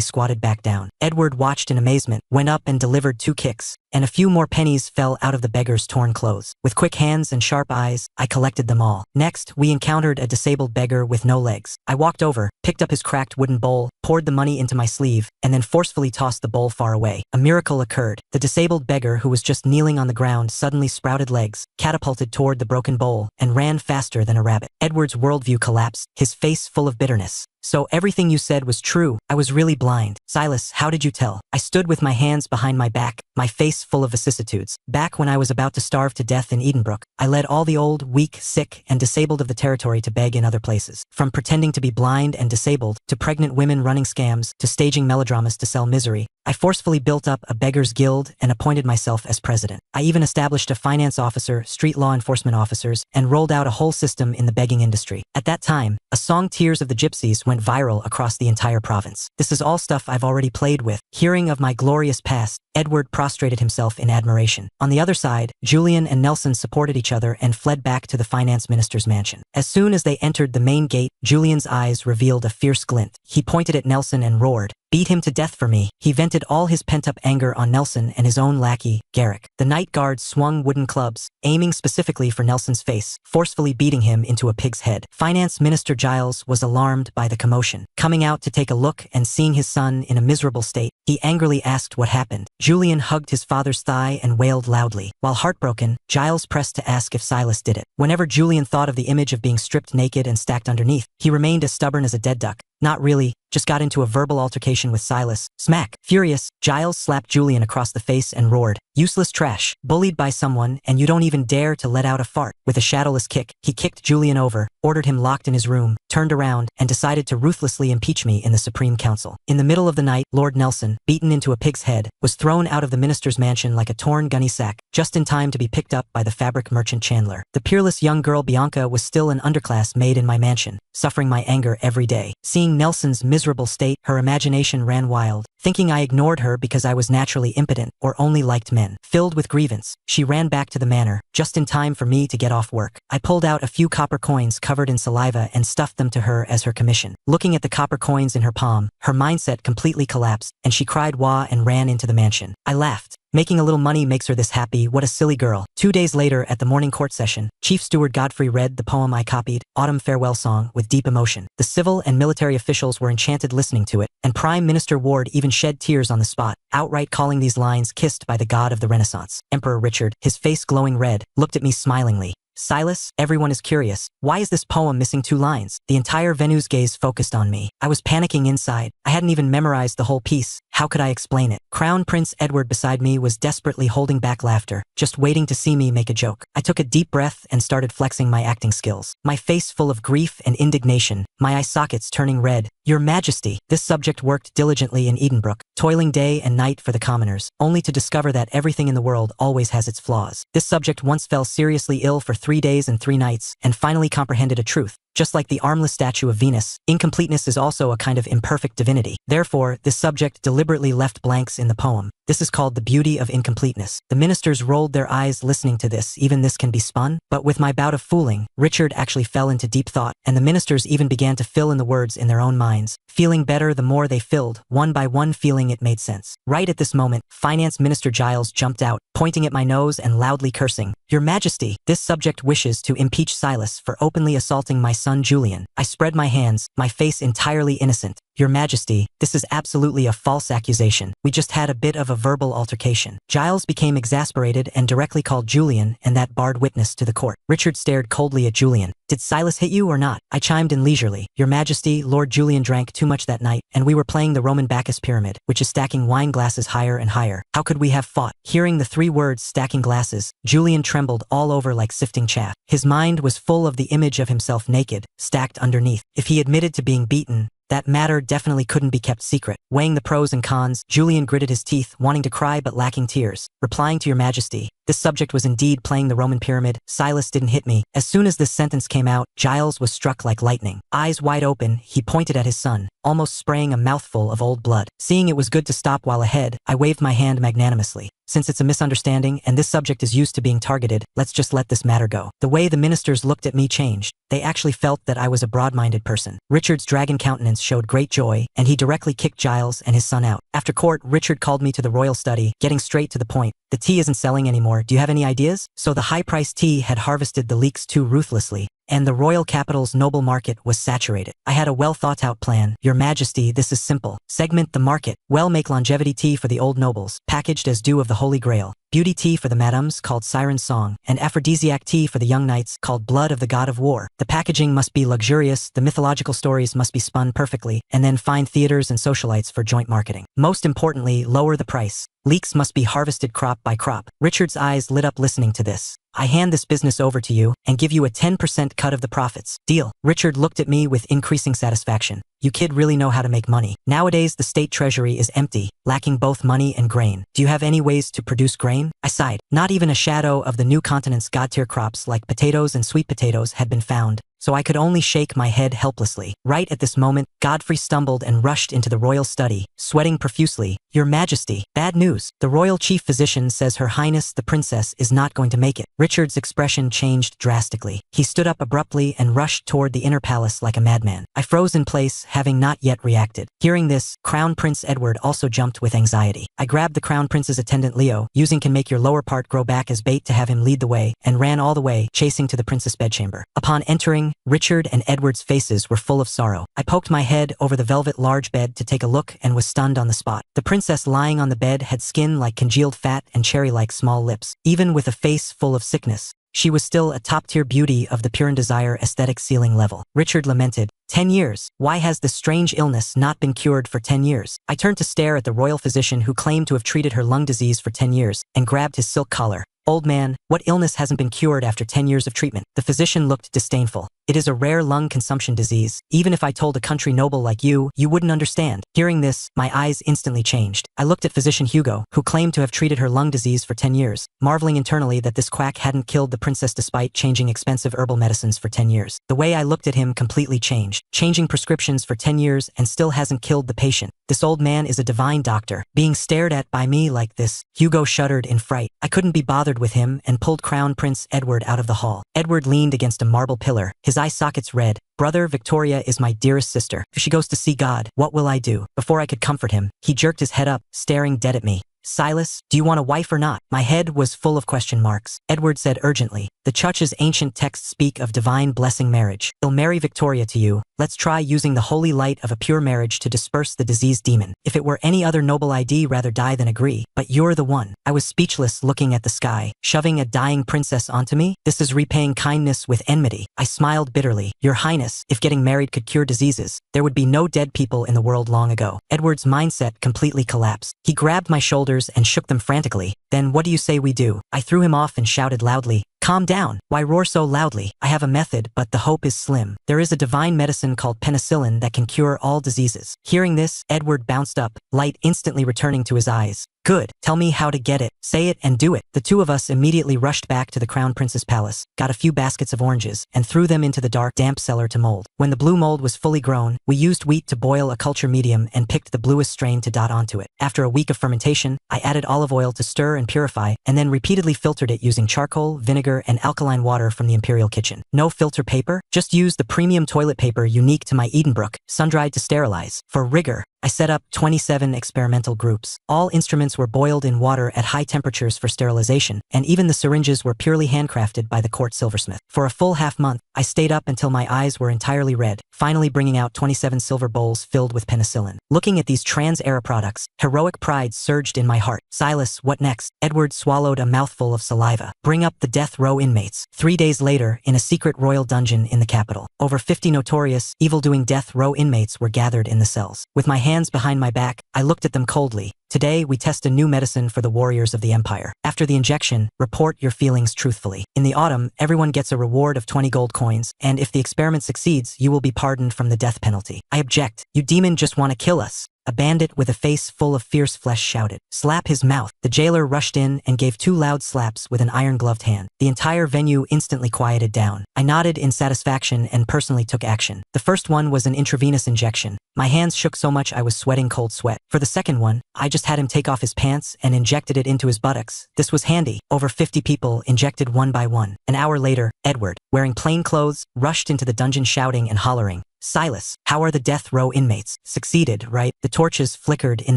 [SPEAKER 1] squatted back down. Edward watched in amazement, went up and delivered 2 kicks, and a few more pennies fell out of the beggar's torn clothes. With quick hands and sharp eyes, I collected them all. Next, we encountered a disabled beggar with no legs. I walked over, picked up his cracked wooden bowl, poured the money into my sleeve, and then forcefully tossed the bowl far away. A miracle occurred. The disabled beggar, who was just kneeling on the ground, suddenly sprouted legs, catapulted toward the broken bowl, and ran faster than a rabbit. Edward's worldview collapsed, his face full of bitterness. "So everything you said was true. I was really blind. Silas, how did you tell?" I stood with my hands behind my back, my face full of vicissitudes. Back when I was about to starve to death in Edenbrook, I led all the old, weak, sick, and disabled of the territory to beg in other places. From pretending to be blind and disabled, to pregnant women running scams, to staging melodramas to sell misery, I forcefully built up a beggars guild and appointed myself as president. I even established a finance officer, street law enforcement officers, and rolled out a whole system in the begging industry. At that time, a song Tears of the Gypsies went viral across the entire province. This is all stuff I've already played with. Hearing of my glorious past, Edward prostrated himself in admiration. On the other side, Julian and Nelson supported each other and fled back to the finance minister's mansion. As soon as they entered the main gate, Julian's eyes revealed a fierce glint. He pointed at Nelson and roared, "Beat him to death for me." He vented all his pent-up anger on Nelson and his own lackey, Garrick. The night guard swung wooden clubs, aiming specifically for Nelson's face, forcefully beating him into a pig's head. Finance Minister Giles was alarmed by the commotion. Coming out to take a look and seeing his son in a miserable state, he angrily asked what happened. Julian hugged his father's thigh and wailed loudly. While heartbroken, Giles pressed to ask if Silas did it. Whenever Julian thought of the image of being stripped naked and stacked underneath, he remained as stubborn as a dead duck. "Not really, just got into a verbal altercation with Silas." Smack! Furious, Giles slapped Julian across the face and roared, "Useless trash, bullied by someone, and you don't even dare to let out a fart." With a shadowless kick, he kicked Julian over, ordered him locked in his room, turned around, and decided to ruthlessly impeach me in the Supreme Council. In the middle of the night, Lord Nelson, beaten into a pig's head, was thrown out of the minister's mansion like a torn gunny sack, just in time to be picked up by the fabric merchant Chandler. The peerless young girl Bianca was still an underclass maid in my mansion, suffering my anger every day. Seeing Nelson's miserable state, her imagination ran wild, thinking I ignored her because I was naturally impotent or only liked men. Filled with grievance, she ran back to the manor, just in time for me to get off work. I pulled out a few copper coins covered in saliva and stuffed them to her as her commission. Looking at the copper coins in her palm, her mindset completely collapsed, and she cried wah and ran into the mansion. I laughed. Making a little money makes her this happy, what a silly girl. 2 days later, at the morning court session, Chief Steward Godfrey read the poem I copied, Autumn Farewell Song, with deep emotion. The civil and military officials were enchanted listening to it, and Prime Minister Ward even shed tears on the spot, outright calling these lines kissed by the god of the Renaissance. Emperor Richard, his face glowing red, looked at me smilingly. "Silas, everyone is curious. Why is this poem missing 2 lines? The entire venue's gaze focused on me. I was panicking inside. I hadn't even memorized the whole piece. How could I explain it? Crown Prince Edward beside me was desperately holding back laughter, just waiting to see me make a joke. I took a deep breath and started flexing my acting skills. My face full of grief and indignation, my eye sockets turning red. Your Majesty, this subject worked diligently in Edenbrook, toiling day and night for the commoners, only to discover that everything in the world always has its flaws. This subject once fell seriously ill for 3 days and 3 nights, and finally comprehended a truth. Just like the armless statue of Venus, incompleteness is also a kind of imperfect divinity. Therefore, this subject deliberately left blanks in the poem. This is called the beauty of incompleteness. The ministers rolled their eyes listening to this. Even this can be spun? But with my bout of fooling, Richard actually fell into deep thought, and the ministers even began to fill in the words in their own minds. Feeling better the more they filled, one by one feeling it made sense. Right at this moment, Finance Minister Giles jumped out, pointing at my nose and loudly cursing. Your Majesty, this subject wishes to impeach Silas for openly assaulting my son Julian. I spread my hands, my face entirely innocent. Your Majesty, this is absolutely a false accusation. We just had a bit of a verbal altercation. Giles became exasperated and directly called Julian and that barred witness to the court. Richard stared coldly at Julian. Did Silas hit you or not? I chimed in leisurely. Your Majesty, Lord Julian drank too much that night, and we were playing the Roman Bacchus pyramid, which is stacking wine glasses higher and higher. How could we have fought? Hearing the 3 words stacking glasses, Julian trembled all over like sifting chaff. His mind was full of the image of himself naked, stacked underneath. If he admitted to being beaten, that matter definitely couldn't be kept secret. Weighing the pros and cons, Julian gritted his teeth, wanting to cry but lacking tears. Replying to Your Majesty, this subject was indeed playing the Roman pyramid. Silas didn't hit me. As soon as this sentence came out, Giles was struck like lightning. Eyes wide open, he pointed at his son, almost spraying a mouthful of old blood. Seeing it was good to stop while ahead, I waved my hand magnanimously. Since it's a misunderstanding and this subject is used to being targeted, let's just let this matter go. The way the ministers looked at me changed. They actually felt that I was a broad-minded person. Richard's dragon countenance showed great joy, and he directly kicked Giles and his son out. After court, Richard called me to the royal study, getting straight to the point. The tea isn't selling anymore. Do you have any ideas? So the high-priced tea had harvested the leeks too ruthlessly, and the royal capital's noble market was saturated. I had a well-thought-out plan. Your Majesty, this is simple. Segment the market. Well, make longevity tea for the old nobles, packaged as dew of the Holy Grail. Beauty tea for the madams, called Siren's Song, and aphrodisiac tea for the young knights, called Blood of the God of War. The packaging must be luxurious, the mythological stories must be spun perfectly, and then find theaters and socialites for joint marketing. Most importantly, lower the price. Leeks must be harvested crop by crop. Richard's eyes lit up listening to this. I hand this business over to you and give you a 10% cut of the profits. Deal. Richard looked at me with increasing satisfaction. You kid really know how to make money. Nowadays the state treasury is empty, lacking both money and grain. Do you have any ways to produce grain? I sighed. Not even a shadow of the new continent's god-tier crops like potatoes and sweet potatoes had been found, so I could only shake my head helplessly. Right at this moment, Godfrey stumbled and rushed into the royal study, sweating profusely. Your Majesty, bad news. The royal chief physician says Her Highness the Princess is not going to make it. Richard's expression changed drastically. He stood up abruptly and rushed toward the inner palace like a madman. I froze in place, having not yet reacted. Hearing this, Crown Prince Edward also jumped with anxiety. I grabbed the Crown Prince's attendant Leo, using can make your lower part grow back as bait to have him lead the way, and ran all the way, chasing to the princess' bedchamber. Upon entering, Richard and Edward's faces were full of sorrow. I poked my head over the velvet large bed to take a look and was stunned on the spot. The princess lying on the bed had skin like congealed fat and cherry-like small lips. Even with a face full of sickness, she was still a top-tier beauty of the pure and desire aesthetic ceiling level. Richard lamented, 10 years. Why has this strange illness not been cured for 10 years? I turned to stare at the royal physician who claimed to have treated her lung disease for 10 years and grabbed his silk collar. Old man, what illness hasn't been cured after 10 years of treatment? The physician looked disdainful. It is a rare lung consumption disease. Even if I told a country noble like you, you wouldn't understand. Hearing this, my eyes instantly changed. I looked at physician Hugo, who claimed to have treated her lung disease for 10 years, marveling internally that this quack hadn't killed the princess despite changing expensive herbal medicines for 10 years. The way I looked at him completely changed. Changing prescriptions for 10 years and still hasn't killed the patient. This old man is a divine doctor. Being stared at by me like this, Hugo shuddered in fright. I couldn't be bothered with him and pulled Crown Prince Edward out of the hall. Edward leaned against a marble pillar, his eye sockets red. Brother, Victoria is my dearest sister. If she goes to see God, what will I do? Before I could comfort him, he jerked his head up, staring dead at me. Silas, do you want a wife or not? My head was full of question marks. Edward said urgently, the Church's ancient texts speak of divine blessing marriage. He'll marry Victoria to you. Let's try using the holy light of a pure marriage to disperse the diseased demon. If it were any other noble ID, rather die than agree. But you're the one. I was speechless, looking at the sky. Shoving a dying princess onto me? This is repaying kindness with enmity. I smiled bitterly. Your Highness, if getting married could cure diseases, there would be no dead people in the world long ago. Edward's mindset completely collapsed. He grabbed my shoulders and shook them frantically. Then what do you say we do? I threw him off and shouted loudly, calm down. Why roar so loudly? I have a method, but the hope is slim. There is a divine medicine called penicillin that can cure all diseases. Hearing this, Edward bounced up, light instantly returning to his eyes. Good. Tell me how to get it. Say it and do it. The two of us immediately rushed back to the Crown Prince's palace, got a few baskets of oranges, and threw them into the dark, damp cellar to mold. When the blue mold was fully grown, we used wheat to boil a culture medium and picked the bluest strain to dot onto it. After a week of fermentation, I added olive oil to stir and purify, and then repeatedly filtered it using charcoal, vinegar, and alkaline water from the imperial kitchen. No filter paper, just use the premium toilet paper unique to my Edenbrook, sun-dried to sterilize. For rigor, I set up 27 experimental groups. All instruments were boiled in water at high temperatures for sterilization, and even the syringes were purely handcrafted by the court silversmith. For a full half month, I stayed up until my eyes were entirely red, finally bringing out 27 silver bowls filled with penicillin. Looking at these trans-era products, heroic pride surged in my heart. Silas, what next? Edward swallowed a mouthful of saliva. Bring up the death row inmates. 3 days later, in a secret royal dungeon in the capital, over 50 notorious, evil-doing death row inmates were gathered in the cells. With my hands behind my back, I looked at them coldly. Today, we test a new medicine for the warriors of the Empire. After the injection, report your feelings truthfully. In the autumn, everyone gets a reward of 20 gold coins, and if the experiment succeeds, you will be pardoned from the death penalty. I object. You demon just want to kill us. A bandit with a face full of fierce flesh shouted. Slap his mouth. The jailer rushed in and gave 2 loud slaps with an iron-gloved hand. The entire venue instantly quieted down. I nodded in satisfaction and personally took action. The first one was an intravenous injection. My hands shook so much I was sweating cold sweat. For the second one, I just had him take off his pants and injected it into his buttocks. This was handy. Over 50 people injected one by one. An hour later, Edward, wearing plain clothes, rushed into the dungeon shouting and hollering. Silas, how are the death row inmates? Succeeded, right? The torches flickered in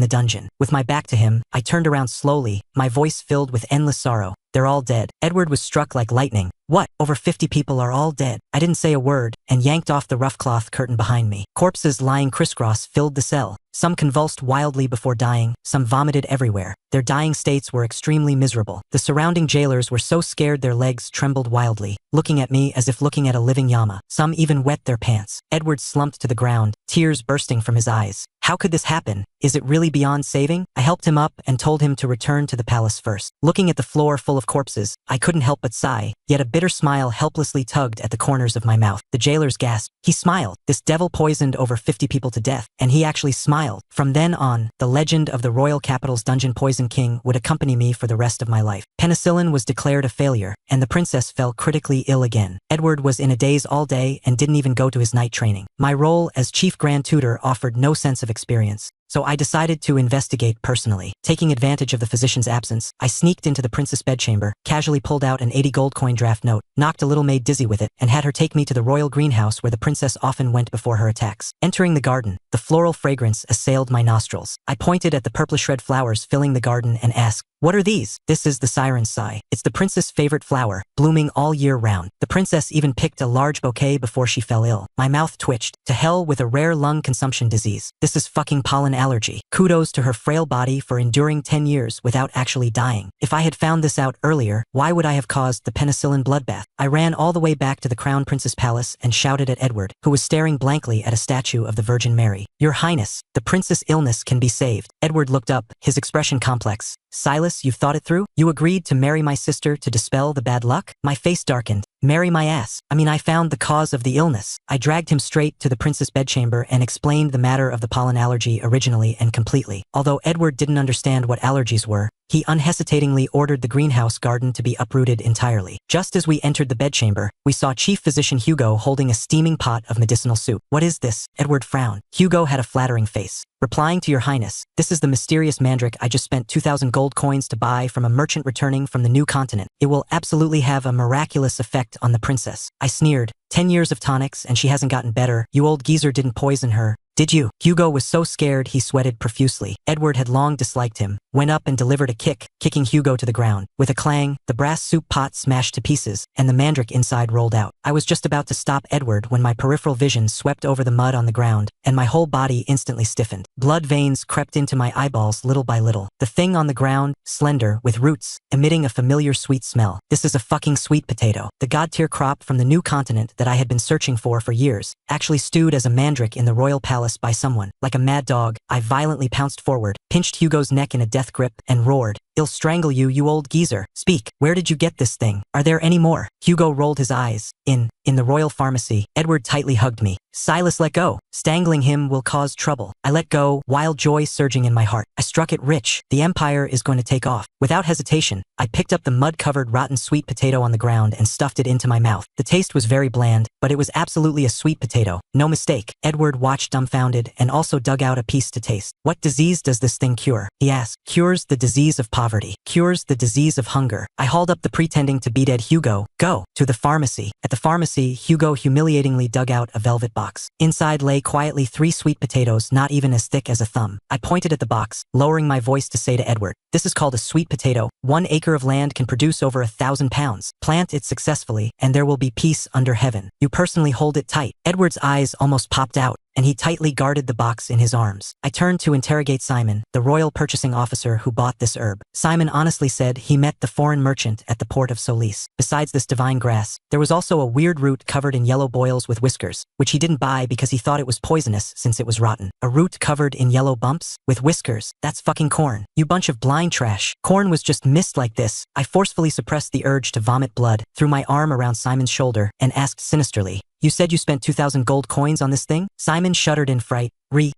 [SPEAKER 1] the dungeon. With my back to him, I turned around slowly, my voice filled with endless sorrow. They're all dead. Edward was struck like lightning. What? Over 50 people are all dead. I didn't say a word and yanked off the rough cloth curtain behind me. Corpses lying crisscross filled the cell. Some convulsed wildly before dying, some vomited everywhere. Their dying states were extremely miserable. The surrounding jailers were so scared their legs trembled wildly, looking at me as if looking at a living llama. Some even wet their pants. Edward slumped to the ground, tears bursting from his eyes. How could this happen? Is it really beyond saving? I helped him up and told him to return to the palace first. Looking at the floor full of corpses, I couldn't help but sigh, yet a bitter smile helplessly tugged at the corners of my mouth. The jailers gasped. He smiled. This devil poisoned over 50 people to death, and he actually smiled. From then on, the legend of the royal capital's dungeon poison king would accompany me for the rest of my life. Penicillin was declared a failure, and the princess fell critically ill again. Edward was in a daze all day and didn't even go to his night training. My role as chief grand tutor offered no sense of experience, so I decided to investigate personally. Taking advantage of the physician's absence, I sneaked into the princess' bedchamber, casually pulled out an 80 gold coin draft note, knocked a little maid dizzy with it, and had her take me to the royal greenhouse where the princess often went before her attacks. Entering the garden, the floral fragrance assailed my nostrils. I pointed at the purplish red flowers filling the garden and asked, "What are these?" "This is the siren's sigh. It's the princess' favorite flower, blooming all year round." The princess even picked a large bouquet before she fell ill. My mouth twitched. To hell with a rare lung consumption disease. This is fucking pollen allergy. Kudos to her frail body for enduring 10 years without actually dying. If I had found this out earlier, why would I have caused the penicillin bloodbath? I ran all the way back to the Crown Prince's palace and shouted at Edward, who was staring blankly at a statue of the Virgin Mary. "Your Highness, the princess' illness can be saved." Edward looked up, his expression complex. "Silas, you've thought it through? You agreed to marry my sister to dispel the bad luck?" My face darkened. "Marry my ass. I found the cause of the illness." I dragged him straight to the princess' bedchamber and explained the matter of the pollen allergy originally and completely. Although Edward didn't understand what allergies were, he unhesitatingly ordered the greenhouse garden to be uprooted entirely. Just as we entered the bedchamber, we saw Chief Physician Hugo holding a steaming pot of medicinal soup. "What is this?" Edward frowned. Hugo had a flattering face. Replying to your highness, this is the mysterious mandrake I just spent 2,000 gold coins to buy from a merchant returning from the new continent. It will absolutely have a miraculous effect on the princess. I sneered. 10 years of tonics and she hasn't gotten better. You old geezer didn't poison her, Did you? Hugo was so scared he sweated profusely. Edward had long disliked him, went up and delivered a kick, kicking Hugo to the ground. With a clang, the brass soup pot smashed to pieces, and the mandrake inside rolled out. I was just about to stop Edward when my peripheral vision swept over the mud on the ground, and my whole body instantly stiffened. Blood veins crept into my eyeballs little by little. The thing on the ground, slender, with roots, emitting a familiar sweet smell. This is a fucking sweet potato. The god-tier crop from the new continent that I had been searching for years, actually stewed as a mandrake in the royal palace by someone. Like a mad dog, I violently pounced forward, pinched Hugo's neck in a death grip, and roared, "I'll strangle you, you old geezer. Speak, where did you get this thing? Are there any more?" Hugo rolled his eyes. In the royal pharmacy. Edward tightly hugged me. "Silas, let go. Strangling him will cause trouble." I let go, wild joy surging in my heart. I struck it rich. The empire is going to take off. Without hesitation, I picked up the mud-covered rotten sweet potato on the ground and stuffed it into my mouth. The taste was very bland, but it was absolutely a sweet potato. No mistake. Edward watched dumbfounded and also dug out a piece to taste. "What disease does this thing cure?" he asked. "Cures the disease of poverty. Cures the disease of hunger." I hauled up the pretending to be dead Hugo. "Go to the pharmacy." At the pharmacy, Hugo humiliatingly dug out a velvet box. Inside lay quietly 3 sweet potatoes not even as thick as a thumb. I pointed at the box, lowering my voice to say to Edward, "This is called a sweet potato. 1 acre of land can produce over 1,000 pounds. Plant it successfully, and there will be peace under heaven. You personally hold it tight." Edward's eyes almost popped out, and he tightly guarded the box in his arms. I turned to interrogate Simon, the royal purchasing officer who bought this herb. Simon honestly said he met the foreign merchant at the port of Solis. Besides this divine grass, there was also a weird root covered in yellow boils with whiskers, which he didn't buy because he thought it was poisonous since it was rotten. A root covered in yellow bumps? With whiskers? That's fucking corn. You bunch of blind trash. Corn was just mist like this. I forcefully suppressed the urge to vomit blood, threw my arm around Simon's shoulder, and asked sinisterly, "You said you spent 2,000 gold coins on this thing?" Simon shuddered in fright.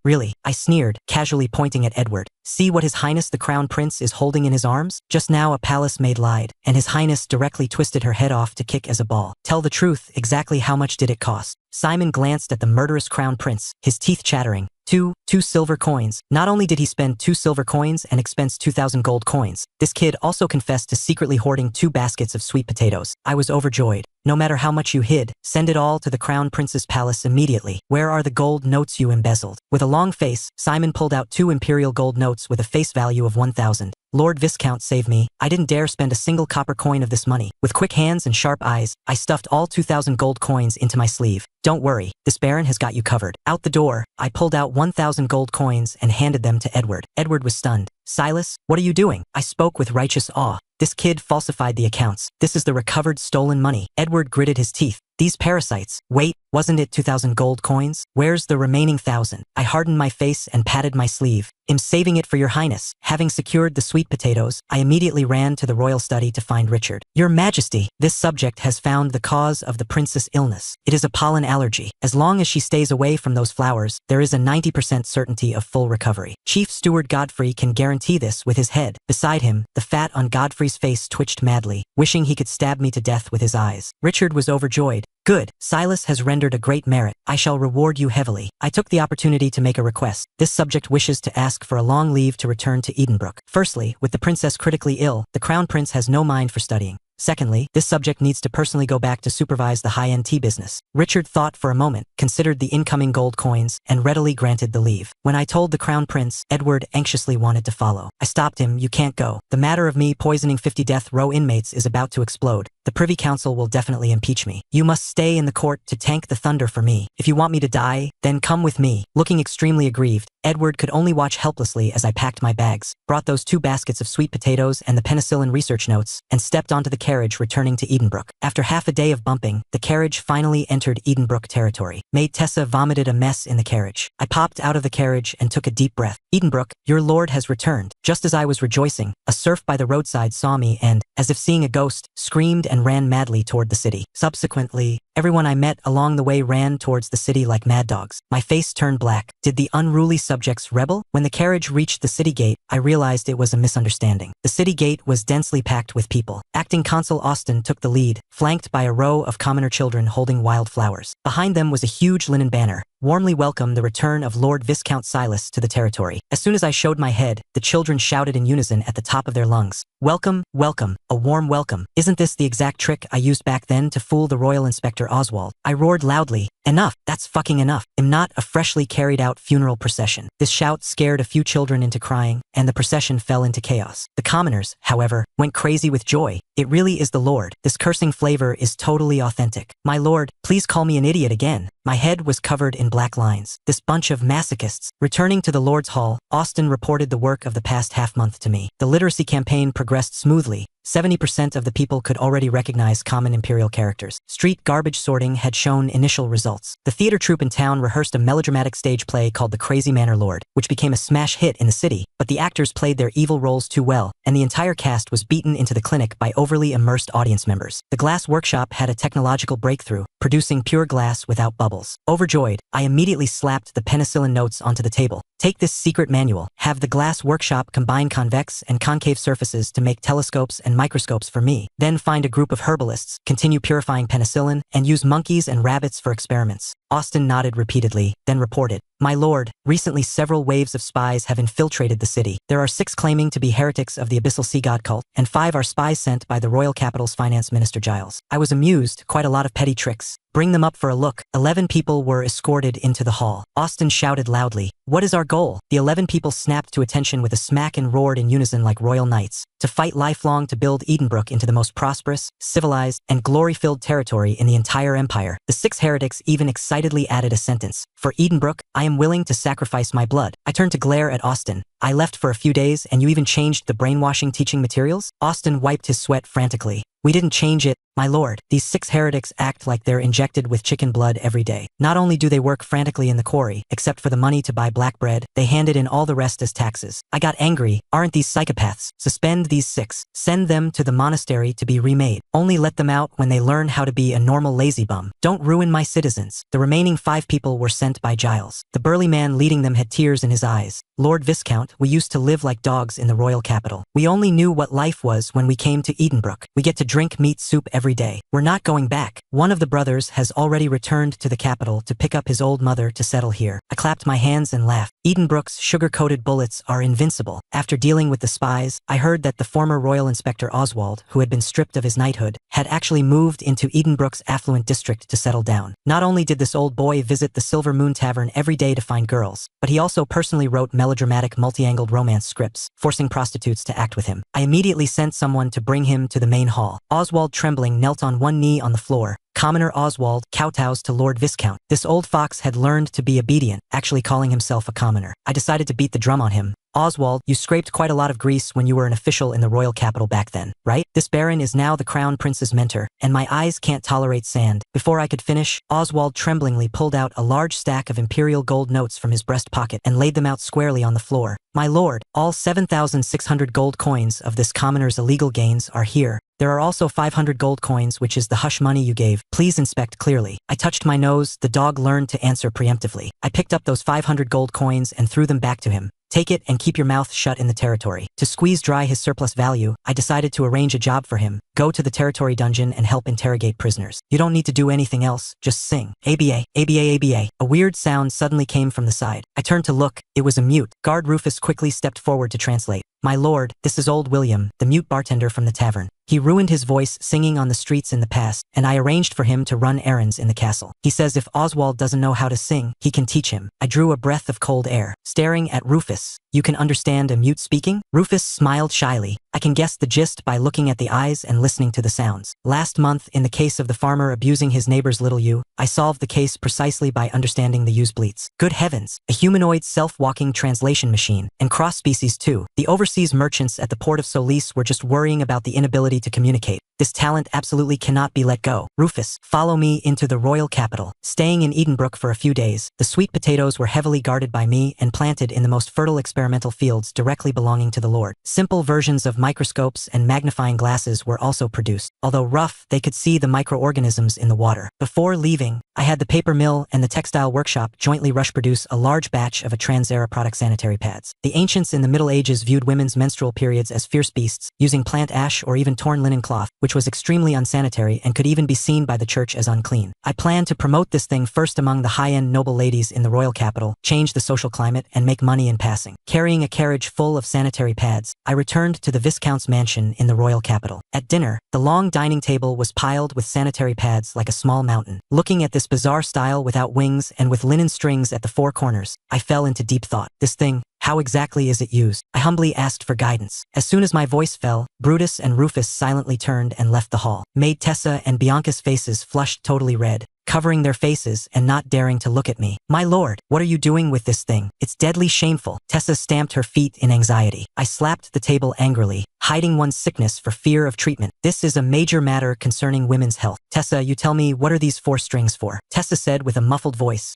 [SPEAKER 1] Really? I sneered, casually pointing at Edward. "See what His Highness the Crown Prince is holding in his arms?" Just now a palace maid lied, and His Highness directly twisted her head off to kick as a ball. "Tell the truth, exactly how much did it cost?" Simon glanced at the murderous Crown Prince, his teeth chattering. Two silver coins. Not only did he spend 2 silver coins and expense 2,000 gold coins, this kid also confessed to secretly hoarding 2 baskets of sweet potatoes. I was overjoyed. "No matter how much you hid, send it all to the Crown Prince's palace immediately. Where are the gold notes you embezzled?" With a long face, Simon pulled out 2 imperial gold notes with a face value of 1,000. "Lord Viscount, save me. I didn't dare spend a single copper coin of this money." With quick hands and sharp eyes, I stuffed all 2,000 gold coins into my sleeve. "Don't worry, this baron has got you covered." Out the door, I pulled out 1,000 gold coins and handed them to Edward. Edward was stunned. "Silas, what are you doing?" I spoke with righteous awe. "This kid falsified the accounts. This is the recovered stolen money." Edward gritted his teeth. "These parasites. Wait, wasn't it 2,000 gold coins? Where's the remaining 1,000? I hardened my face and patted my sleeve. "I'm saving it for your highness." Having secured the sweet potatoes, I immediately ran to the royal study to find Richard. "Your Majesty, this subject has found the cause of the princess' illness. It is a pollen allergy. As long as she stays away from those flowers, there is a 90% certainty of full recovery. Chief Steward Godfrey can guarantee this with his head." Beside him, the fat on Godfrey's face twitched madly, wishing he could stab me to death with his eyes. Richard was overjoyed. "Good. Silas has rendered a great merit. I shall reward you heavily." I took the opportunity to make a request. This subject wishes to ask for a long leave to return to Edenbrook. Firstly, with the princess critically ill, the crown prince has no mind for studying. Secondly, this subject needs to personally go back to supervise the high-end tea business. Richard thought for a moment, considered the incoming gold coins, and readily granted the leave. When I told the crown prince, Edward anxiously wanted to follow. I stopped him. "You can't go. The matter of me poisoning 50 death row inmates is about to explode. The Privy Council will definitely impeach me. You must stay in the court to tank the thunder for me. If you want me to die, then come with me." Looking extremely aggrieved, Edward could only watch helplessly as I packed my bags, brought those 2 baskets of sweet potatoes and the penicillin research notes, and stepped onto the carriage returning to Edenbrook. After half a day of bumping, the carriage finally entered Edenbrook territory. Maid Tessa vomited a mess in the carriage. I popped out of the carriage and took a deep breath. "Edenbrook, your lord has returned." Just as I was rejoicing, a serf by the roadside saw me and, as if seeing a ghost, screamed and ran madly toward the city. Subsequently, everyone I met along the way ran towards the city like mad dogs. My face turned black. Did the unruly subjects rebel? When the carriage reached the city gate, I realized it was a misunderstanding. The city gate was densely packed with people. Acting Consul Austin took the lead, flanked by a row of commoner children holding wild flowers. Behind them was a huge linen banner, "Warmly welcome the return of Lord Viscount Silas to the territory." As soon as I showed my head, the children shouted in unison at the top of their lungs, "Welcome, welcome, a warm welcome." Isn't this the exact exact trick I used back then to fool the Royal Inspector Oswald. I roared loudly, "Enough! That's fucking enough! I'm not a freshly carried out funeral procession." This shout scared a few children into crying, and the procession fell into chaos. The commoners, however, went crazy with joy. "It really is the Lord. This cursing flavor is totally authentic. My lord, please call me an idiot again." My head was covered in black lines. This bunch of masochists. Returning to the Lord's Hall, Austin reported the work of the past half-month to me. The literacy campaign progressed smoothly. 70% of the people could already recognize common imperial characters. Street garbage sorting had shown initial results. The theater troupe in town rehearsed a melodramatic stage play called The Crazy Manor Lord, which became a smash hit in the city, but the actors played their evil roles too well, and the entire cast was beaten into the clinic by overly immersed audience members. The glass workshop had a technological breakthrough, producing pure glass without bubbles. Overjoyed, I immediately slapped the penicillin notes onto the table. "Take this secret manual. Have the glass workshop combine convex and concave surfaces to make telescopes and microscopes for me. Then find a group of herbalists, continue purifying penicillin, and use monkeys and rabbits for experiments." Austin nodded repeatedly, then reported, "My lord, recently several waves of spies have infiltrated the city. There are 6 claiming to be heretics of the Abyssal Sea God cult, and 5 are spies sent by the royal capital's finance minister Giles." I was amused, quite a lot of petty tricks. "Bring them up for a look." 11 people were escorted into the hall. Austin shouted loudly, "What is our goal?" The 11 people snapped to attention with a smack and roared in unison like royal knights. "To fight lifelong to build Edenbrook into the most prosperous, civilized, and glory-filled territory in the entire empire." The 6 heretics even excitedly added a sentence. "For Edenbrook, I am willing to sacrifice my blood." I turned to glare at Austin. "I left for a few days and you even changed the brainwashing teaching materials?" Austin wiped his sweat frantically. "We didn't change it, my lord. These 6 heretics act like they're injected with chicken blood every day. Not only do they work frantically in the quarry, except for the money to buy black bread, they handed in all the rest as taxes." I got angry. "Aren't these psychopaths? Suspend these 6. Send them to the monastery to be remade. Only let them out when they learn how to be a normal lazy bum. Don't ruin my citizens." The remaining 5 people were sent by Giles. The burly man leading them had tears in his eyes. "Lord Viscount, we used to live like dogs in the royal capital. We only knew what life was when we came to Edenbrook. We get to drink meat soup every day. We're not going back. One of the brothers has already returned to the capital to pick up his old mother to settle here." I clapped my hands and laughed. Edenbrook's sugar-coated bullets are invincible. After dealing with the spies, I heard that the former Royal Inspector Oswald, who had been stripped of his knighthood, had actually moved into Edenbrook's affluent district to settle down. Not only did this old boy visit the Silver Moon Tavern every day to find girls, but he also personally wrote melodramatic multi-angled romance scripts, forcing prostitutes to act with him. I immediately sent someone to bring him to the main hall. Oswald, trembling, knelt on one knee on the floor. Commoner Oswald kowtows to Lord Viscount. This old fox had learned to be obedient, actually calling himself a commoner. I decided to beat the drum on him. "Oswald, you scraped quite a lot of grease when you were an official in the royal capital back then, right? This baron is now the crown prince's mentor, and my eyes can't tolerate sand." Before I could finish, Oswald tremblingly pulled out a large stack of imperial gold notes from his breast pocket and laid them out squarely on the floor. "My lord, all 7,600 gold coins of this commoner's illegal gains are here. There are also 500 gold coins, which is the hush money you gave. Please inspect clearly." I touched my nose. The dog learned to answer preemptively. I picked up those 500 gold coins and threw them back to him. "Take it and keep your mouth shut in the territory." To squeeze dry his surplus value, I decided to arrange a job for him. "Go to the territory dungeon and help interrogate prisoners. You don't need to do anything else, just sing. ABA, ABA, ABA. A weird sound suddenly came from the side. I turned to look. It was a mute. Guard Rufus quickly stepped forward to translate. "My lord, this is old William, the mute bartender from the tavern. He ruined his voice singing on the streets in the past, and I arranged for him to run errands in the castle. He says if Oswald doesn't know how to sing, he can teach him." I drew a breath of cold air, staring at Rufus. "You can understand a mute speaking?" Rufus smiled shyly. "I can guess the gist by looking at the eyes and listening to the sounds. Last month, in the case of the farmer abusing his neighbor's little ewe, I solved the case precisely by understanding the ewe's bleats. Good heavens, a humanoid self-walking translation machine, and cross-species too. The overseas merchants at the port of Solis were just worrying about the inability to communicate. This talent absolutely cannot be let go. Rufus, follow me into the royal capital." Staying in Edenbrook for a few days, the sweet potatoes were heavily guarded by me and planted in the most fertile experimental fields directly belonging to the Lord. Simple versions of microscopes and magnifying glasses were also produced. Although rough, they could see the microorganisms in the water. Before leaving, I had the paper mill and the textile workshop jointly rush produce a large batch of a Trans-Era product sanitary pads. The ancients in the Middle Ages viewed women's menstrual periods as fierce beasts, using plant ash or even torn linen cloth, which was extremely unsanitary and could even be seen by the church as unclean. I planned to promote this thing first among the high-end noble ladies in the royal capital, change the social climate, and make money in passing. Carrying a carriage full of sanitary pads, I returned to the Viscount's mansion in the royal capital. At dinner, the long dining table was piled with sanitary pads like a small mountain. Looking at this bizarre style without wings and with linen strings at the four corners, I fell into deep thought. This thing, how exactly is it used? I humbly asked for guidance. As soon as my voice fell, Brutus and Rufus silently turned and left the hall. Maid Tessa and Bianca's faces flushed totally red, covering their faces and not daring to look at me. My lord, what are you doing with this thing? It's deadly shameful. Tessa stamped her feet in anxiety. I slapped the table angrily, hiding one's sickness for fear of treatment. This is a major matter concerning women's health. Tessa, you tell me, what are these 4 strings for? Tessa said with a muffled voice.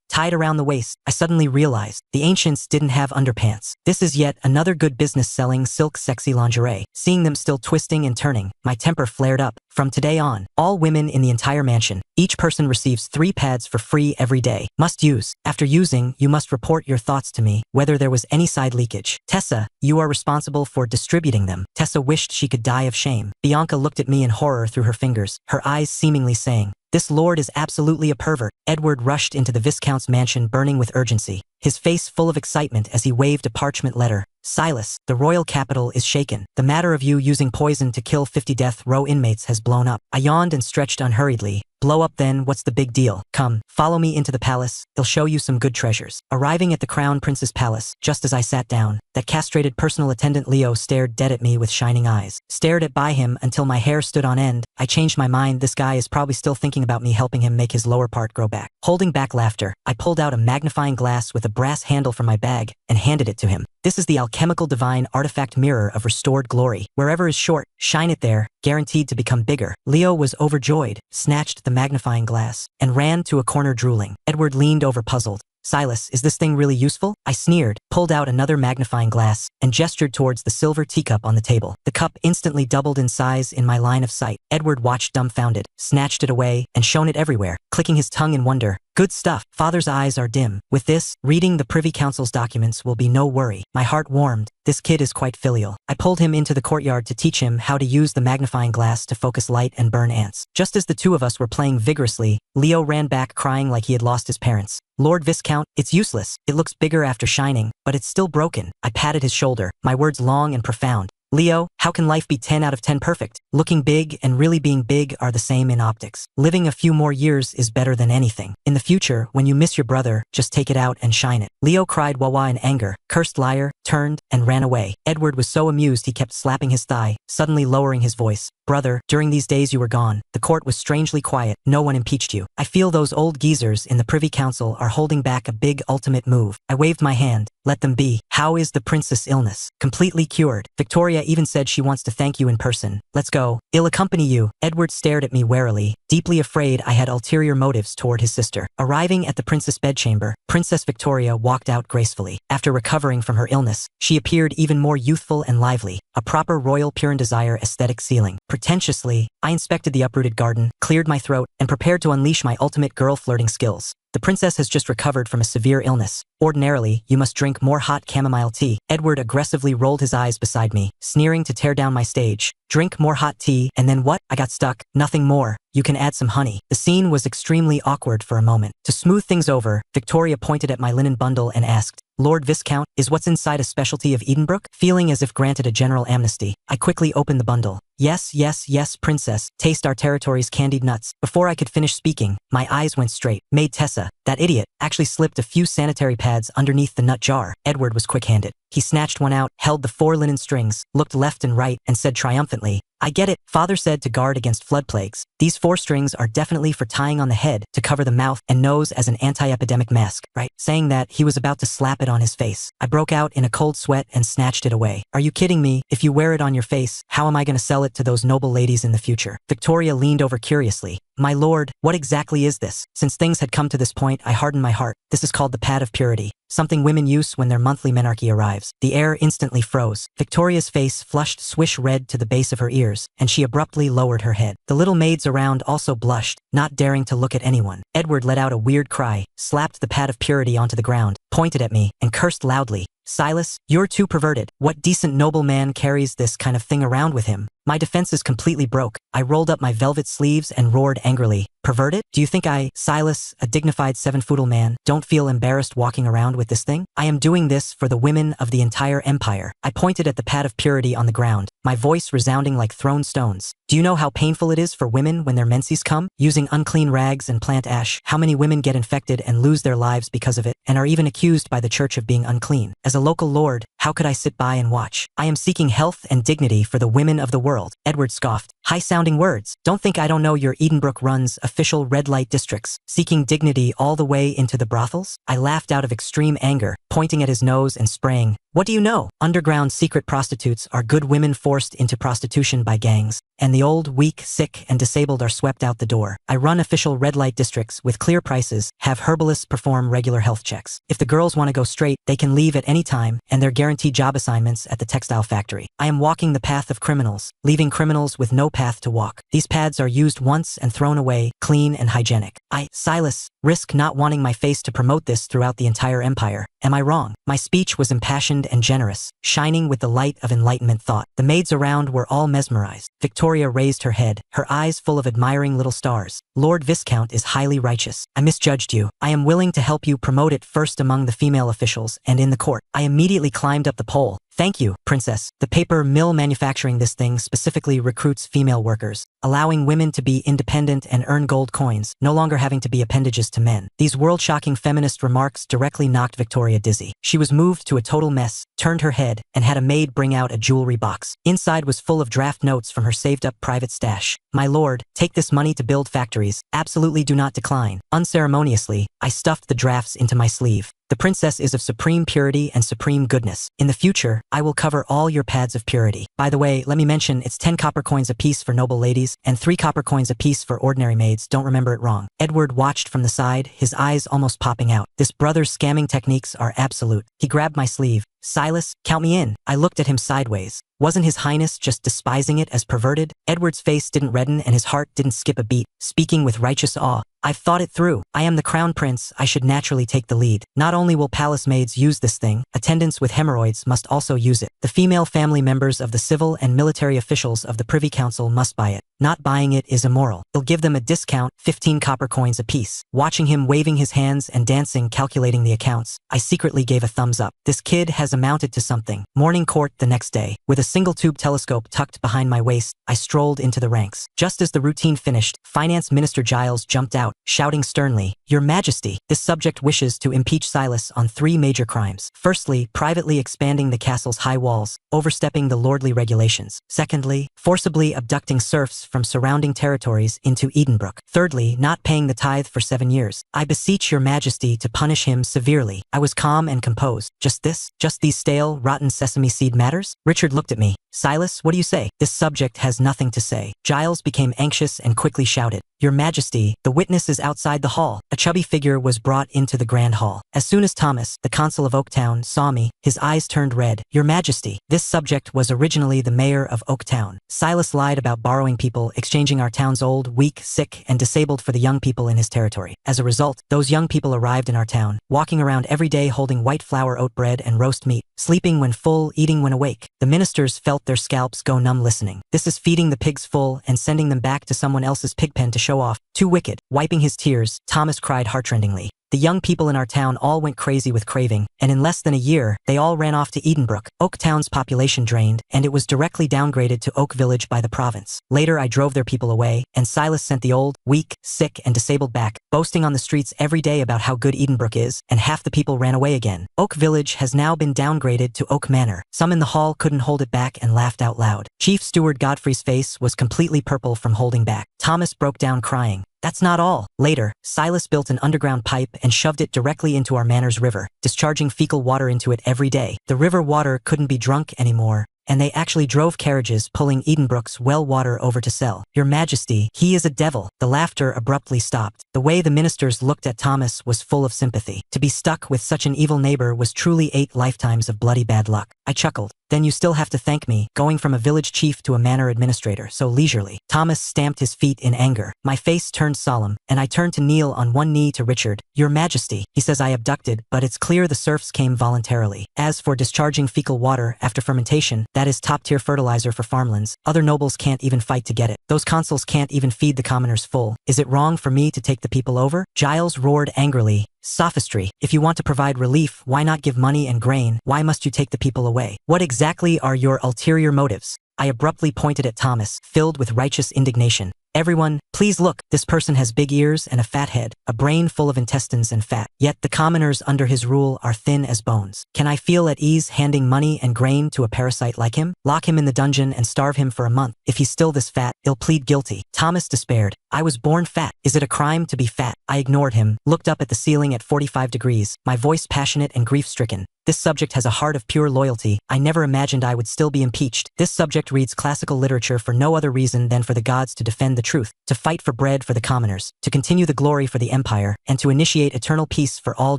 [SPEAKER 1] Tied around the waist. I suddenly realized the ancients didn't have underpants. This is yet another good business selling silk sexy lingerie. Seeing them still twisting and turning, my temper flared up. From today on, all women in the entire mansion, each person receives 3 pads for free every day. Must use. After using, you must report your thoughts to me, whether there was any side leakage. Tessa, you are responsible for distributing them. Tessa wished she could die of shame. Bianca looked at me in horror through her fingers, her eyes seemingly saying, "This lord is absolutely a pervert." Edward rushed into the Viscount's mansion burning with urgency, his face full of excitement as he waved a parchment letter. Silas, the royal capital is shaken. The matter of you using poison to kill 50 death row inmates has blown up. I yawned and stretched unhurriedly. Blow up then, what's the big deal? Come, follow me into the palace, they'll show you some good treasures. Arriving at the Crown Prince's palace, just as I sat down, that castrated personal attendant Leo stared dead at me with shining eyes. Stared at by him until my hair stood on end. I changed my mind, this guy is probably still thinking about me helping him make his lower part grow back. Holding back laughter, I pulled out a magnifying glass with a brass handle from my bag and handed it to him. This is the alchemical divine artifact mirror of restored glory. Wherever is short, shine it there, guaranteed to become bigger. Leo was overjoyed, snatched the magnifying glass, and ran to a corner drooling. Edward leaned over puzzled. Silas, is this thing really useful? I sneered, pulled out another magnifying glass, and gestured towards the silver teacup on the table. The cup instantly doubled in size in my line of sight. Edward watched dumbfounded, snatched it away, and shone it everywhere, clicking his tongue in wonder. Good stuff. Father's eyes are dim. With this, reading the Privy Council's documents will be no worry. My heart warmed. This kid is quite filial. I pulled him into the courtyard to teach him how to use the magnifying glass to focus light and burn ants. Just as the two of us were playing vigorously, Leo ran back crying like he had lost his parents. Lord Viscount, it's useless. It looks bigger after shining, but it's still broken. I patted his shoulder, my words long and profound. Leo, how can life be 10 out of 10 perfect? Looking big and really being big are the same in optics. Living a few more years is better than anything. In the future, when you miss your brother, just take it out and shine it. Leo cried Wawa in anger, cursed liar, turned, and ran away. Edward was so amused he kept slapping his thigh, suddenly lowering his voice. Brother, during these days you were gone, the court was strangely quiet, no one impeached you. I feel those old geezers in the Privy Council are holding back a big ultimate move. I waved my hand. Let them be. How is the princess' illness? Completely cured. Victoria even said she wants to thank you in person. Let's go. I'll accompany you. Edward stared at me warily, deeply afraid I had ulterior motives toward his sister. Arriving at the princess' bedchamber, Princess Victoria walked out gracefully. After recovering from her illness, she appeared even more youthful and lively, a proper royal pure and desire aesthetic ceiling. Pretentiously, I inspected the uprooted garden, cleared my throat, and prepared to unleash my ultimate girl flirting skills. The princess has just recovered from a severe illness. Ordinarily, you must drink more hot chamomile tea. Edward aggressively rolled his eyes beside me, sneering to tear down my stage. Drink more hot tea, and then what? I got stuck. Nothing more. You can add some honey. The scene was extremely awkward for a moment. To smooth things over, Victoria pointed at my linen bundle and asked, Lord Viscount, is what's inside a specialty of Edenbrook? Feeling as if granted a general amnesty, I quickly opened the bundle. Yes, yes, yes, princess. Taste our territory's candied nuts. Before I could finish speaking, my eyes went straight. Maid Tessa, that idiot, actually slipped a few sanitary pads underneath the nut jar. Edward was quick-handed. He snatched one out, held the 4 linen strings, looked left and right, and said triumphantly, I get it. Father said to guard against flood plagues. These 4 strings are definitely for tying on the head to cover the mouth and nose as an anti-epidemic mask, right? Saying that, he was about to slap it on his face. I broke out in a cold sweat and snatched it away. Are you kidding me? If you wear it on your face, how am I going to sell it to those noble ladies in the future? Victoria leaned over curiously. My lord, what exactly is this? Since things had come to this point, I hardened my heart. This is called the pad of purity. Something women use when their monthly menarche arrives. The air instantly froze. Victoria's face flushed swish red to the base of her ears, and she abruptly lowered her head. The little maids around also blushed, not daring to look at anyone. Edward let out a weird cry, slapped the pad of purity onto the ground, pointed at me, and cursed loudly. Silas, you're too perverted. What decent noble man carries this kind of thing around with him? My defenses completely broke. I rolled up my velvet sleeves and roared angrily. Perverted? Do you think Silas, a dignified 7-foot man, don't feel embarrassed walking around with this thing? I am doing this for the women of the entire empire. I pointed at the pad of purity on the ground, my voice resounding like thrown stones. Do you know how painful it is for women when their menses come? Using unclean rags and plant ash, how many women get infected and lose their lives because of it, and are even accused by the church of being unclean? As a local lord, how could I sit by and watch? I am seeking health and dignity for the women of the world. Edward scoffed. High-sounding words. Don't think I don't know your Edenbrook runs official red light districts, seeking dignity all the way into the brothels? I laughed out of extreme anger, pointing at his nose and spraying. What do you know? Underground secret prostitutes are good women forced into prostitution by gangs, and the old, weak, sick, and disabled are swept out the door. I run official red light districts with clear prices, have herbalists perform regular health checks. If the girls want to go straight, they can leave at any time, and they're guaranteed job assignments at the textile factory. I am walking the path of criminals, leaving criminals with no path to walk. These pads are used once and thrown away, clean and hygienic. Silas, risk not wanting my face to promote this throughout the entire empire. Am I wrong? My speech was impassioned and generous, shining with the light of enlightenment thought. The maids around were all mesmerized. Victoria raised her head, her eyes full of admiring little stars. Lord Viscount is highly righteous. I misjudged you. I am willing to help you promote it first among the female officials and in the court. I immediately climbed up the pole. Thank you, Princess. The paper mill manufacturing this thing specifically recruits female workers, allowing women to be independent and earn gold coins, no longer having to be appendages to men. These world-shocking feminist remarks directly knocked Victoria dizzy. She was moved to a total mess, turned her head, and had a maid bring out a jewelry box. Inside was full of draft notes from her saved-up private stash. My lord, take this money to build factories. Absolutely do not decline. Unceremoniously, I stuffed the drafts into my sleeve. The princess is of supreme purity and supreme goodness. In the future, I will cover all your pads of purity. By the way, let me mention it's 10 copper coins apiece for noble ladies and 3 copper coins apiece for ordinary maids. Don't remember it wrong. Edward watched from the side, his eyes almost popping out. This brother's scamming techniques are absolute. He grabbed my sleeve. Silas, count me in. I looked at him sideways. Wasn't His Highness just despising it as perverted? Edward's face didn't redden and his heart didn't skip a beat, speaking with righteous awe. I've thought it through. I am the crown prince, I should naturally take the lead. Not only will palace maids use this thing, attendants with hemorrhoids must also use it. The female family members of the civil and military officials of the Privy Council must buy it. Not buying it is immoral. They'll give them a discount, 15 copper coins apiece. Watching him waving his hands and dancing calculating the accounts, I secretly gave a thumbs up. This kid has amounted to something. Morning court the next day. With a single-tube telescope tucked behind my waist, I strolled into the ranks. Just as the routine finished, Finance Minister Giles jumped out, shouting sternly, "Your Majesty, this subject wishes to impeach Silas on 3 major crimes. Firstly, privately expanding the castle's high walls, overstepping the lordly regulations. Secondly, forcibly abducting serfs from surrounding territories into Edenbrook. Thirdly, not paying the tithe for 7 years. I beseech your Majesty to punish him severely." I was calm and composed. Just this? Just these stale, rotten sesame seed matters? Richard looked at me. Silas, what do you say? This subject has nothing to say. Giles became anxious and quickly shouted, "Your Majesty, the witness is outside the hall." A chubby figure was brought into the grand hall. As soon as Thomas, the consul of Oaktown, saw me, his eyes turned red. "Your Majesty, this subject was originally the mayor of Oaktown. Silas lied about borrowing people, exchanging our town's old, weak, sick, and disabled for the young people in his territory. As a result, those young people arrived in our town, walking around every day holding white flour oat bread and roast meat, sleeping when full, eating when awake. The ministers felt their scalps go numb listening. This is feeding the pigs full and sending them back to someone else's pig pen to show off. Too wicked." Wiping his tears, Thomas cried heartrendingly. The young people in our town all went crazy with craving, and in less than a year, they all ran off to Edenbrook. Oaktown's population drained, and it was directly downgraded to Oak Village by the province. Later, I drove their people away, and Silas sent the old, weak, sick, and disabled back, boasting on the streets every day about how good Edenbrook is, and half the people ran away again. Oak Village has now been downgraded to Oak Manor. Some in the hall couldn't hold it back and laughed out loud. Chief Steward Godfrey's face was completely purple from holding back. Thomas broke down crying. That's not all. Later, Silas built an underground pipe and shoved it directly into our manor's river, discharging fecal water into it every day. The river water couldn't be drunk anymore, and they actually drove carriages pulling Edenbrook's well water over to sell. "Your Majesty, he is a devil." The laughter abruptly stopped. The way the ministers looked at Thomas was full of sympathy. To be stuck with such an evil neighbor was truly 8 lifetimes of bloody bad luck. I chuckled. Then you still have to thank me, going from a village chief to a manor administrator so leisurely. Thomas stamped his feet in anger. My face turned solemn, and I turned to kneel on one knee to Richard. Your Majesty, he says, I abducted, but it's clear the serfs came voluntarily. As for discharging fecal water after fermentation, that is top-tier fertilizer for farmlands. Other nobles can't even fight to get it. Those consuls can't even feed the commoners full. Is it wrong for me to take the people over? Giles roared angrily. Sophistry. If you want to provide relief, why not give money and grain? Why must you take the people away? What exactly are your ulterior motives? I abruptly pointed at Thomas, filled with righteous indignation. Everyone, please look, this person has big ears and a fat head, a brain full of intestines and fat. Yet the commoners under his rule are thin as bones. Can I feel at ease handing money and grain to a parasite like him? Lock him in the dungeon and starve him for a month. If he's still this fat, he'll plead guilty. Thomas despaired. I was born fat. Is it a crime to be fat? I ignored him, looked up at the ceiling at 45 degrees, my voice passionate and grief-stricken. This subject has a heart of pure loyalty. I never imagined I would still be impeached. This subject reads classical literature for no other reason than for the gods to defend the truth, to fight for bread for the commoners, to continue the glory for the empire, and to initiate eternal peace for all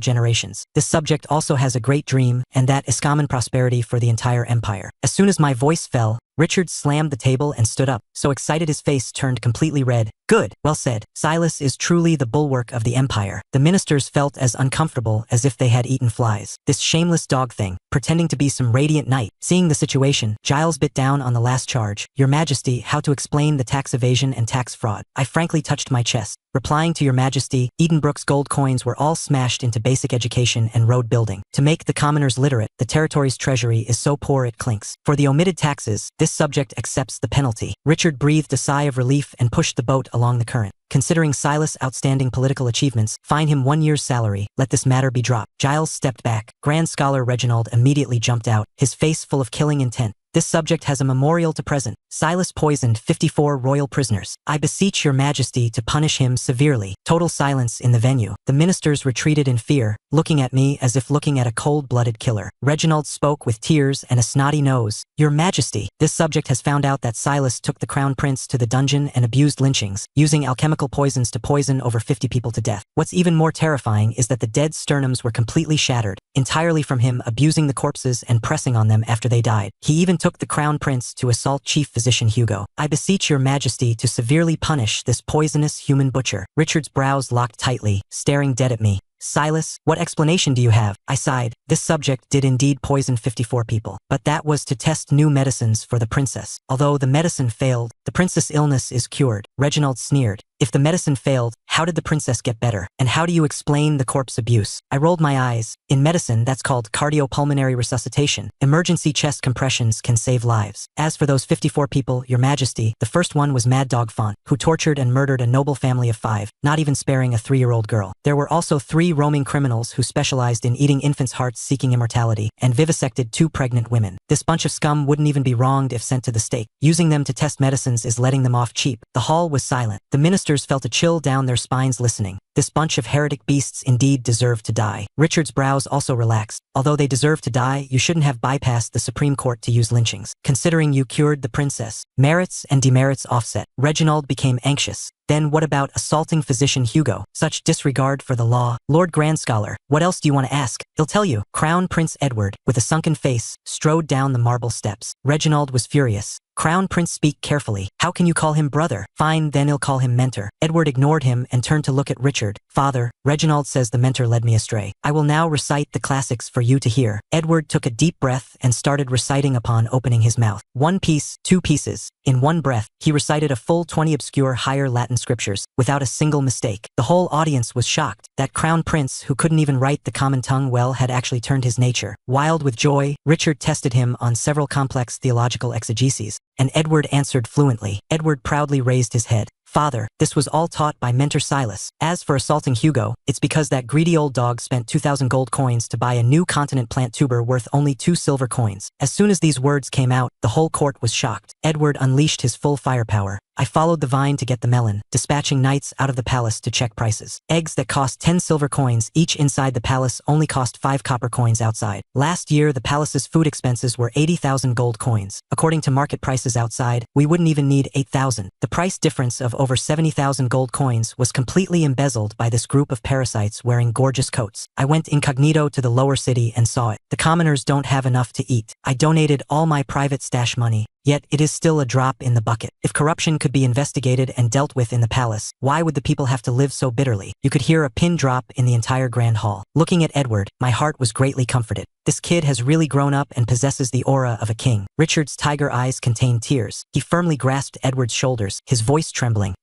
[SPEAKER 1] generations. This subject also has a great dream, and that is common prosperity for the entire empire. As soon as my voice fell, Richard slammed the table and stood up, so excited his face turned completely red. Good, well said. Silas is truly the bulwark of the empire. The ministers felt as uncomfortable as if they had eaten flies. This shameless dog thing, pretending to be some radiant knight. Seeing the situation, Giles bit down on the last charge. Your Majesty, how to explain the tax evasion and tax fraud. I frankly touched my chest. Replying to Your Majesty, Edenbrook's gold coins were all smashed into basic education and road building. To make the commoners literate, the territory's treasury is so poor it clinks. For the omitted taxes, this subject accepts the penalty. Richard breathed a sigh of relief and pushed the boat along the current. Considering Silas' outstanding political achievements, fine him 1 year's salary. Let this matter be dropped. Giles stepped back. Grand Scholar Reginald immediately jumped out, his face full of killing intent. This subject has a memorial to present. Silas poisoned 54 royal prisoners. I beseech Your Majesty to punish him severely. Total silence in the venue. The ministers retreated in fear, looking at me as if looking at a cold-blooded killer. Reginald spoke with tears and a snotty nose. Your Majesty, this subject has found out that Silas took the crown prince to the dungeon and abused lynchings, using alchemical poisons to poison over 50 people to death. What's even more terrifying is that the dead sternums were completely shattered, entirely from him abusing the corpses and pressing on them after they died. He even took the crown prince to assault Chief Physician Hugo. I beseech Your Majesty to severely punish this poisonous human butcher. Richard's brows locked tightly, staring dead at me. Silas, what explanation do you have? I sighed. This subject did indeed poison 54 people, but that was to test new medicines for the princess. Although the medicine failed, the princess' illness is cured. Reginald sneered. If the medicine failed, how did the princess get better? And how do you explain the corpse abuse? I rolled my eyes. In medicine, that's called cardiopulmonary resuscitation. Emergency chest compressions can save lives. As for those 54 people, Your Majesty, the first one was Mad Dog Font, who tortured and murdered a noble family of 5, not even sparing a 3-year-old girl. There were also 3 roaming criminals who specialized in eating infants' hearts seeking immortality, and vivisected 2 pregnant women. This bunch of scum wouldn't even be wronged if sent to the stake. Using them to test medicines is letting them off cheap. The hall was silent. The ministers felt a chill down their spines listening. This bunch of heretic beasts indeed deserved to die. Richard's brows also relaxed. Although they deserve to die, you shouldn't have bypassed the Supreme Court to use lynchings. Considering you cured the princess, merits and demerits offset. Reginald became anxious. Then what about assaulting Physician Hugo? Such disregard for the law. Lord Grand Scholar, what else do you want to ask? He'll tell you. Crown Prince Edward, with a sunken face, strode down the marble steps. Reginald was furious. Crown Prince, speak carefully. How can you call him brother? Fine, then he'll call him mentor. Edward ignored him and turned to look at Richard. Father, Reginald says the mentor led me astray. I will now recite the classics for you to hear. Edward took a deep breath and started reciting upon opening his mouth. 1 piece, 2 pieces. In one breath, he recited a full 20 obscure higher Latin scriptures, without a single mistake. The whole audience was shocked. That crown prince, who couldn't even write the common tongue well, had actually turned his nature. Wild with joy, Richard tested him on several complex theological exegeses, and Edward answered fluently. Edward proudly raised his head. Father, this was all taught by Mentor Silas. As for assaulting Hugo, it's because that greedy old dog spent 2,000 gold coins to buy a new continent plant tuber worth only 2 silver coins. As soon as these words came out, the whole court was shocked. Edward unleashed his full firepower. I followed the vine to get the melon, dispatching knights out of the palace to check prices. Eggs that cost 10 silver coins each inside the palace only cost 5 copper coins outside. Last year, the palace's food expenses were 80,000 gold coins. According to market prices outside, we wouldn't even need 8,000. The price difference of over 70,000 gold coins was completely embezzled by this group of parasites wearing gorgeous coats. I went incognito to the lower city and saw it. The commoners don't have enough to eat. I donated all my private stash money. Yet it is still a drop in the bucket. If corruption could be investigated and dealt with in the palace, why would the people have to live so bitterly? You could hear a pin drop in the entire grand hall. Looking at Edward, my heart was greatly comforted. This kid has really grown up and possesses the aura of a king. Richard's tiger eyes contained tears. He firmly grasped Edward's shoulders, his voice trembling.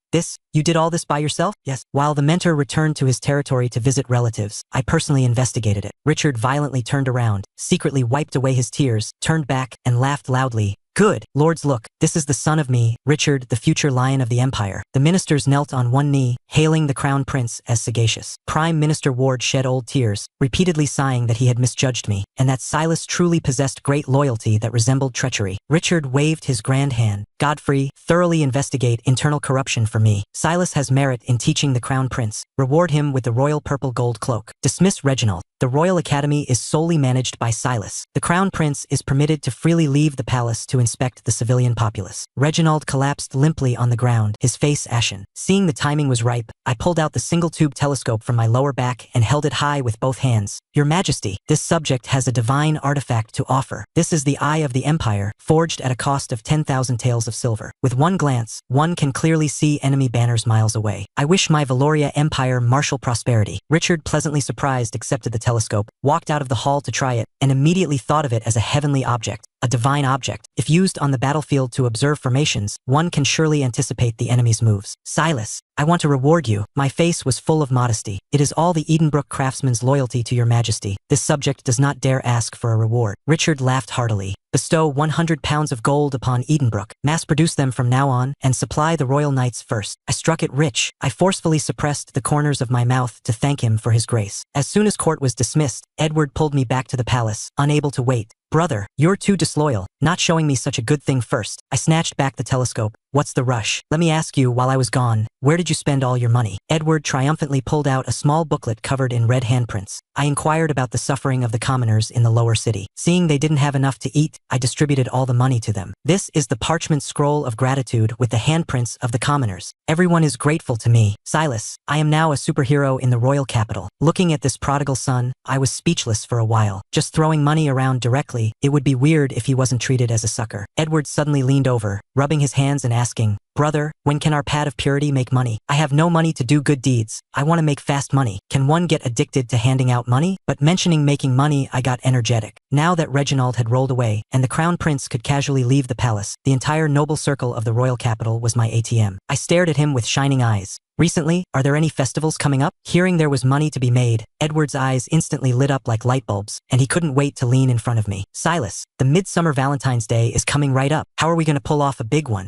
[SPEAKER 1] You did all this by yourself? Yes. While the mentor returned to his territory to visit relatives, I personally investigated it. Richard violently turned around, secretly wiped away his tears, turned back, and laughed loudly. Good. Lords, look, this is the son of me, Richard, the future lion of the empire. The ministers knelt on one knee, hailing the crown prince as sagacious. Prime Minister Ward shed old tears, repeatedly sighing that he had misjudged me, and that Silas truly possessed great loyalty that resembled treachery. Richard waved his grand hand. Godfrey, thoroughly investigate internal corruption for me. Silas has merit in teaching the crown prince. Reward him with the royal purple gold cloak. Dismiss Reginald. The Royal Academy is solely managed by Silas. The crown prince is permitted to freely leave the palace to inspect the civilian populace. Reginald collapsed limply on the ground, his face ashen. Seeing the timing was ripe, I pulled out the single-tube telescope from my lower back and held it high with both hands. Your Majesty, this subject has a divine artifact to offer. This is the Eye of the Empire, forged at a cost of 10,000 taels of silver. With one glance, one can clearly see enemy banners miles away. I wish my Valoria Empire martial prosperity. Richard, pleasantly surprised, accepted the telescope, walked out of the hall to try it, and immediately thought of it as a heavenly object, a divine object. If used on the battlefield to observe formations, one can surely anticipate the enemy's moves. Silas, I want to reward you. My face was full of modesty. It is all the Edenbrook craftsman's loyalty to your Majesty. This subject does not dare ask for a reward. Richard laughed heartily. Bestow 100 pounds of gold upon Edenbrook, mass-produce them from now on, and supply the royal knights first. I struck it rich. I forcefully suppressed the corners of my mouth to thank him for his grace. As soon as court was dismissed, Edward pulled me back to the palace, unable to wait. Brother, you're too disloyal, not showing me such a good thing first. I snatched back the telescope. What's the rush? Let me ask you, while I was gone, where did you spend all your money? Edward triumphantly pulled out a small booklet covered in red handprints. I inquired about the suffering of the commoners in the lower city. Seeing they didn't have enough to eat, I distributed all the money to them. This is the parchment scroll of gratitude with the handprints of the commoners. Everyone is grateful to me. Silas, I am now a superhero in the royal capital. Looking at this prodigal son, I was speechless for a while. Just throwing money around directly, it would be weird if he wasn't treated as a sucker. Edward suddenly leaned over, rubbing his hands and asking, Brother, when can our pad of purity make money? I have no money to do good deeds. I want to make fast money. Can one get addicted to handing out money? But mentioning making money, I got energetic. Now that Reginald had rolled away, and the crown prince could casually leave the palace, the entire noble circle of the royal capital was my ATM. I stared at him with shining eyes. Recently, are there any festivals coming up? Hearing there was money to be made, Edward's eyes instantly lit up like light bulbs, and he couldn't wait to lean in front of me. Silas, the Midsummer Valentine's Day is coming right up. How are we going to pull off a big one?